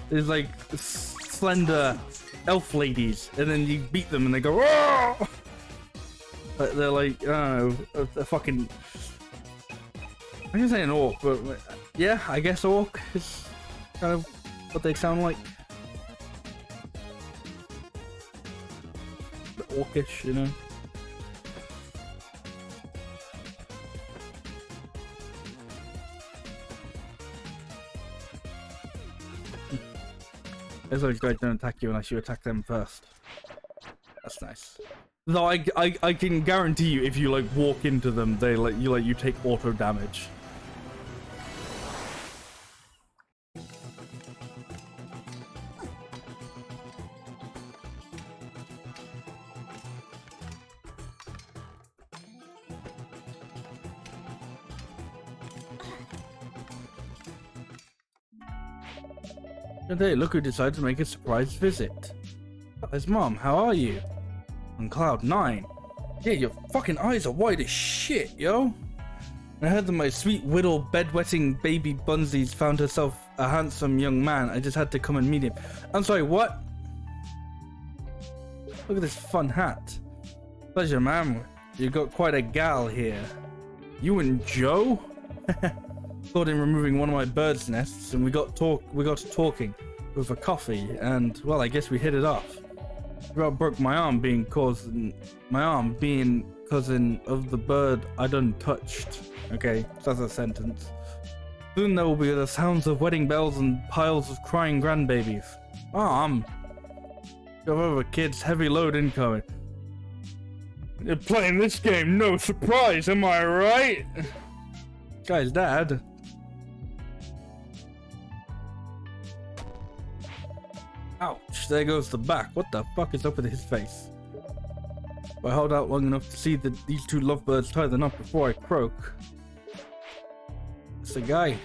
there's like slender elf ladies, and then you beat them and they go, oh! But they're like, I don't know, a fucking, I'm gonna say an orc, but yeah, I guess orc is kind of what they sound like. A bit orcish, you know. As those guys don't attack you unless you attack them first. That's nice. Though I can guarantee you, if you like walk into them, they let you take auto damage. Shantae, look who decided to make a surprise visit. His mom, how are you? On cloud 9. Yeah, your fucking eyes are wide as shit, yo. I heard that my sweet widow bedwetting baby Bunsies found herself a handsome young man. I just had to come and meet him. I'm sorry, what? Look at this fun hat. Pleasure, ma'am. You got quite a gal here. You and Joe? Caught him removing one of my bird's nests, and we got to talking over coffee, and well, I guess we hit it off. About broke my arm being cousin of the bird I done touched. Okay, that's a sentence. Soon there will be the sounds of wedding bells and piles of crying grandbabies. Go over, kids. Heavy load incoming. You're playing this game, no surprise, am I right? Guy's dad. Ouch, there goes the back. What the fuck is up with his face? I held out long enough to see that these two lovebirds tie the knot before I croak. It's a guy.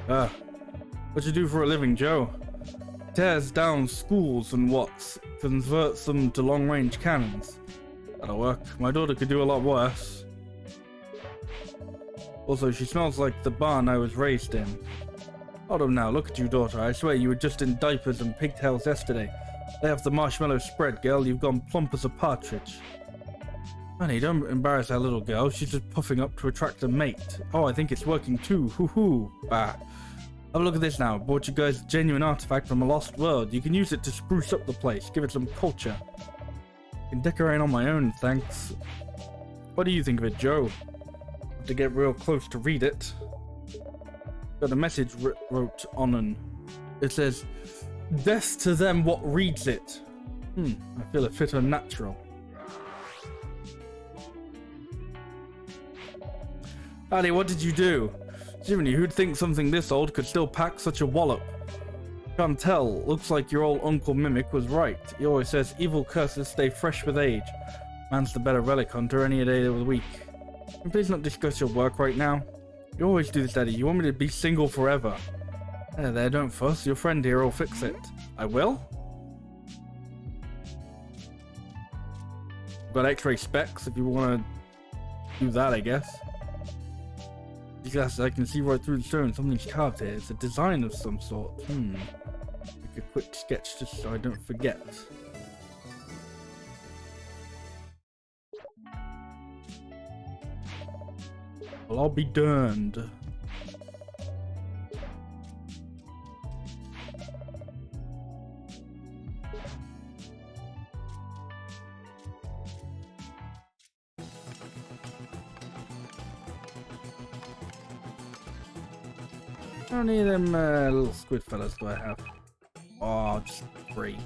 What you do for a living, Joe? Tears down schools and converts them to long-range cannons. That'll work. My daughter could do a lot worse. Also, she smells like the barn I was raised in. Hold on now, look at you, daughter. I swear you were just in diapers and pigtails yesterday. Lay off the marshmallow spread, girl. You've gone plump as a partridge. Honey, don't embarrass that little girl. She's just puffing up to attract a mate. Oh, I think it's working too. Hoo-hoo. Bah. Have a look at this now. Bought you guys a genuine artifact from a lost world. You can use it to spruce up the place. Give it some culture. I can decorate on my own, thanks. What do you think of it, Joe? Have to get real close to read it. Got a message wrote on and it says, "Death to them what reads it." I feel it fit unnatural. Addy, what did you do? Jiminy, who'd think something this old could still pack such a wallop? Can't tell. Looks like your old Uncle Mimic was right. He always says evil curses stay fresh with age. Man's the better relic hunter any day of the week. Can you please not discuss your work right now? You always do this, Daddy. You want me to be single forever. There, don't fuss. Your friend here will fix it. I will? I've got x-ray specs if you want to do that, I guess. These glasses, I can see right through the stone. Something's carved here. It's a design of some sort. Make a quick sketch just so I don't forget. Well, I'll be darned. How many of them little squid fellas do I have? Oh, just 3.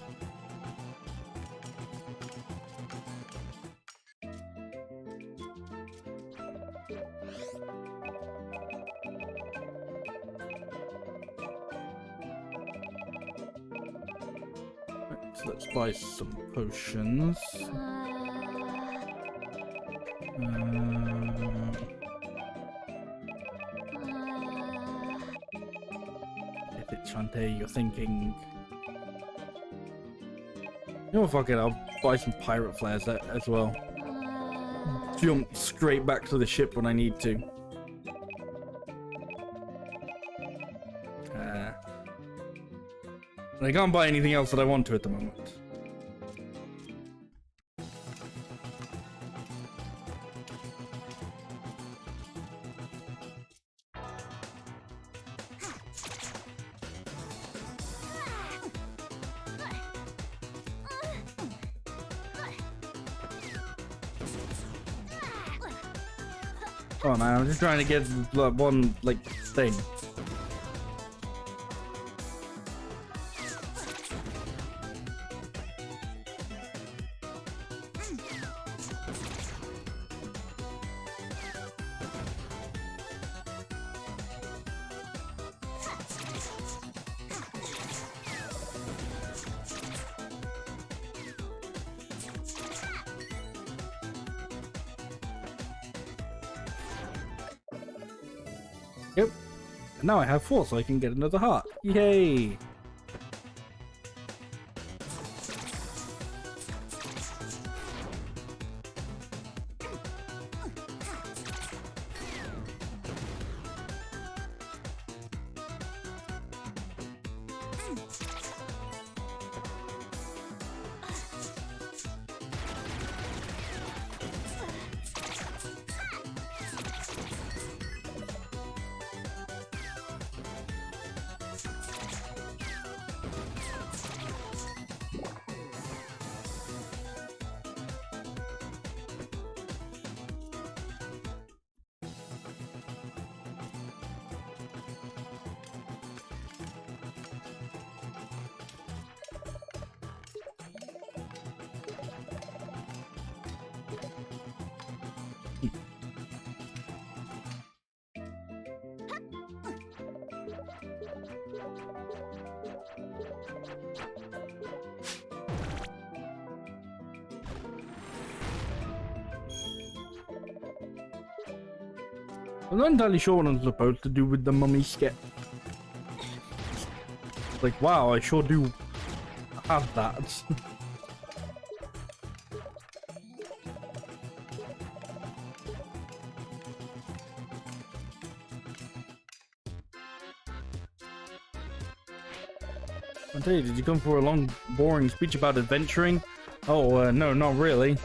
Right, so let's buy some potions. If it's Shantae, you're thinking, you know what, fuck it, I'll buy some pirate flares as well. Jump straight back to the ship when I need to. I can't buy anything else that I want to at the moment. Oh man, I'm just trying to get one, like, thing. Yep. And now I have 4, so I can get another heart. Yay! I'm not entirely sure what I'm supposed to do with the mummy sketch. Like, wow, I sure do have that. Shantae, did you come for a long, boring speech about adventuring? Oh, no, not really.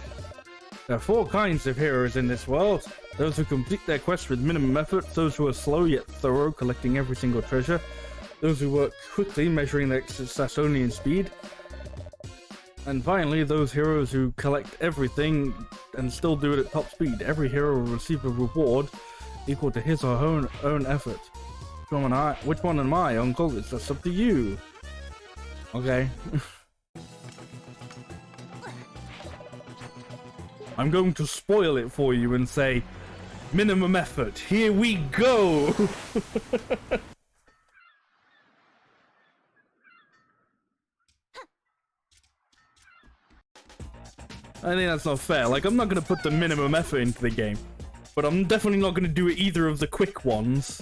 There are 4 kinds of heroes in this world. Those who complete their quest with minimum effort, those who are slow yet thorough, collecting every single treasure, those who work quickly, measuring their success only in speed, and finally, those heroes who collect everything and still do it at top speed. Every hero will receive a reward equal to his or her own effort. Which one am I, Uncle? It's just up to you. Okay. I'm going to spoil it for you and say, minimum effort, here we go! I think that's not fair. Like, I'm not going to put the minimum effort into the game, but I'm definitely not going to do either of the quick ones.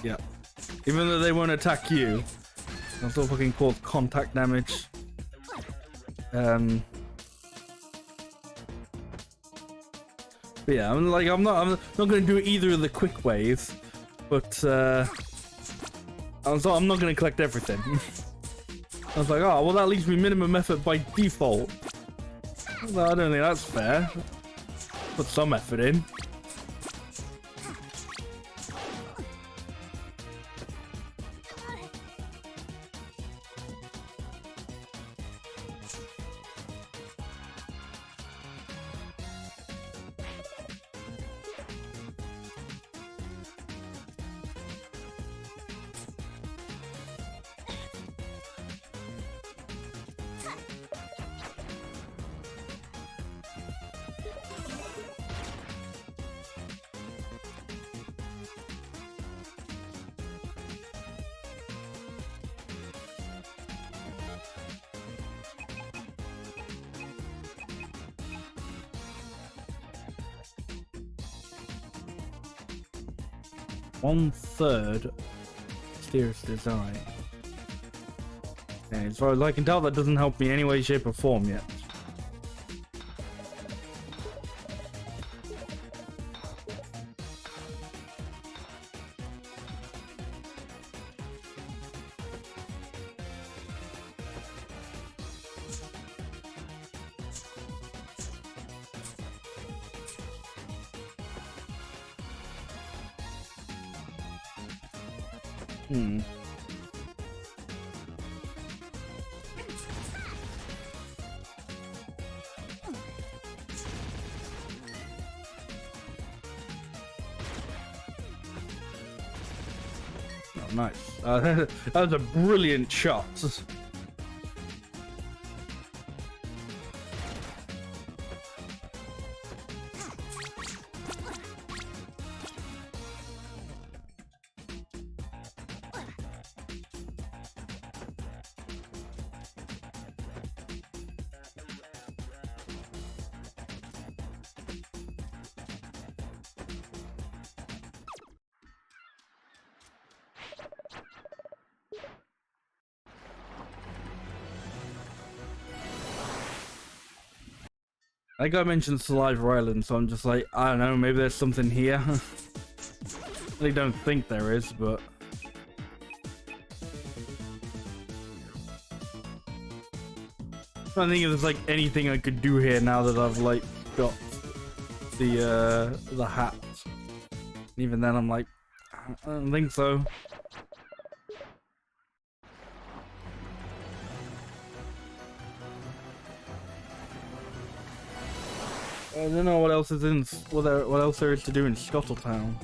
Yeah. Even though they won't attack you, they'll still fucking cause contact damage. But yeah, I'm not gonna do either of the quick ways, but I'm not gonna collect everything. I was like, oh well, that leaves me minimum effort by default. Well, I don't think that's fair. Put some effort in. One-third mysterious design. Okay, as far as I can tell, that doesn't help me in any way, shape, or form yet. Oh, nice. That was a brilliant shot. I think I mentioned Saliva Island, so I'm just like, I don't know, maybe there's something here. I don't think there is, but... I don't think there's like anything I could do here now that I've like got the hat. Even then I'm like, I don't think so. I don't know what else is in what else there is to do in Scuttletown.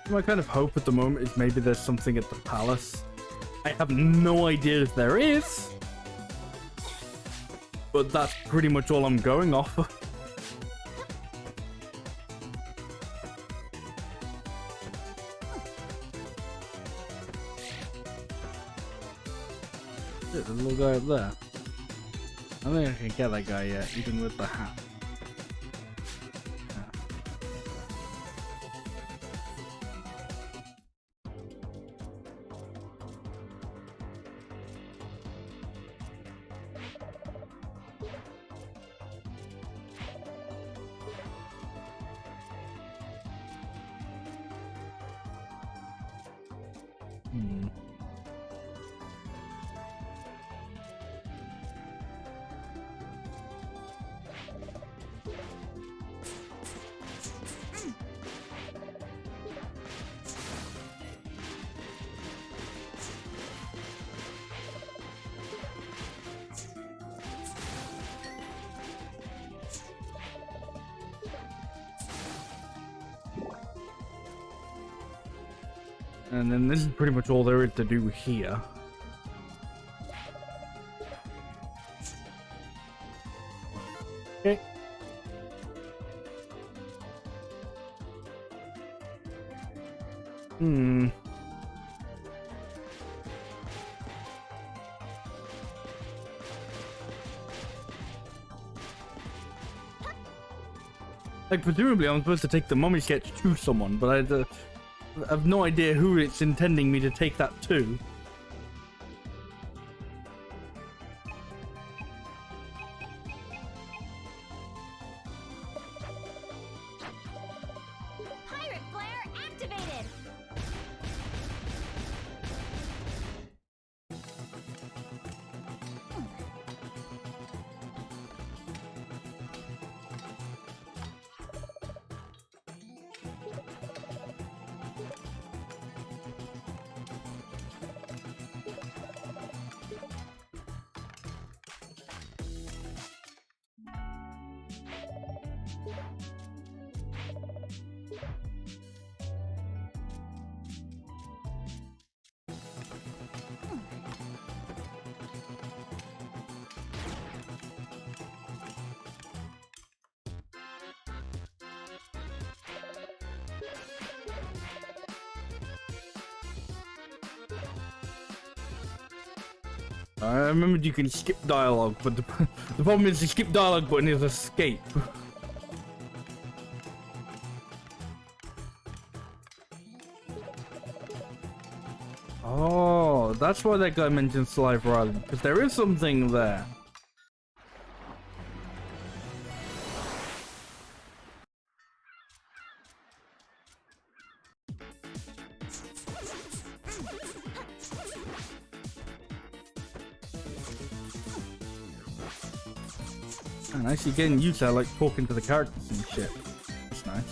My kind of hope at the moment is maybe there's something at the palace. I have no idea if there is, but that's pretty much all I'm going off of. There's a little guy up there. I don't think I can get that guy yet, even with the hat. And then this is pretty much all there is to do here. Okay. Like, presumably I'm supposed to take the mummy sketch to someone, but I have no idea who it's intending me to take that to. Pirate flare activated. I remembered you can skip dialogue, but the problem is the skip dialogue button is escape. Oh, that's why that guy mentioned Sliver Island, because there is something there. And actually getting used to like talking to the characters and shit. That's nice.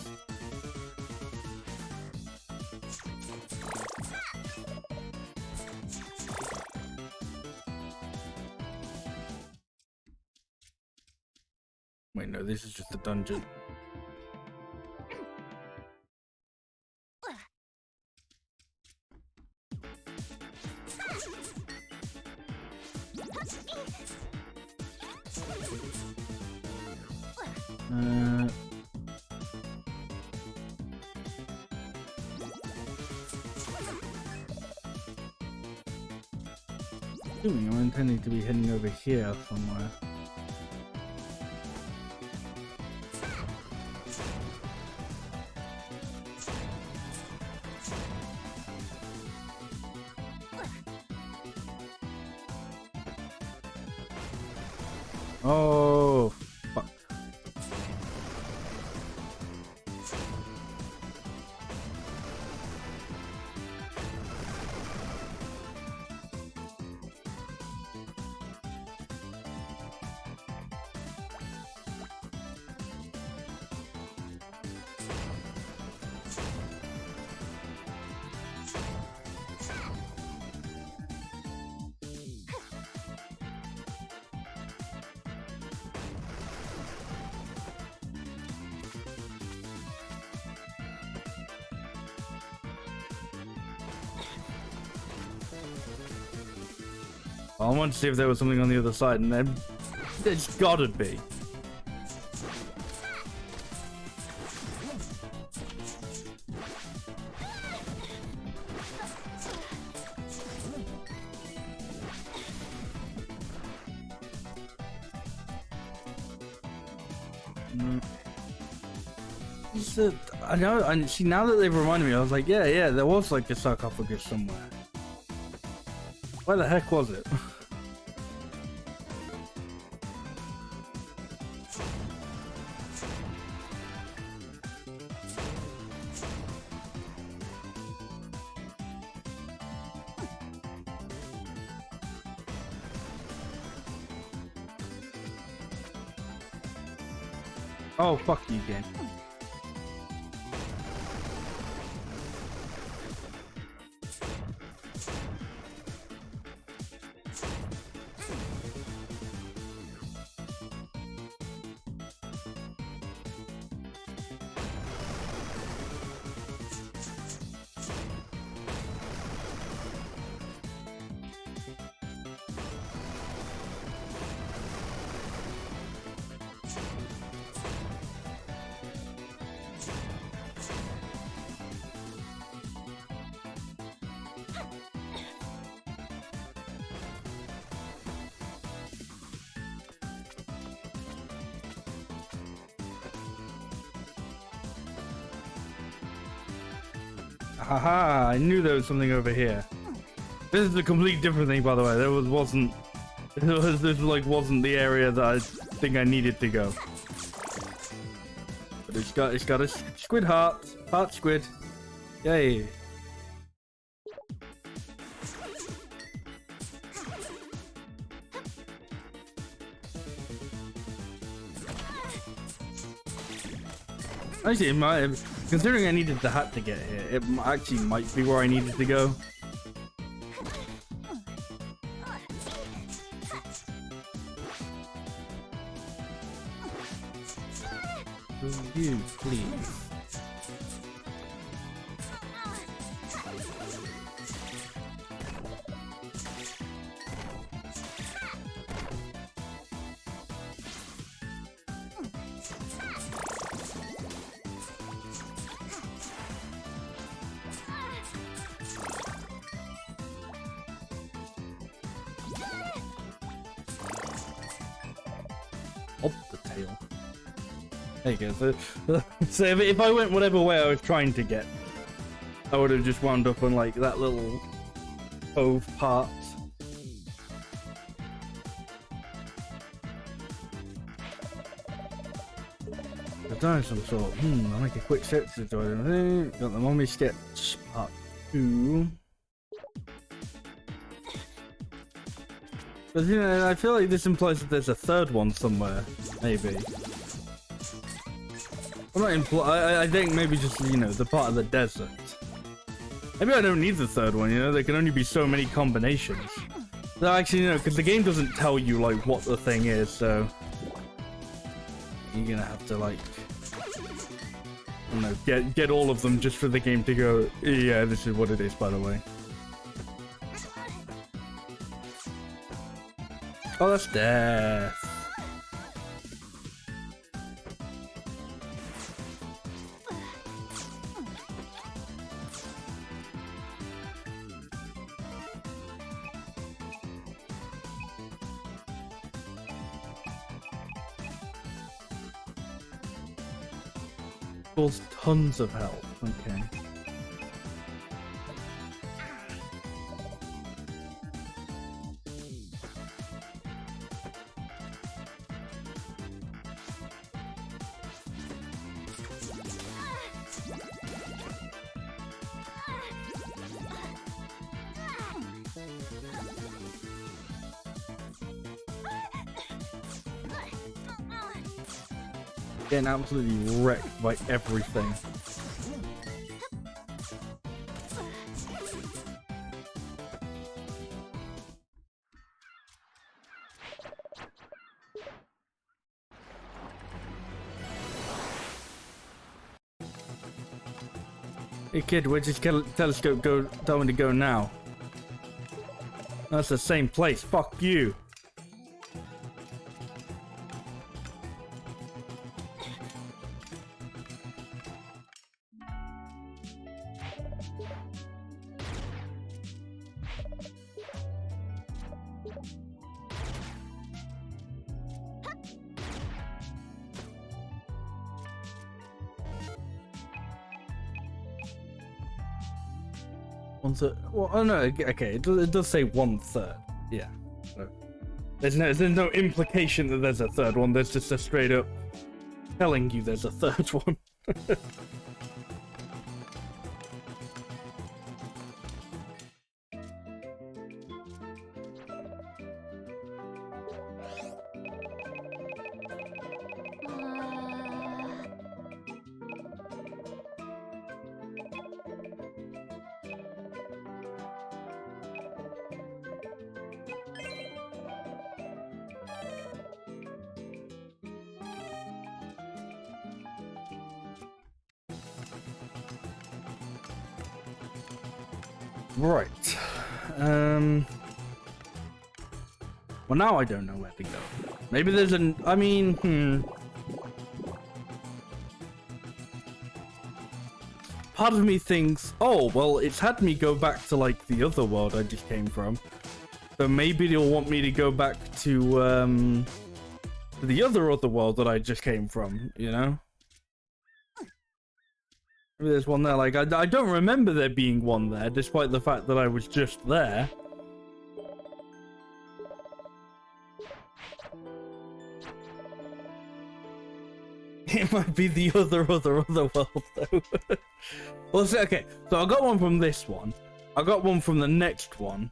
Wait, no, this is just a dungeon. I'm intending to be heading over here somewhere. Oh, fuck. I wanted to see if there was something on the other side, and then there's gotta be. I know, and see, now that they've reminded me, I was like, yeah, there was like a sarcophagus somewhere. Where the heck was it? Oh, fuck you, game. Haha, I knew there was something over here. This is a complete different thing, by the way. Wasn't the area that I think I needed to go. But it's got a squid heart squid. Yay. Actually, it might have, considering I needed the hat to get here, it actually might be where I needed to go. Will you please? Up the tail. There you go. So if I went whatever way I was trying to get, I would have just wound up on like that little cove part. I've done some sort. I'll make a quick search to join. Got the mommy sketch part 2. But you know, I feel like this implies that there's a third one somewhere, maybe. I'm not I think maybe just, you know, the part of the desert. Maybe I don't need the third one, you know, there can only be so many combinations. So actually, you know, because the game doesn't tell you, like, what the thing is, so... You're gonna have to, like... I don't know, get all of them just for the game to go, yeah, this is what it is, by the way. Oh, that's death. Equals tons of health. Okay. Getting absolutely wrecked by everything. Hey kid, where's this telescope go? Tell me to go now. That's the same place. Fuck you. One third. Well, oh no. Okay, it does say 1/3. Yeah. So there's no implication that there's a third one. There's just a straight up telling you there's a third one. Right. Well, now I don't know where to go. Maybe there's an. I mean, Part of me thinks, oh, well, it's had me go back to like the other world I just came from. So maybe they'll want me to go back to the other world that I just came from. You know. Maybe there's one there. Like I don't remember there being one there, despite the fact that I was just there. It might be the other world though. Well, okay. So I got one from this one. I got one from the next one.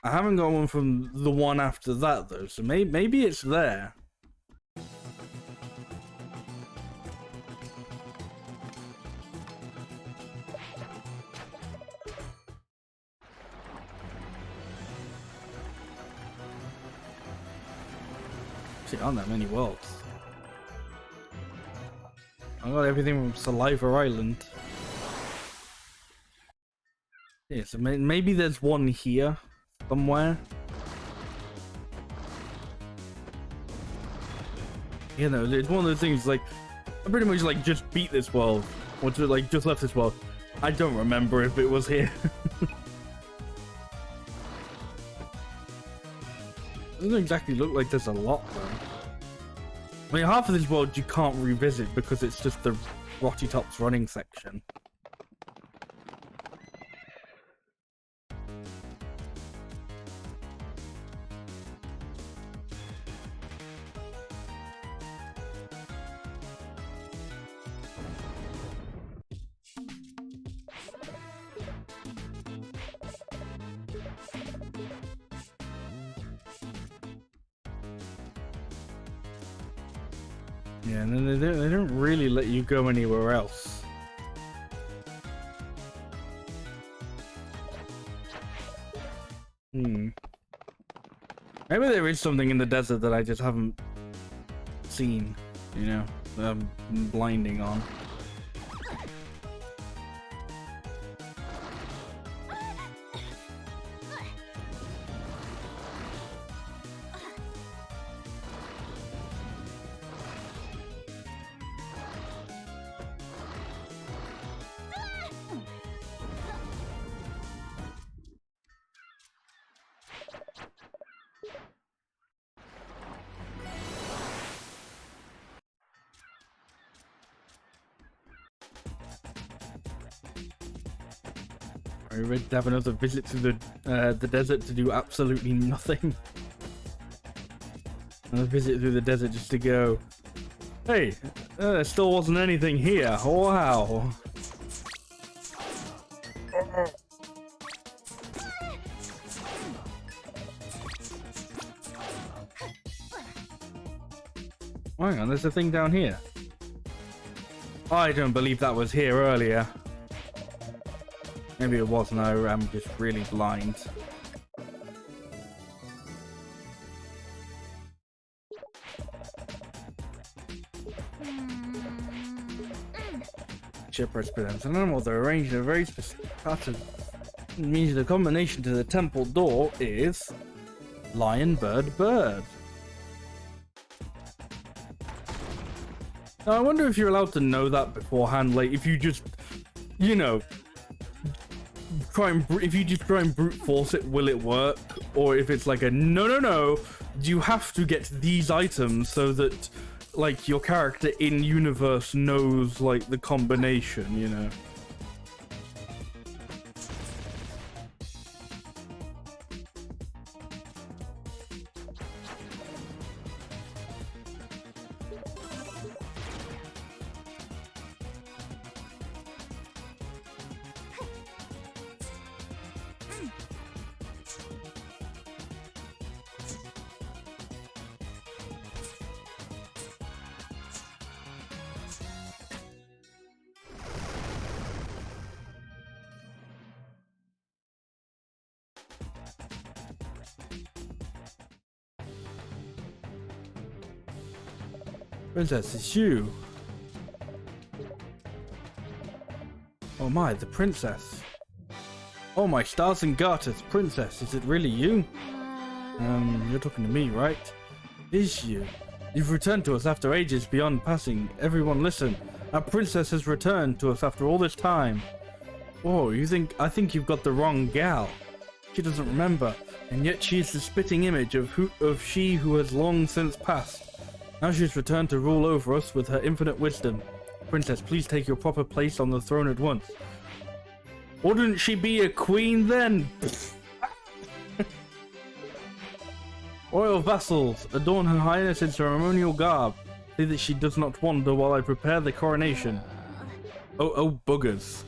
I haven't got one from the one after that though. So maybe it's there. See, aren't that many worlds? I got everything from Saliva Island. Yeah, so maybe there's one here somewhere. You know, it's one of those things like I pretty much like just beat this world, or just left this world. I don't remember if it was here. It doesn't exactly look like there's a lot though. I mean, half of this world you can't revisit because it's just the Rotty Tops running section. Yeah, and then they don't really let you go anywhere else. Maybe there is something in the desert that I just haven't seen, you know, that I'm blinding on. Are you ready to have another visit to the desert to do absolutely nothing? Another visit through the desert just to go, hey, there still wasn't anything here. Wow. Hang on, there's a thing down here. I don't believe that was here earlier. Maybe it was, no, I'm just really blind. Shipwrecks presents an animal. They're arranged in a very specific pattern. It means the combination to the temple door is lion, bird, bird. Now, I wonder if you're allowed to know that beforehand. Like, if you just, you know, if you just try and brute force it, will it work? Or if it's like a no, you have to get these items so that, like, your character in universe knows, like, the combination, you know? Princess, it's you. Oh my, the princess. Oh my stars and garters, princess, is it really you? You're talking to me, right? Is you? You've returned to us after ages beyond passing. Everyone listen, our princess has returned to us after all this time. Oh, I think you've got the wrong gal. She doesn't remember, and yet she is the spitting image of she who has long since passed. Now she's returned to rule over us with her infinite wisdom. Princess, please take your proper place on the throne at once. Wouldn't she be a queen then? Royal vassals, adorn her highness in ceremonial garb. See that she does not wander while I prepare the coronation. Oh, buggers.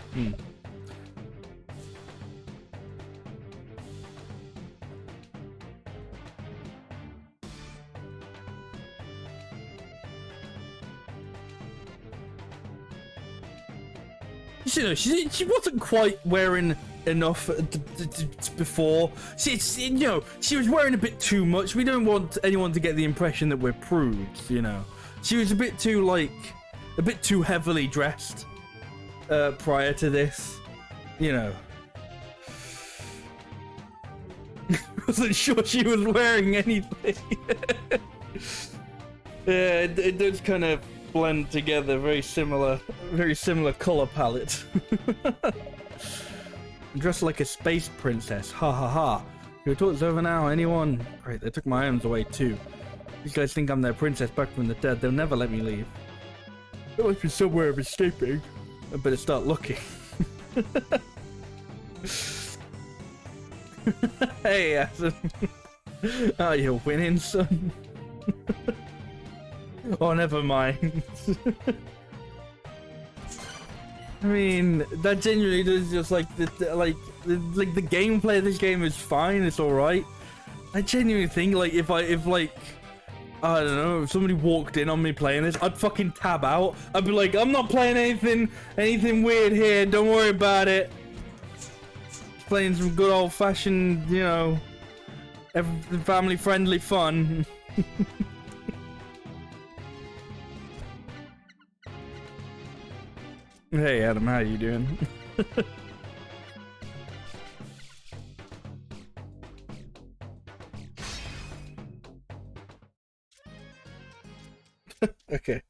You know, she wasn't quite wearing enough before. You know, she was wearing a bit too much. We don't want anyone to get the impression that we're prudes, you know. She was a bit too heavily dressed prior to this, you know. Wasn't sure she was wearing anything. Yeah, it does kind of blend together, very similar color palette. Dressed like a space princess, ha ha ha. Your talk's over now, anyone? Great, they took my items away too. These guys think I'm their princess back from the dead, they'll never let me leave. There must be somewhere of escaping. I better start looking. Hey, Adam. Oh, you're winning, son. Oh, never mind. I mean, that genuinely does just like the gameplay of this game is fine. It's all right. I genuinely think like if I don't know, if somebody walked in on me playing this, I'd fucking tab out. I'd be like, I'm not playing anything weird here. Don't worry about it. Just playing some good old fashioned, you know, family friendly fun. Hey Adam, how you doing? Okay.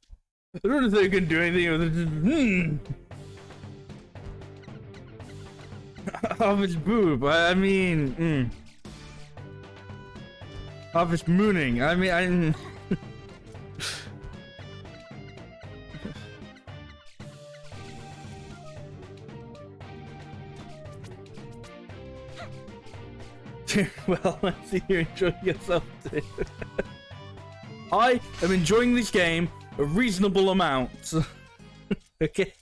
I don't know if they can do anything with it. Harvest boob. I mean, Harvest mooning. I mean, well, I see you're enjoying yourself too. I am enjoying this game a reasonable amount. Okay?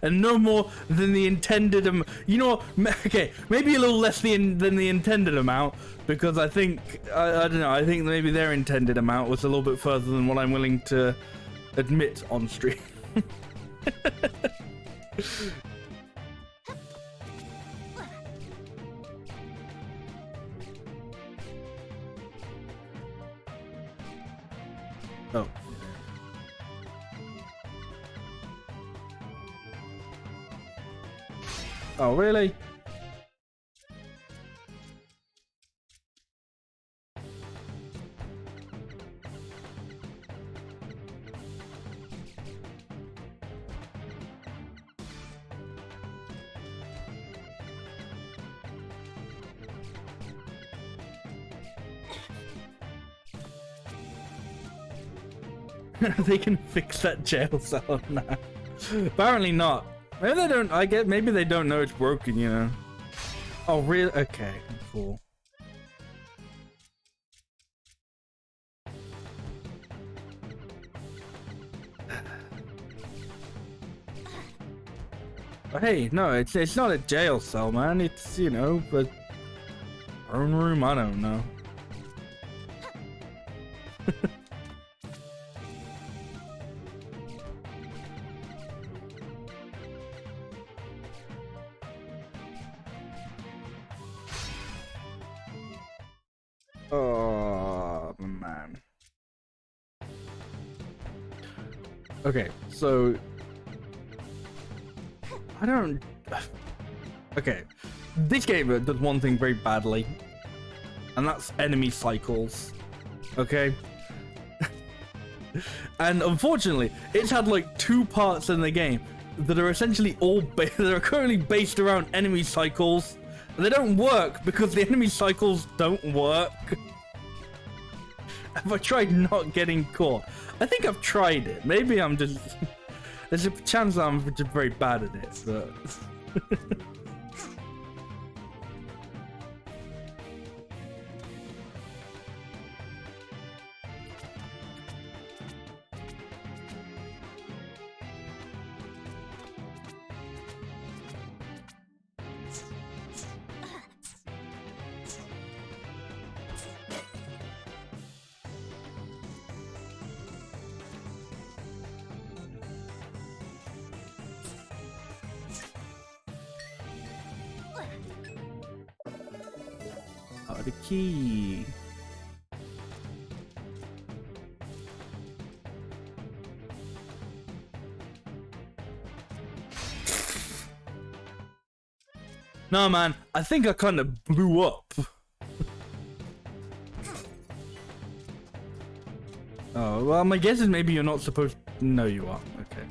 And no more than the intended you know what? Okay, maybe a little less than the intended amount, because I think, I don't know, I think maybe their intended amount was a little bit further than what I'm willing to admit on stream. Oh. Oh, really? They can fix that jail cell now. Apparently not. Maybe they don't. Maybe they don't know it's broken. You know. Oh really? Okay. Cool. But hey, no, it's not a jail cell, man. It's, you know, but own room. I don't know. Oh man. Okay, so I don't. Okay, this game does one thing very badly, and that's enemy cycles. Okay. And unfortunately, it's had like 2 parts in the game that are essentially all that are currently based around enemy cycles. And they don't work because the enemy cycles don't work. Have I tried not getting caught? I think I've tried it. Maybe I'm just... There's a chance that I'm just very bad at it, but... Oh, the key. No, man, I think I kind of blew up. Oh, well, my guess is maybe you're not supposed to... No, you are. Okay.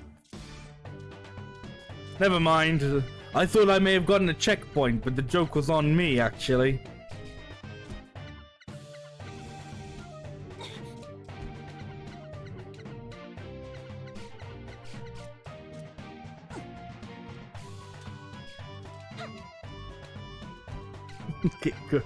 Never mind. I thought I may have gotten a checkpoint, but the joke was on me, actually. Okay, good.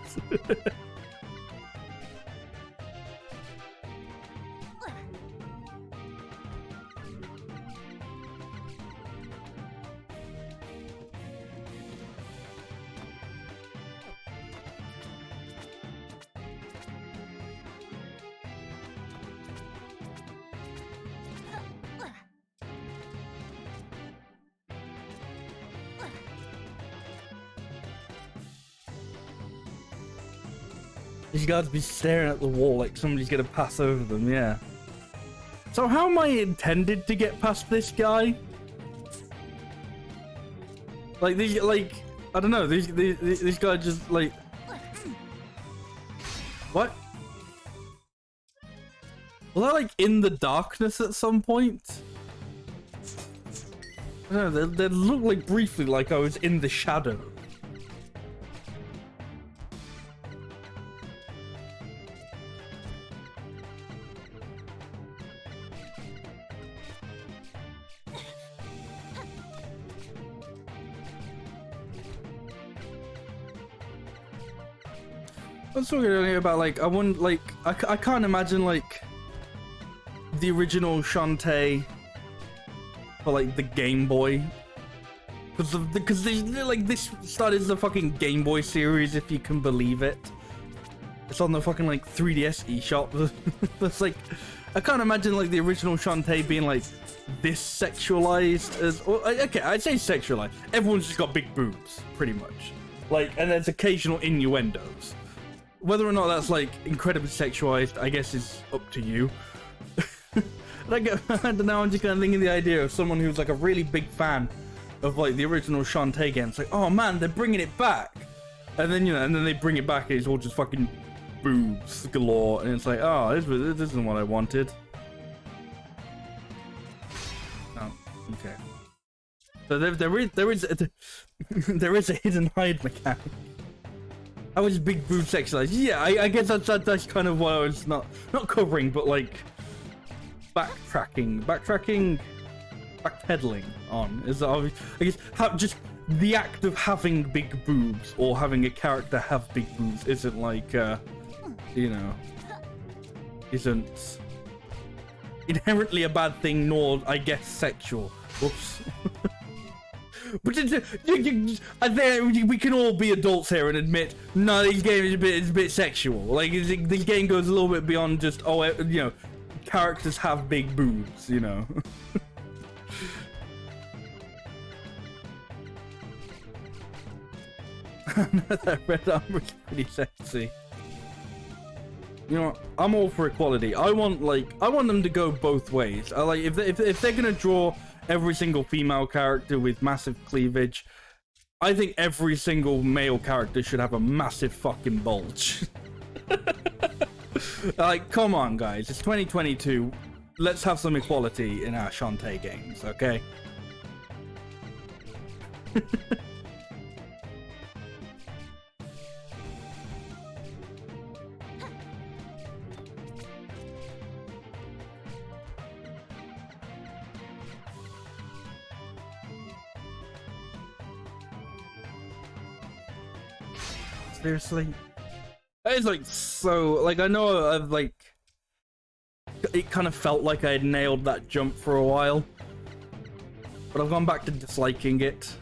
These guys be staring at the wall like somebody's gonna pass over them, yeah. So how am I intended to get past this guy? Like these, like, I don't know, these guys just like... What? Was I like in the darkness at some point? I don't know, they looked like briefly like I was in the shadow. I was talking earlier about like I wouldn't like I can't imagine like the original Shantae for like the Game Boy, because like this started as a fucking Game Boy series, if you can believe it. It's on the fucking like 3DS eShop. That's like, I can't imagine like the original Shantae being like this sexualized as, or, okay, I'd say sexualized. Everyone's just got big boobs, pretty much. Like, and there's occasional innuendos. Whether or not that's like incredibly sexualized, I guess is up to you. Like, I don't know, I'm just kind of thinking the idea of someone who's like a really big fan of like the original Shantae game. It's like, oh man, they're bringing it back. And then, you know, and then they bring it back and it's all just fucking boobs galore. And it's like, oh, this isn't what I wanted. Oh, okay. So there is a hidden hide mechanic. How is big boob sexualized? Yeah, I guess that's kind of what I was not covering, but like backpedaling on is I guess just the act of having big boobs or having a character have big boobs isn't like you know, isn't inherently a bad thing, nor I guess sexual. Whoops. But I think we can all be adults here and admit, no, this game is a bit sexual. Like, this game goes a little bit beyond just, oh, you know, characters have big boobs, you know. That red armor is pretty sexy. You know, I'm all for equality. I want them to go both ways. I like if they're gonna draw every single female character with massive cleavage, I think every single male character should have a massive fucking bulge. Like, come on, guys, it's 2022. Let's have some equality in our Shantae games, okay? Seriously? It's like so, like, I know I've like, it kind of felt like I had nailed that jump for a while, but I've gone back to disliking it.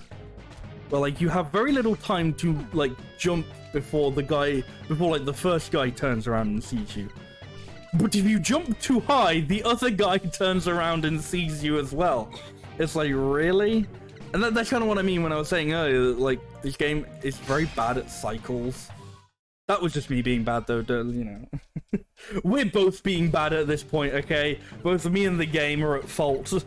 But like, you have very little time to like jump before like the first guy turns around and sees you. But if you jump too high, the other guy turns around and sees you as well. It's like, really? And that's kind of what I mean when I was saying earlier that, like, this game is very bad at cycles. That was just me being bad, though, you know. We're both being bad at this point, okay? Both me and the game are at fault.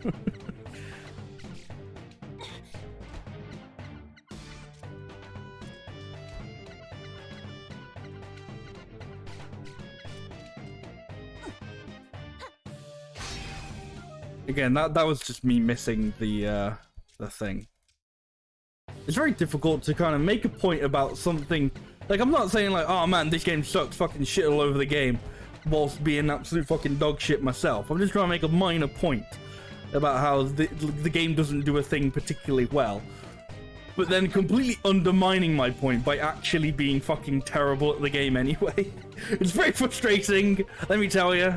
Again, that was just me missing the thing. It's very difficult to kind of make a point about something. Like, I'm not saying like, oh man, this game sucks, fucking shit all over the game, whilst being absolute fucking dog shit myself. I'm just trying to make a minor point about how the game doesn't do a thing particularly well, but then completely undermining my point by actually being fucking terrible at the game anyway. It's very frustrating, let me tell you.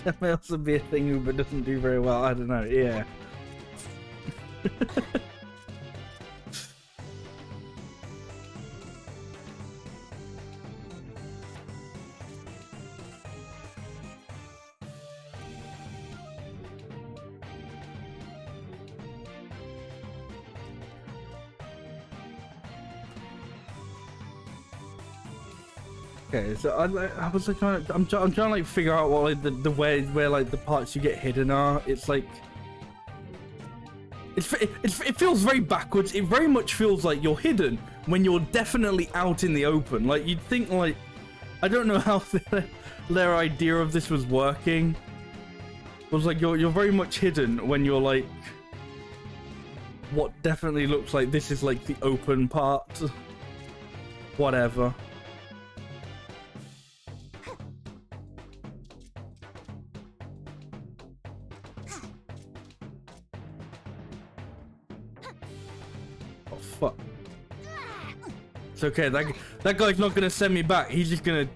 That may also be a thing but doesn't do very well, I don't know, yeah. Okay, so I was like I'm trying to like figure out what like the way where like the parts you get hidden are. It's like it feels very backwards. It very much feels like you're hidden when you're definitely out in the open. Like, you'd think, like, I don't know how their idea of this was working. It was like you're very much hidden when you're like what definitely looks like this is like the open part. Whatever. Fuck. It's okay, that guy's not gonna send me back. He's just gonna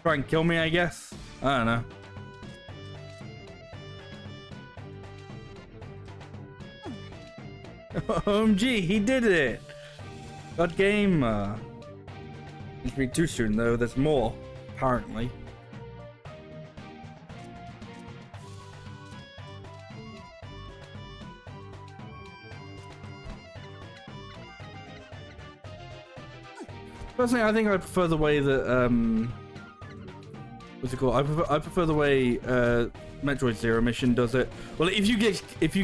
try and kill me, I guess. I don't know. OMG, he did it! God game. It's be too soon though, there's more, apparently. Personally, I think I prefer the way that what's it called? I prefer the way Metroid Zero mission does it. Well, if you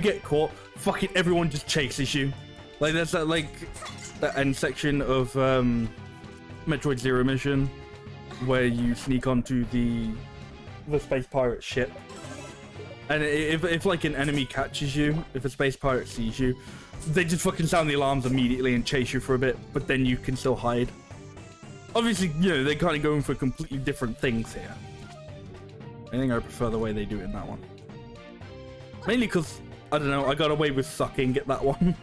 get caught, fucking everyone just chases you. Like there's that that end section of Metroid Zero mission where you sneak onto the space pirate ship, and if like an enemy catches you, if a space pirate sees you, they just fucking sound the alarms immediately and chase you for a bit, but then you can still hide. Obviously, you know, they're kind of going for completely different things here. I think I prefer the way they do it in that one. Mainly because, I don't know, I got away with sucking at that one.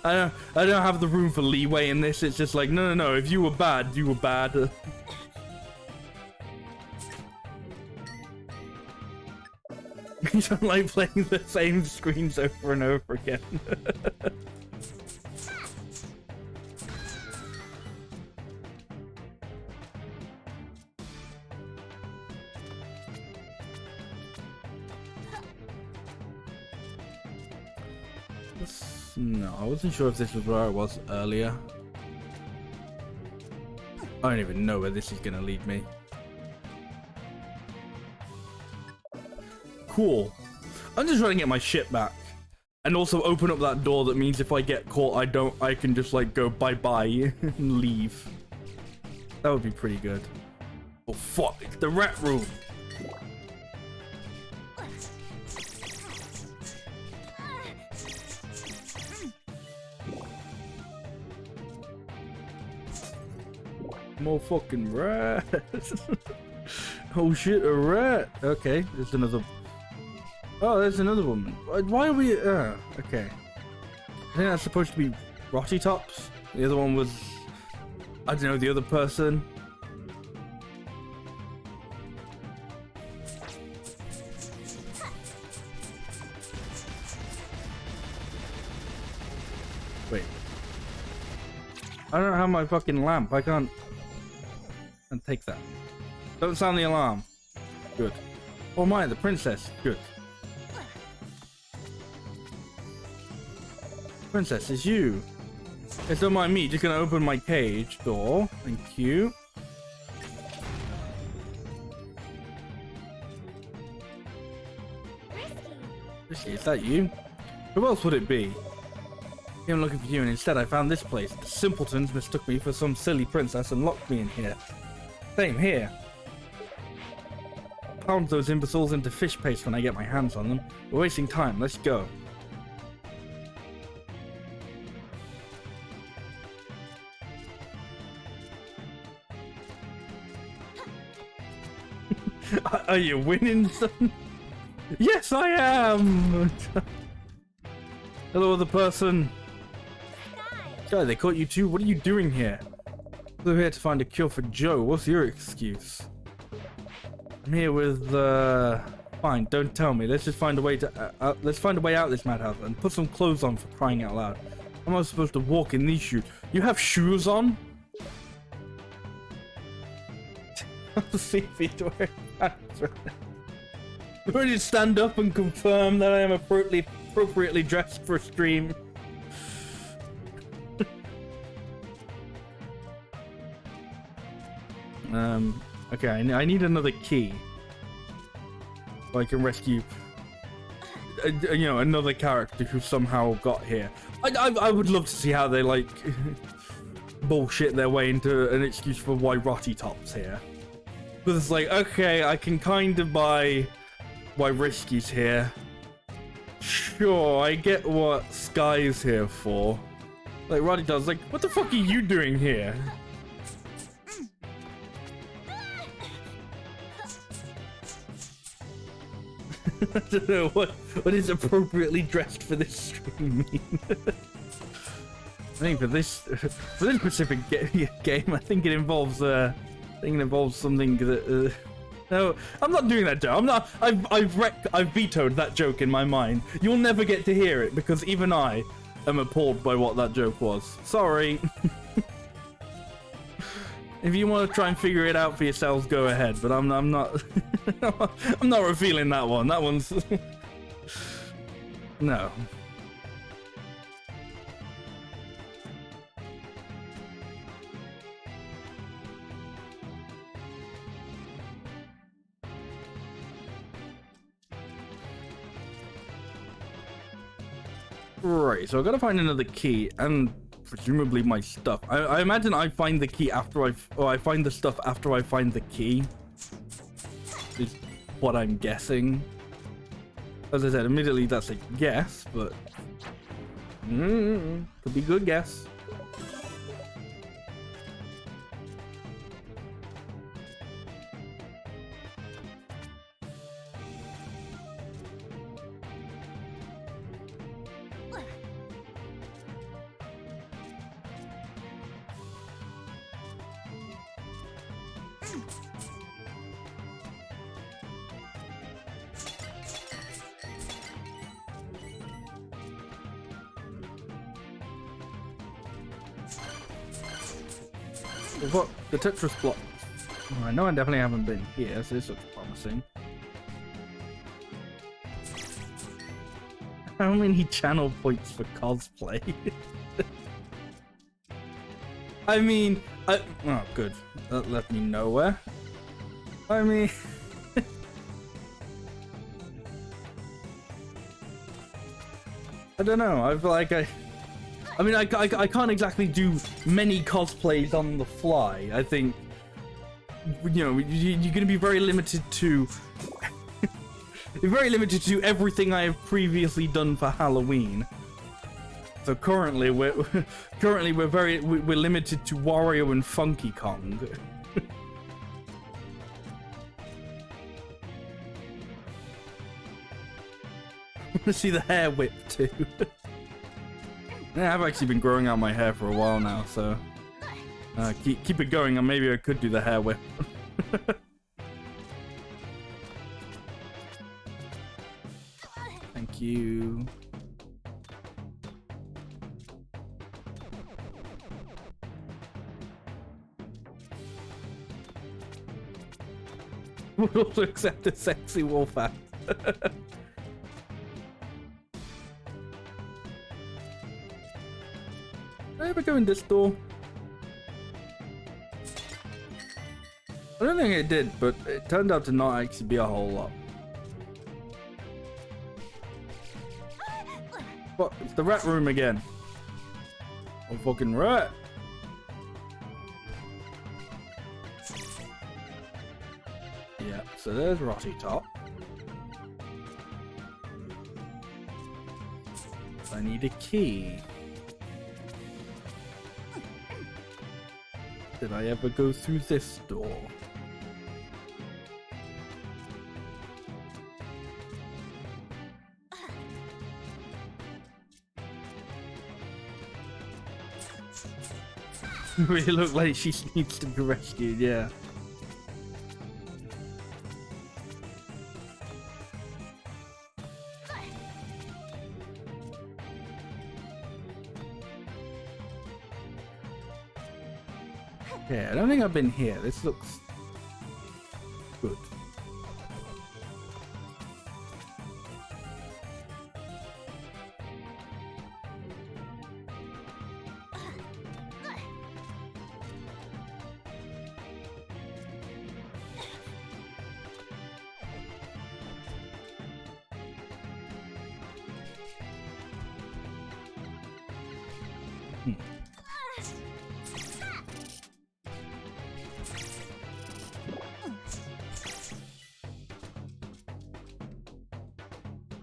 I don't have the room for leeway in this. It's just like, no, if you were bad, you were bad. You don't like playing the same screens over and over again. No, I wasn't sure if this was where I was earlier. I don't even know where this is gonna lead me. Cool. I'm just trying to get my shit back. And also open up that door that means if I get caught, I can just like go bye-bye and leave. That would be pretty good. Oh fuck, it's the rat room. More fucking rats. Oh shit, a rat. Okay, there's another. Oh, there's another woman. Why are we? Okay. I think that's supposed to be Rotty Tops. The other one was, I don't know, the other person. Wait. I don't have my fucking lamp. I can't. And take that. Don't sound the alarm. Good. Oh my, the princess. Good. Princess, it's you. Yes, don't mind me. Just gonna open my cage door. Thank you. Risky, is that you? Who else would it be? I'm looking for you, and instead I found this place. The simpletons mistook me for some silly princess and locked me in here. Same here. Pound those imbeciles into fish paste when I get my hands on them. We're wasting time. Let's go. Are you winning, son? Yes, I am! Hello, other person. Guy, they caught you too? What are you doing here? We're here to find a cure for Joe. What's your excuse? I'm here with, Fine, don't tell me. Let's just find a way to, let's find a way out of this madhouse and put some clothes on for crying out loud. How am I supposed to walk in these shoes? You have shoes on? Let's see if he's wearing pants right now. I'm ready to stand up and confirm that I am appropriately dressed for a stream. Okay, I need another key so I can rescue, you know, another character who somehow got here. I would love to see how they like bullshit their way into an excuse for why Rotty Top's here. Because it's like, okay, I can kind of buy why Risky's here. Sure, I get what Sky's here for. Like Rotty Top's like, what the fuck are you doing here? I don't know what is appropriately dressed for this stream mean. I think for this specific game, I think it involves something that. No, I'm not doing that joke. I'm not. I've vetoed that joke in my mind. You'll never get to hear it because even I am appalled by what that joke was. Sorry. If you want to try and figure it out for yourselves, go ahead. But I'm not. I'm not revealing that one. That one's no. Right, so I gotta find another key and presumably my stuff. I imagine I find the key after I find the stuff after I find the key. Is what I'm guessing. As I said, immediately that's a guess, but could be a good guess. What? The Tetris block. Oh, I know I definitely haven't been here, so this looks promising. How many channel points for cosplay? I mean, oh, good. That left me nowhere. I mean... I don't know, I feel like I mean, I can't exactly do many cosplays on the fly. I think, you know, you're going to be very limited to... very limited to everything I have previously done for Halloween. So currently, we're limited to Wario and Funky Kong. I want to see the hair whip too. Yeah, I've actually been growing out my hair for a while now, so keep it going, and maybe I could do the hair whip. Thank you. Would also accept a sexy wolf hat. Did I ever go in this door? I don't think it did, but it turned out to not actually be a whole lot. What? It's the rat room again. Oh, fucking rat. Yeah, so there's Rotty Top. I need a key. Did I ever go through this door? Really look like she needs to be rescued, yeah. Yeah, I don't think I've been here. This looks good.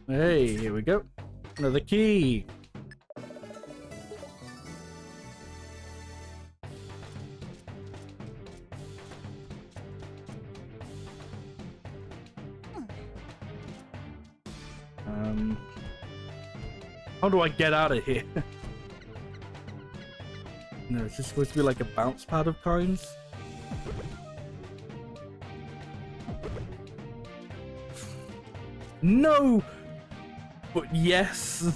Hey, here we go. Another key. How do I get out of here? No, is this supposed to be like a bounce pad of kinds? No! But yes.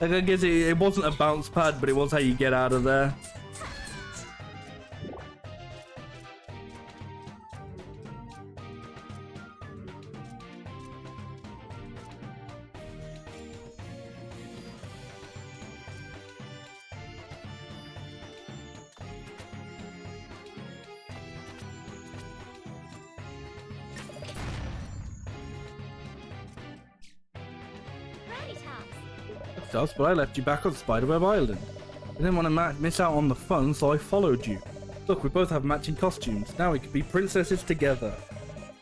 Like, I guess it wasn't a bounce pad, but it was how you get out of there. Righty tops. us, but I left you back on Spiderweb Island. I didn't want to miss out on the fun, so I followed you. Look, we both have matching costumes. Now we can be princesses together.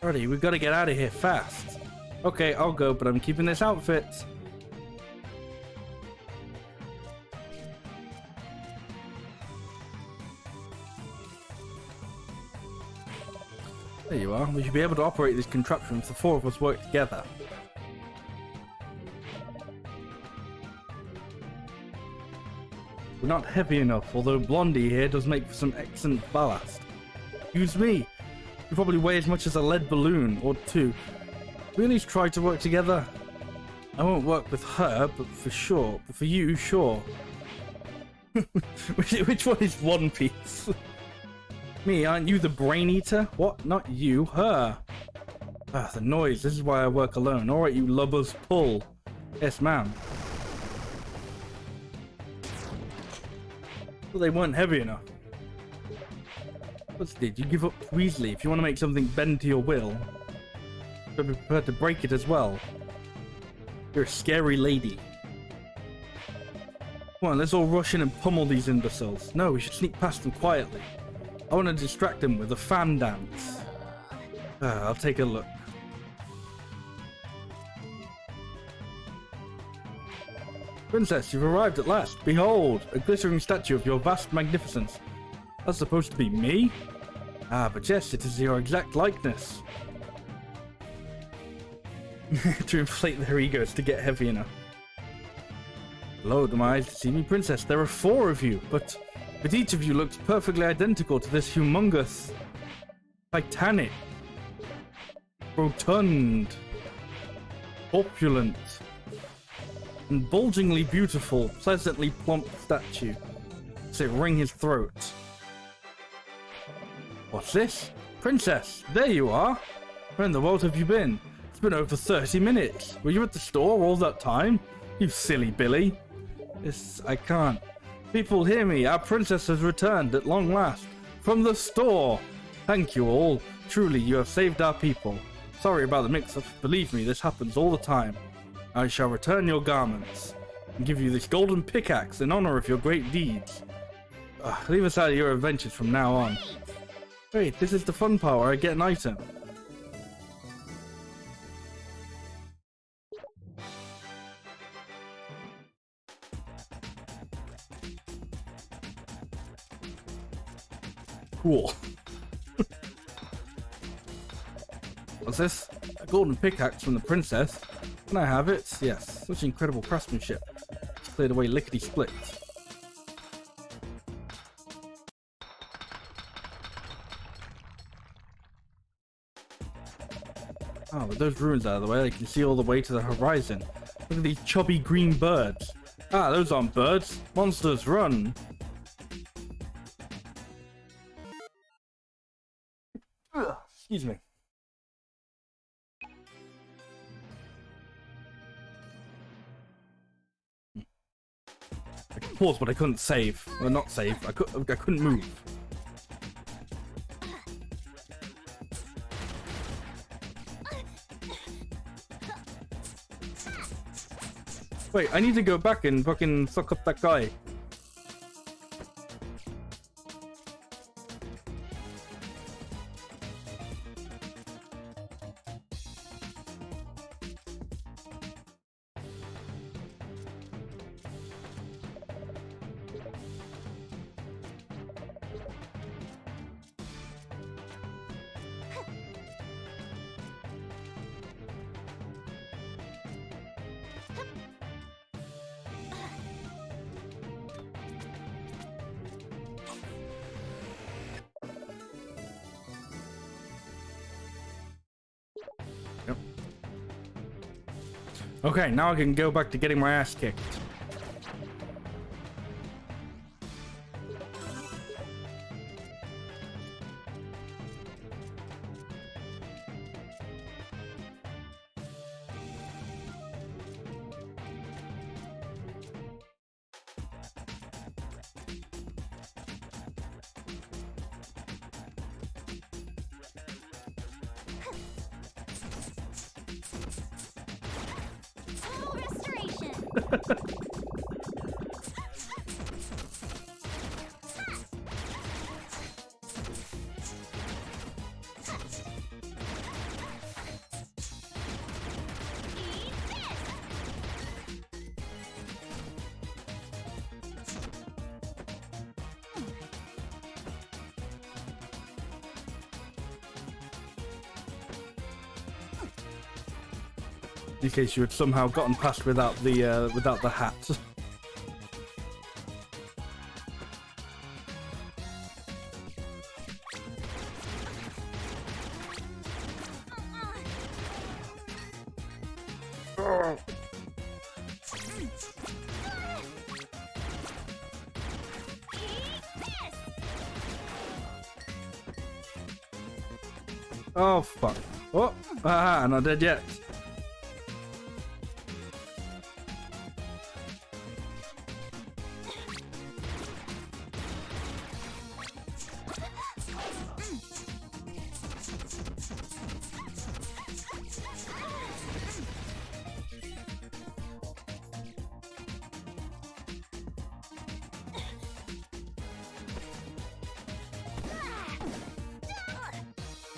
Alrighty, we've got to get out of here fast. Okay, I'll go, but I'm keeping this outfit. There you are. We should be able to operate this contraption if the four of us work together. We're not heavy enough, although Blondie here does make for some excellent ballast. Use me. You probably weigh as much as a lead balloon, or two. We at least try to work together. I won't work with her, but for sure. But for you, sure. Which one is One Piece? Me, aren't you the brain eater? What? Not you, her. Ah, the noise. This is why I work alone. Alright, you lubbers, pull. Yes, ma'am. Well, they weren't heavy enough. What's did you give up too easily? If you want to make something bend to your will, but be prepared to break it as well. You're a scary lady. Come on, let's all rush in and pummel these imbeciles. No, we should sneak past them quietly. I want to distract them with a fan dance. I'll take a look. Princess, you've arrived at last. Behold, a glittering statue of your vast magnificence. That's supposed to be me? Ah, but yes, it is your exact likeness. To inflate their egos to get heavy enough. Hello, am I to see me, Princess? There are 4 of you, but each of you looks perfectly identical to this humongous, titanic, rotund, opulent, and bulgingly beautiful, pleasantly plump statue. So wring his throat. What's this? Princess, there you are! Where in the world have you been? It's been over 30 minutes. Were you at the store all that time? You silly Billy. Yes, I can't. People, hear me. Our princess has returned at long last. From the store. Thank you all. Truly, you have saved our people. Sorry about the mix-up. Believe me, this happens all the time. I shall return your garments and give you this golden pickaxe in honor of your great deeds. Leave us out of your adventures from now on. Wait, this is the fun part where I get an item. Cool. What's this? A golden pickaxe from the princess. Can I have it? Yes. Such incredible craftsmanship. It's cleared away lickety-split. Oh, with those ruins out of the way, I can see all the way to the horizon. Look at these chubby green birds. Ah, those aren't birds. Monsters, run! Ugh, excuse me. I could pause, but I couldn't save. Well, not save. I couldn't move. Wait, I need to go back and fucking suck up that guy. Yep. Okay, now I can go back to getting my ass kicked. In case you had somehow gotten past without the hat. Oh fuck. Oh, ah, not dead yet.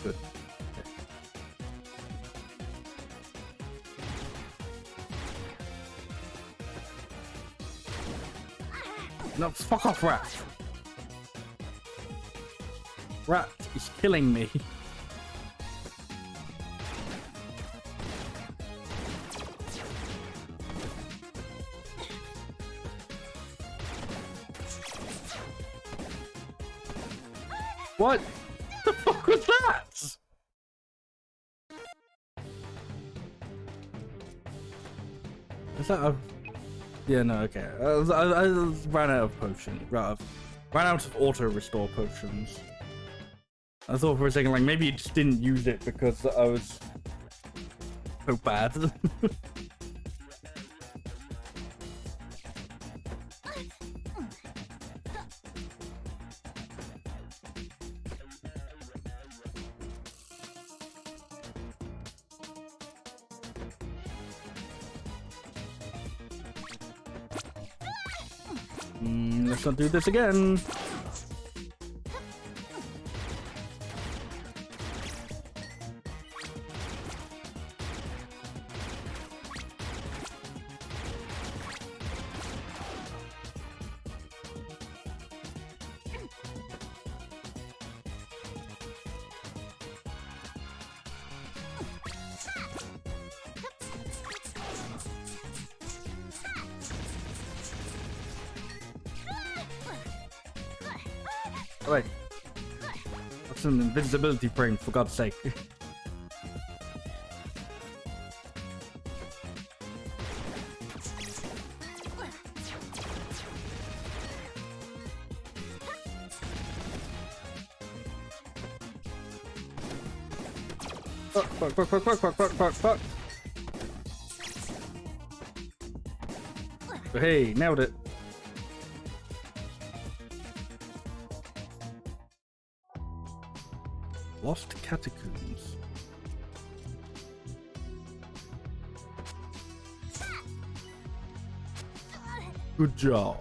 Good. No, fuck off, Rat. Rat is killing me. What the fuck was that? Is that a... Yeah, no, okay. I ran out of potions. Ran out of auto restore potions. I thought for a second, like, maybe you just didn't use it because I was so bad. Let's not do this again. Wait. That's an invincibility frame, for God's sake. Fuck. Hey, nailed it. Lost Catacombs. Good job.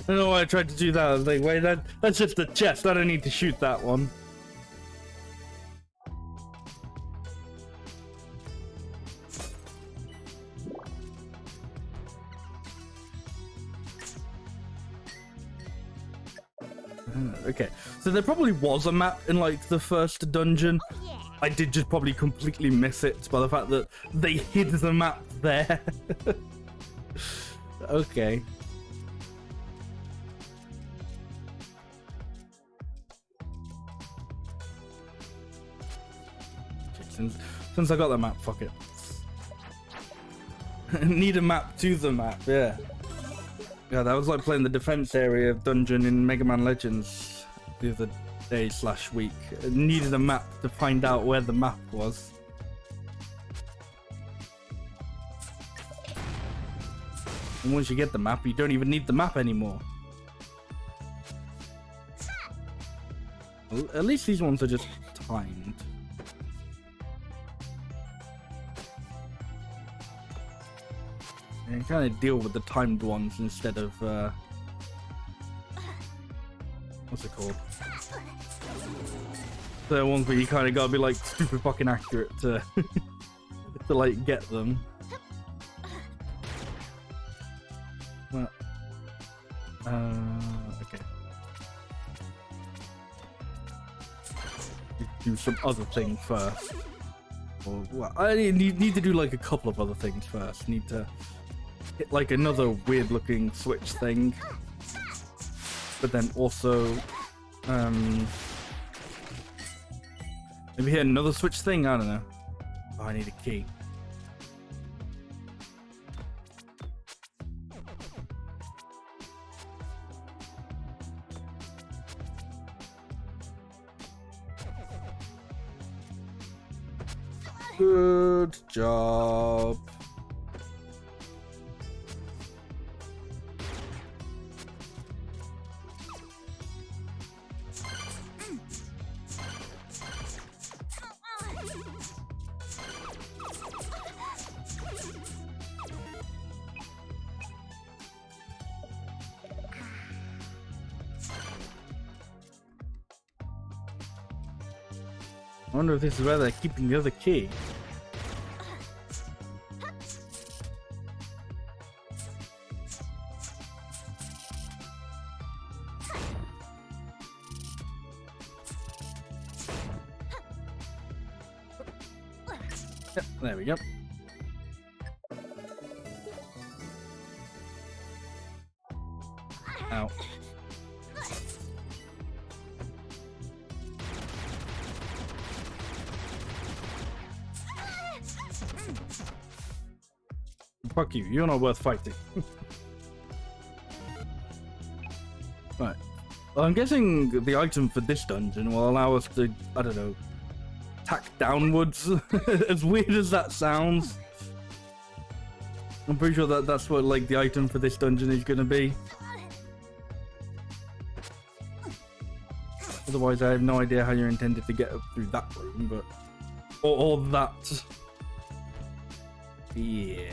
I don't know why I tried to do that. I was like, wait, that's just the chest. I don't need to shoot that one. Okay, so there probably was a map in like the first dungeon. Oh, yeah. I did just probably completely miss it by the fact that they hid the map there. Okay. since I got the map, fuck it. Need a map to the map, yeah. Yeah, that was like playing the defense area of dungeon in Mega Man Legends the other day / week. I needed a map to find out where the map was. And once you get the map, you don't even need the map anymore. Well, at least these ones are just timed. And kind of deal with the timed ones instead of what's it called? The ones where you kind of gotta be like super fucking accurate to to like get them. But, okay. Do some other thing first. Or well, I need to do like a couple of other things first. Need to hit like another weird looking switch thing, but then also maybe hit another switch thing. I don't know. Oh, I need a key. Good job. I wonder if this is where they're keeping the other key. Yep, there we go. Ow. Fuck you, you're not worth fighting. Right. Well, I'm guessing the item for this dungeon will allow us to, I don't know, tack downwards. As weird as that sounds. I'm pretty sure that that's what like the item for this dungeon is gonna be. Otherwise, I have no idea how you're intended to get up through that room, but or that. Yeah.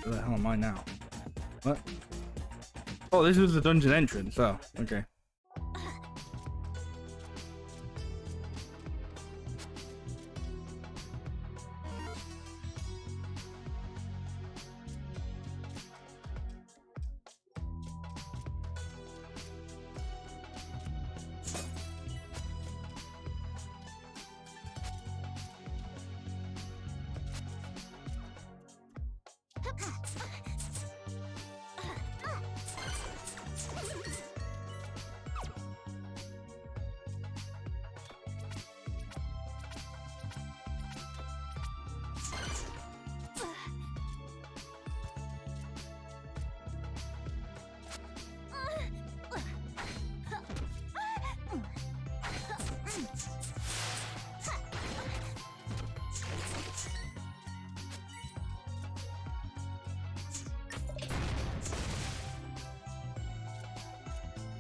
Where the hell am I now? What? Oh, this is the dungeon entrance. Oh, okay.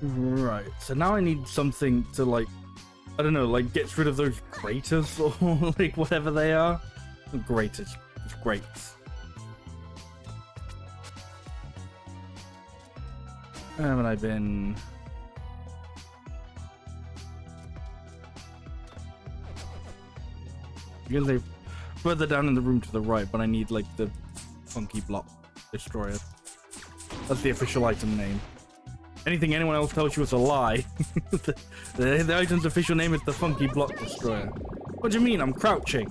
Right, so now I need something to like, I don't know, like gets rid of those craters or like whatever they are. Graters, it's grates. Where haven't I been? Because they further down in the room to the right, but I need like the funky block destroyer. That's the official item name. Anything anyone else tells you is a lie. the item's official name is the Funky Block Destroyer. What do you mean? I'm crouching.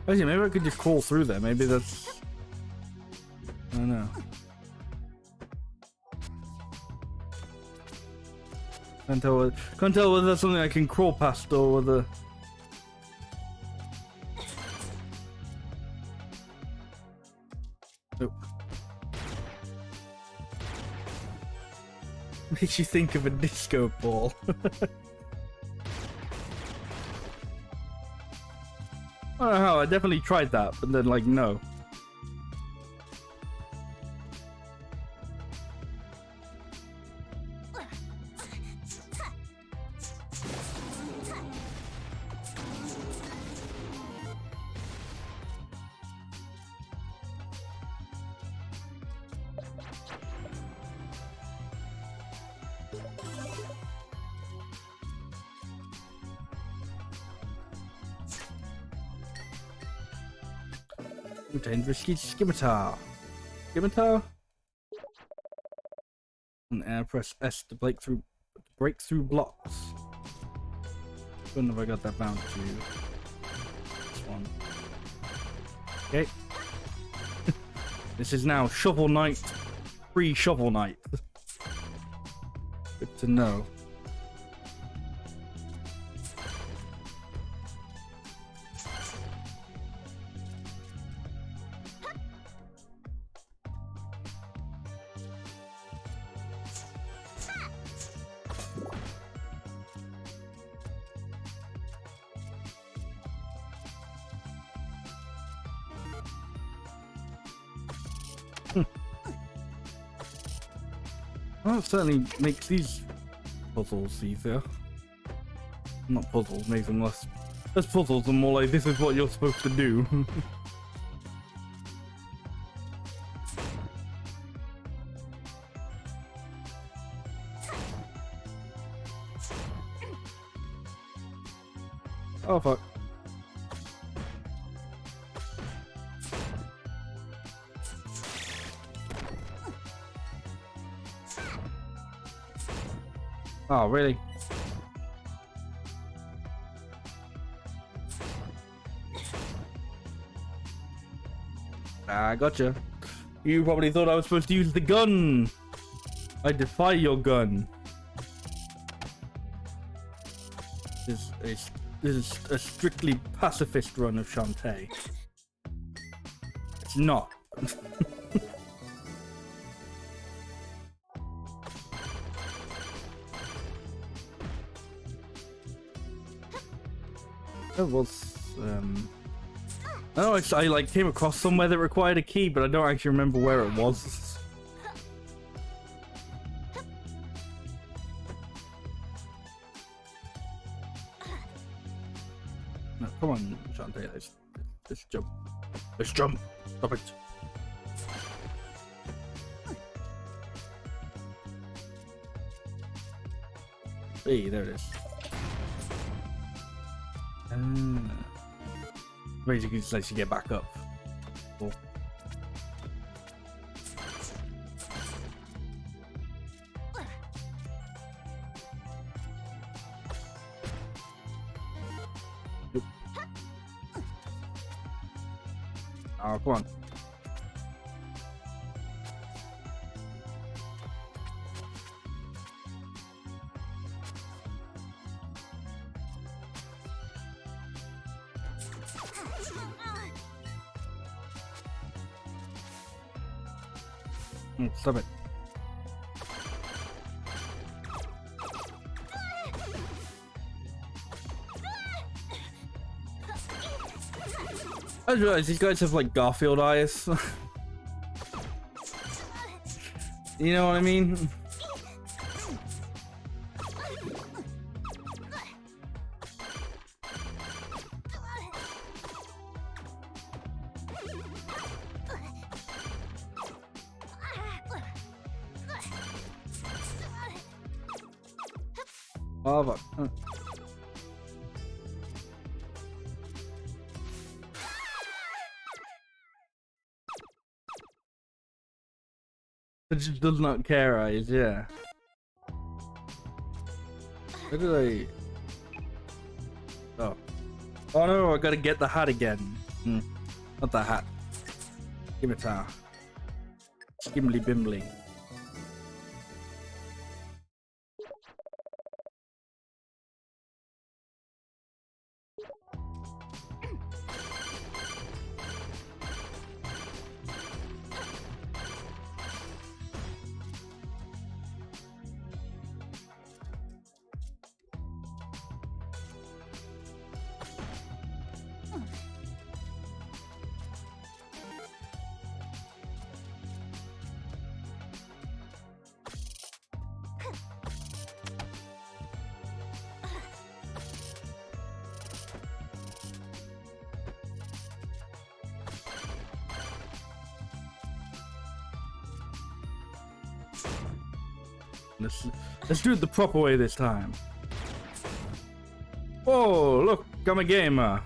Actually, maybe I could just crawl through there. Maybe that's... I don't know. Can't tell whether that's something I can crawl past or whether... Nope. Makes you think of a disco ball. I don't know how, I definitely tried that, but then like, no. Dangerous scimitar. Scimitar? And press S to break through blocks. When have I got that bound to? This one. Okay. This is now Shovel Knight. Free Shovel Knight. Good to know. Well, it certainly makes these puzzles easier. Not puzzles, makes them less puzzles and more like this is what you're supposed to do. Oh fuck. Oh, really? Ah, gotcha. You probably thought I was supposed to use the gun. I defy your gun. This is a strictly pacifist run of Shantae. It's not. There was, I know I like came across somewhere that required a key, but I don't actually remember where it was. No, come on, Shantae, let's jump. Let's jump. Stop it. Hey, there it is. Basically just lets you get back up. Cool. Nope. Oh, come on. Stop it. I just realized these guys have like Garfield eyes. You know what I mean? Oh, fuck. It just does not care, eyes, yeah. Where did I... Oh. Oh no, I gotta get the hat again. Not that hat. Give it a skimbly bimbly. Let's do it the proper way this time. Oh, look, I'm a gamer.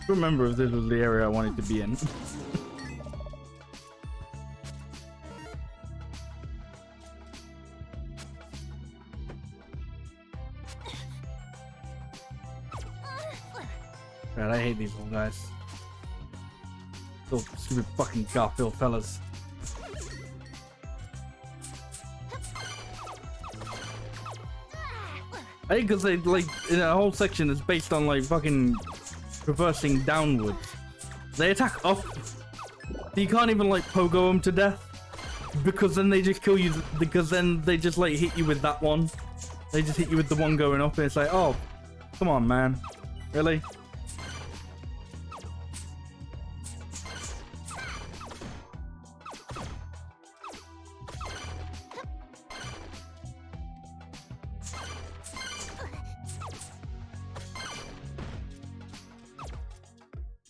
Remember if this was the area I wanted to be in. God, I hate these little guys. Those stupid fucking Garfield fellas. I think because they like in a whole section is based on like fucking reversing downwards. They attack up. You can't even like pogo them to death because then they just kill you. Because then they just like hit you with that one. They just hit you with the one going up, and it's like, oh, come on, man, really?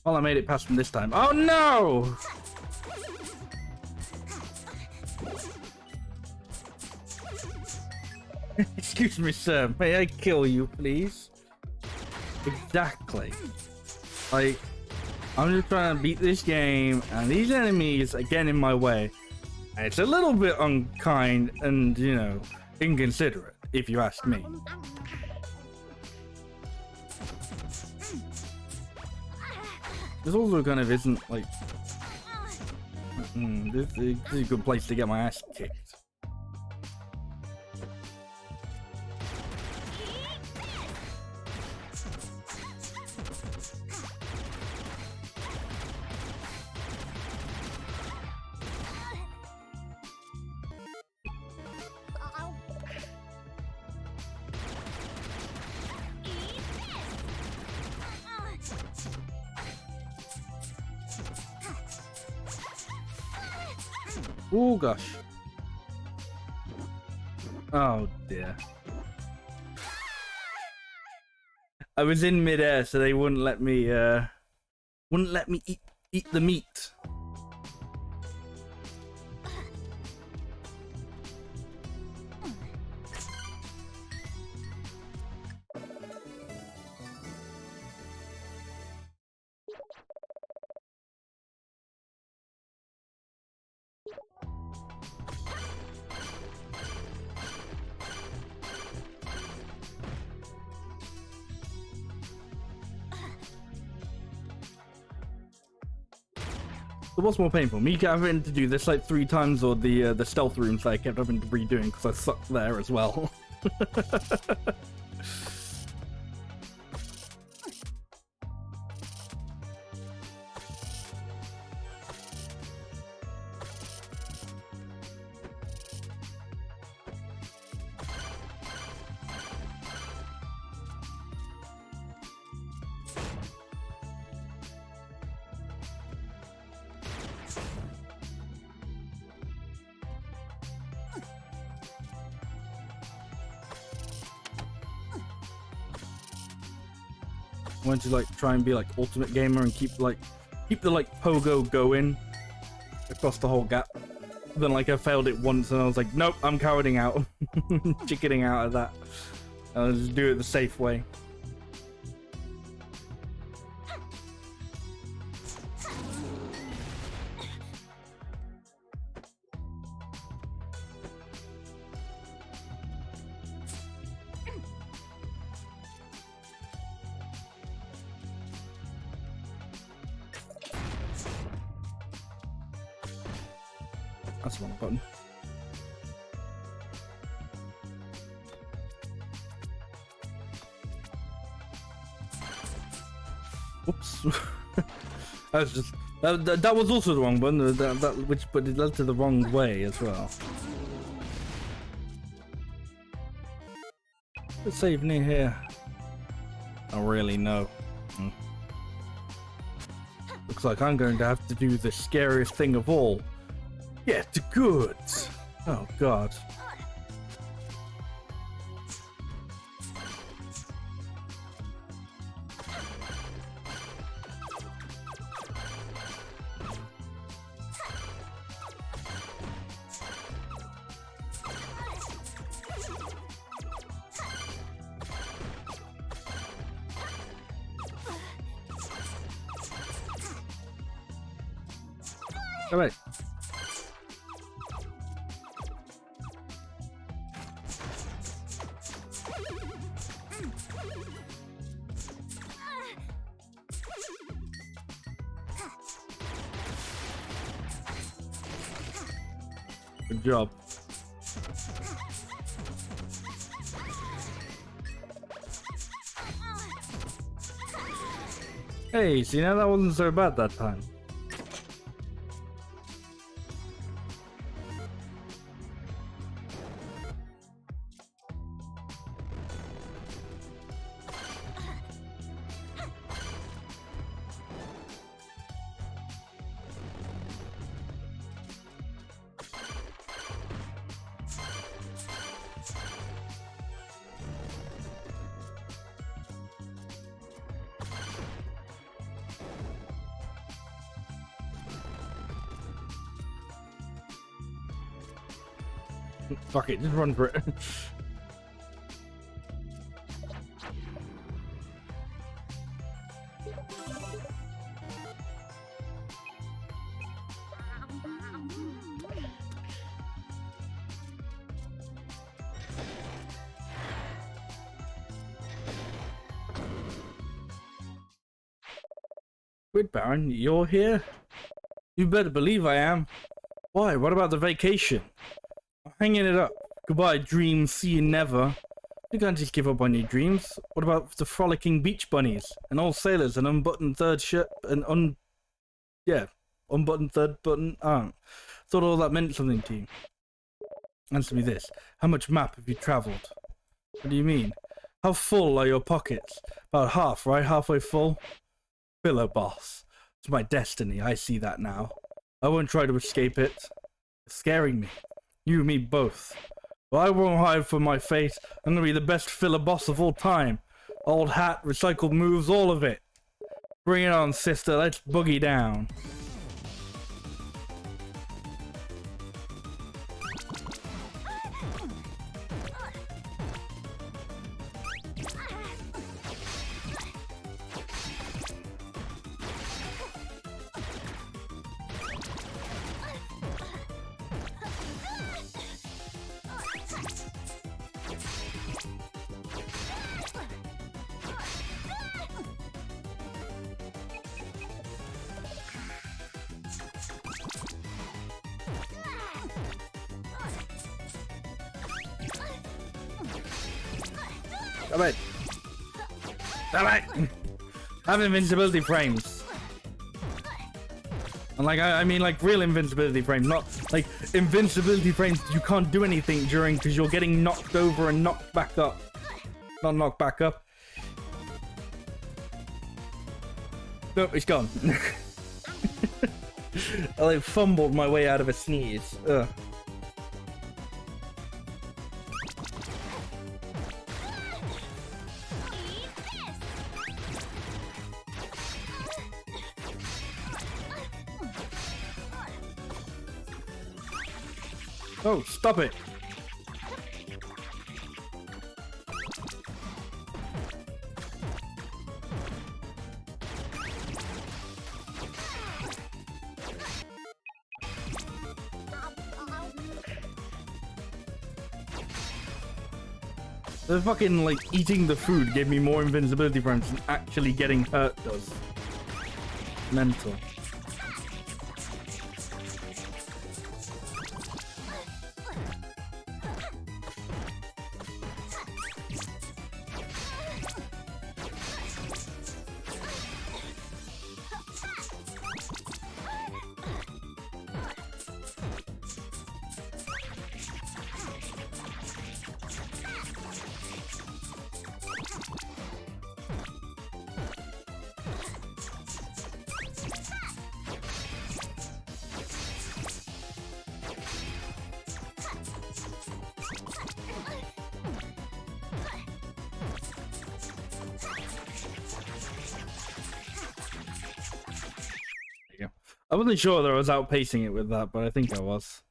Well, I made it past from this time. Oh no! Excuse me, sir. May I kill you, please? Exactly. Like, I'm just trying to beat this game, and these enemies are getting in my way. And it's a little bit unkind and, you know, inconsiderate, if you ask me. This also kind of isn't like this is a good place to get my ass kicked. Oh gosh. Oh dear. I was in midair, so they wouldn't let me eat the meat. So what's more painful, me having to do this like 3 times, or the stealth rooms that I kept having to redoing because I sucked there as well? I wanted to like try and be like ultimate gamer and keep the like pogo going across the whole gap. Then like I failed it once and I was like, nope, I'm cowarding out. Chickening out of that. I'll just do it the safe way. That's the wrong button. Oops. That was also the wrong button. But it led to the wrong way as well. Let's save near here. I really know. Looks like I'm going to have to do the scariest thing of all. Get the goods. Oh God. All right. Good job. Hey, see now that wasn't so bad that time. Fuck it, just run for it. Good Baron, you're here? You better believe I am. Why? What about the vacation? I'm hanging it up. Goodbye, dreams. See you never. You can't just give up on your dreams. What about the frolicking beach bunnies and old sailors and unbuttoned third shirt and unbuttoned third button arm? Thought all that meant something to you. Answer me this: how much map have you travelled? What do you mean? How full are your pockets? About half, right? Halfway full. Filler, boss. It's my destiny. I see that now. I won't try to escape it. It's scaring me. You and me both. Well, I won't hide from my fate. I'm gonna be the best filler boss of all time. Old hat, recycled moves, all of it. Bring it on, sister. Let's boogie down. Damn it! Damn it! I have invincibility frames. And like, I mean like real invincibility frames, not like invincibility frames you can't do anything during because you're getting knocked over and knocked back up. Not knocked back up. Nope, it's gone. I like fumbled my way out of a sneeze. Ugh. Oh, stop it. The fucking, like, eating the food gave me more invincibility frames than actually getting hurt does. Mental. I wasn't sure that I was outpacing it with that, but I think I was.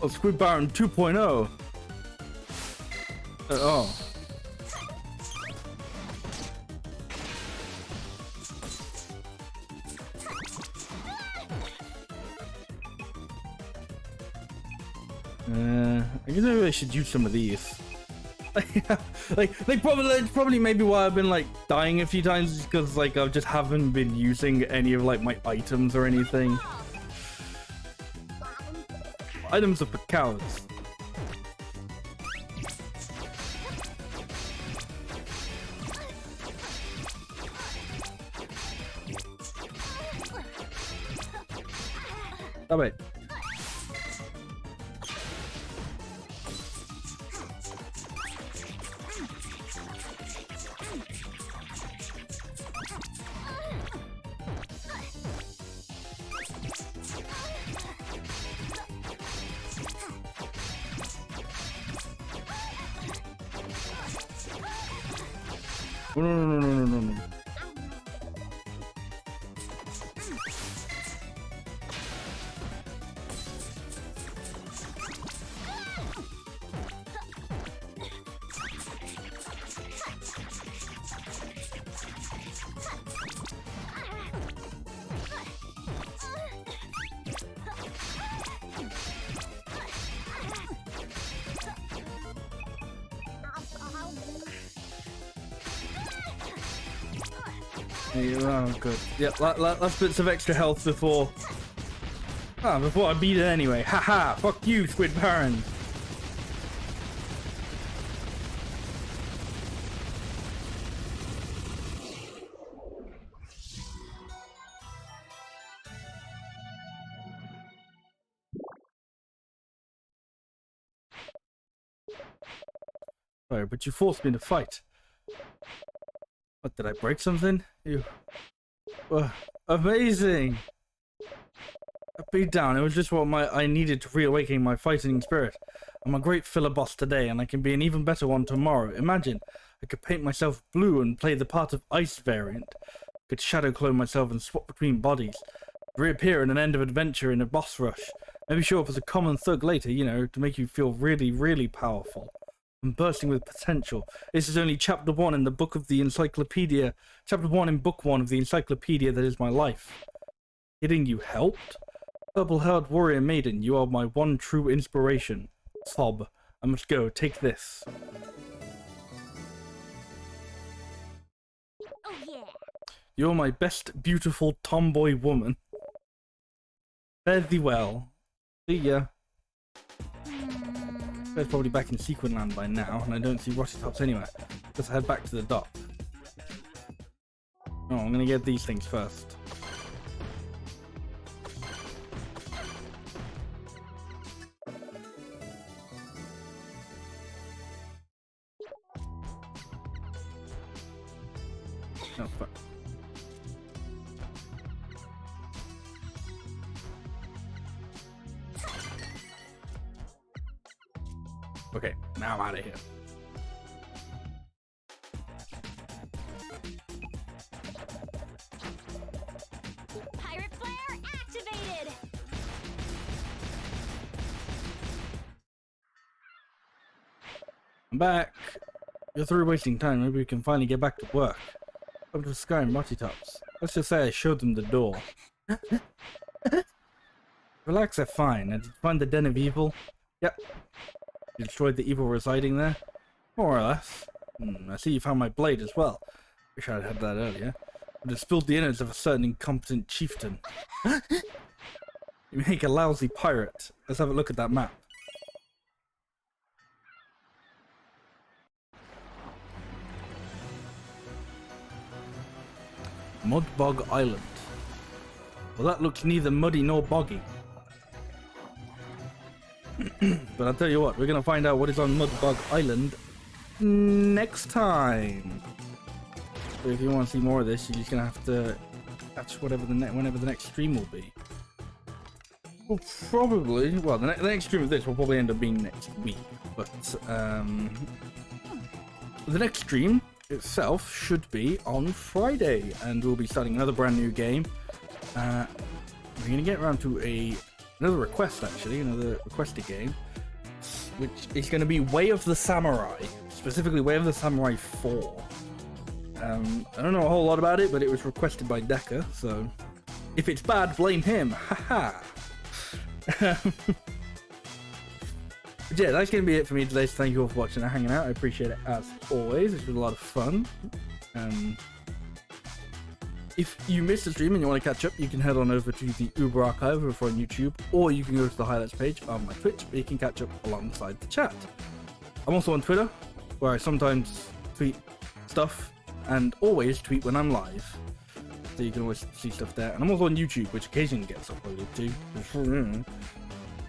Oh, Squid Baron 2.0. Oh. I guess maybe I should use some of these. Like that's probably maybe why I've been like dying a few times, because like I just haven't been using any of like my items or anything. Items are for cowards. Stop it. No. Oh, good. Yep, last bits of extra health before I beat it anyway. Haha, fuck you, Squid Baron. Sorry, but you forced me to fight. What, did I break something? You... amazing! A beat down, it was just what I needed to reawaken my fighting spirit. I'm a great filler boss today, and I can be an even better one tomorrow. Imagine, I could paint myself blue and play the part of Ice variant. I could shadow clone myself and swap between bodies. Reappear in an end of adventure in a boss rush. Maybe show up as a common thug later, you know, to make you feel really, really powerful. I'm bursting with potential. This is only chapter 1 in the book of the encyclopedia. Chapter 1 in book 1 of the encyclopedia that is my life. Hitting you helped? Purple-haired warrior maiden, you are my one true inspiration. Sob. I must go. Take this. Oh yeah. You're my best beautiful tomboy woman. Fare thee well. See ya. They're probably back in Sequin Land by now, and I don't see Rocky Tops anywhere. Let's head back to the dock. Oh, I'm gonna get these things first. Oh, fuck. Okay, now I'm out of here. Pirate flare activated. I'm back. You're through wasting time. Maybe we can finally get back to work. Up to the sky and Marty Tops. Let's just say I showed them the door. Relax, they're fine. And did you find the den of evil? Yep. You destroyed the evil residing there? More or less. I see you found my blade as well. Wish I'd had that earlier. But it spilled the innards of a certain incompetent chieftain. You make a lousy pirate. Let's have a look at that map. Mudbog Island. Well, that looks neither muddy nor boggy. But I'll tell you what, we're going to find out what is on Mudbog Island next time. So if you want to see more of this, you're just going to have to catch whatever whenever the next stream will be. Well, probably, well, the next stream of this will probably end up being next week. But the next stream itself should be on Friday, and we'll be starting another brand new game. We're going to get around to another request, actually, another requested game, which is going to be Way of the Samurai, specifically Way of the Samurai 4. I don't know a whole lot about it, but it was requested by Decker, so if it's bad, blame him. Haha. But yeah, that's going to be it for me today, so thank you all for watching and hanging out. I appreciate it as always. It's been a lot of fun. If you missed the stream and you want to catch up, you can head on over to the Uber archive over on YouTube, or you can go to the highlights page on my Twitch, where you can catch up alongside the chat. I'm also on Twitter, where I sometimes tweet stuff and always tweet when I'm live, so you can always see stuff there. And I'm also on YouTube, which occasionally gets uploaded too.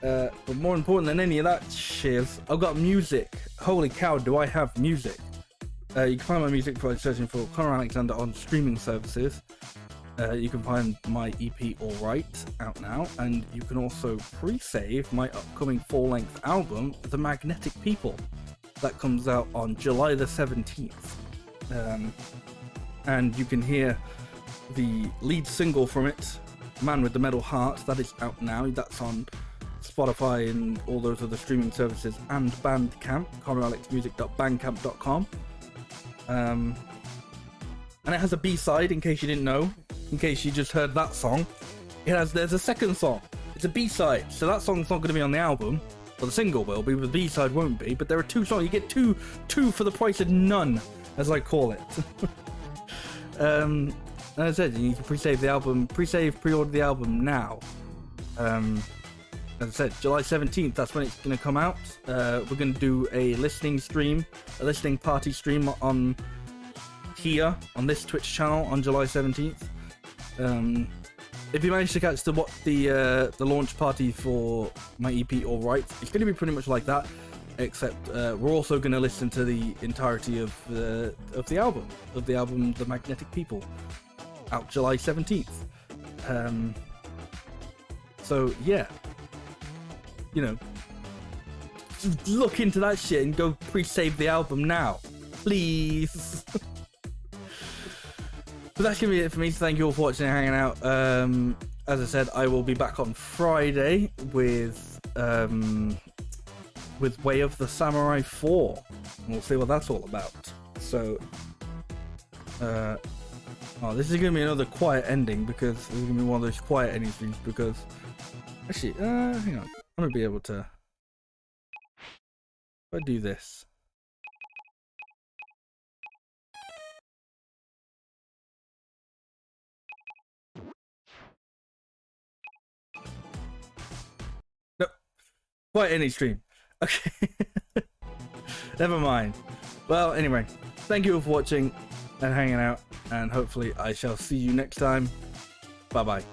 But more important than any of that shiz, I've got music. Holy cow, do I have music. You can find my music by searching for Connor Alexander on streaming services. You can find my EP Alright out now, and you can also pre-save my upcoming full-length album, The Magnetic People, that comes out on July the 17th. And you can hear the lead single from it, Man with the Metal Heart. That is out now. That's on Spotify and all those other streaming services and Bandcamp, connoralexmusic.bandcamp.com. And it has a B-side, in case you didn't know, in case you just heard that song. There's a second song. It's a B-side, so that song's not going to be on the album. Well, the single will be, but the B-side won't be. But there are two songs. You get two for the price of none, as I call it. As I said, you can pre-save the album, pre-order the album now. As I said, July 17th, that's when it's going to come out. We're going to do a listening party stream on here, on this Twitch channel on July 17th. If you manage to catch the launch party for my EP Alright, it's going to be pretty much like that, except we're also going to listen to the entirety of the album, The Magnetic People, out July 17th. So yeah, you know, look into that shit and go pre-save the album now, please. But that's gonna be it for me. Thank you all for watching and hanging out. As I said, I will be back on Friday with Way of the Samurai 4, and we'll see what that's all about. So, this is gonna be another quiet ending, because this is gonna be one of those quiet ending streams. Because actually, hang on, I'm gonna be able to. If I do this. Quite any stream. Okay. Never mind. Well, anyway, thank you all for watching and hanging out, and hopefully I shall see you next time. Bye bye.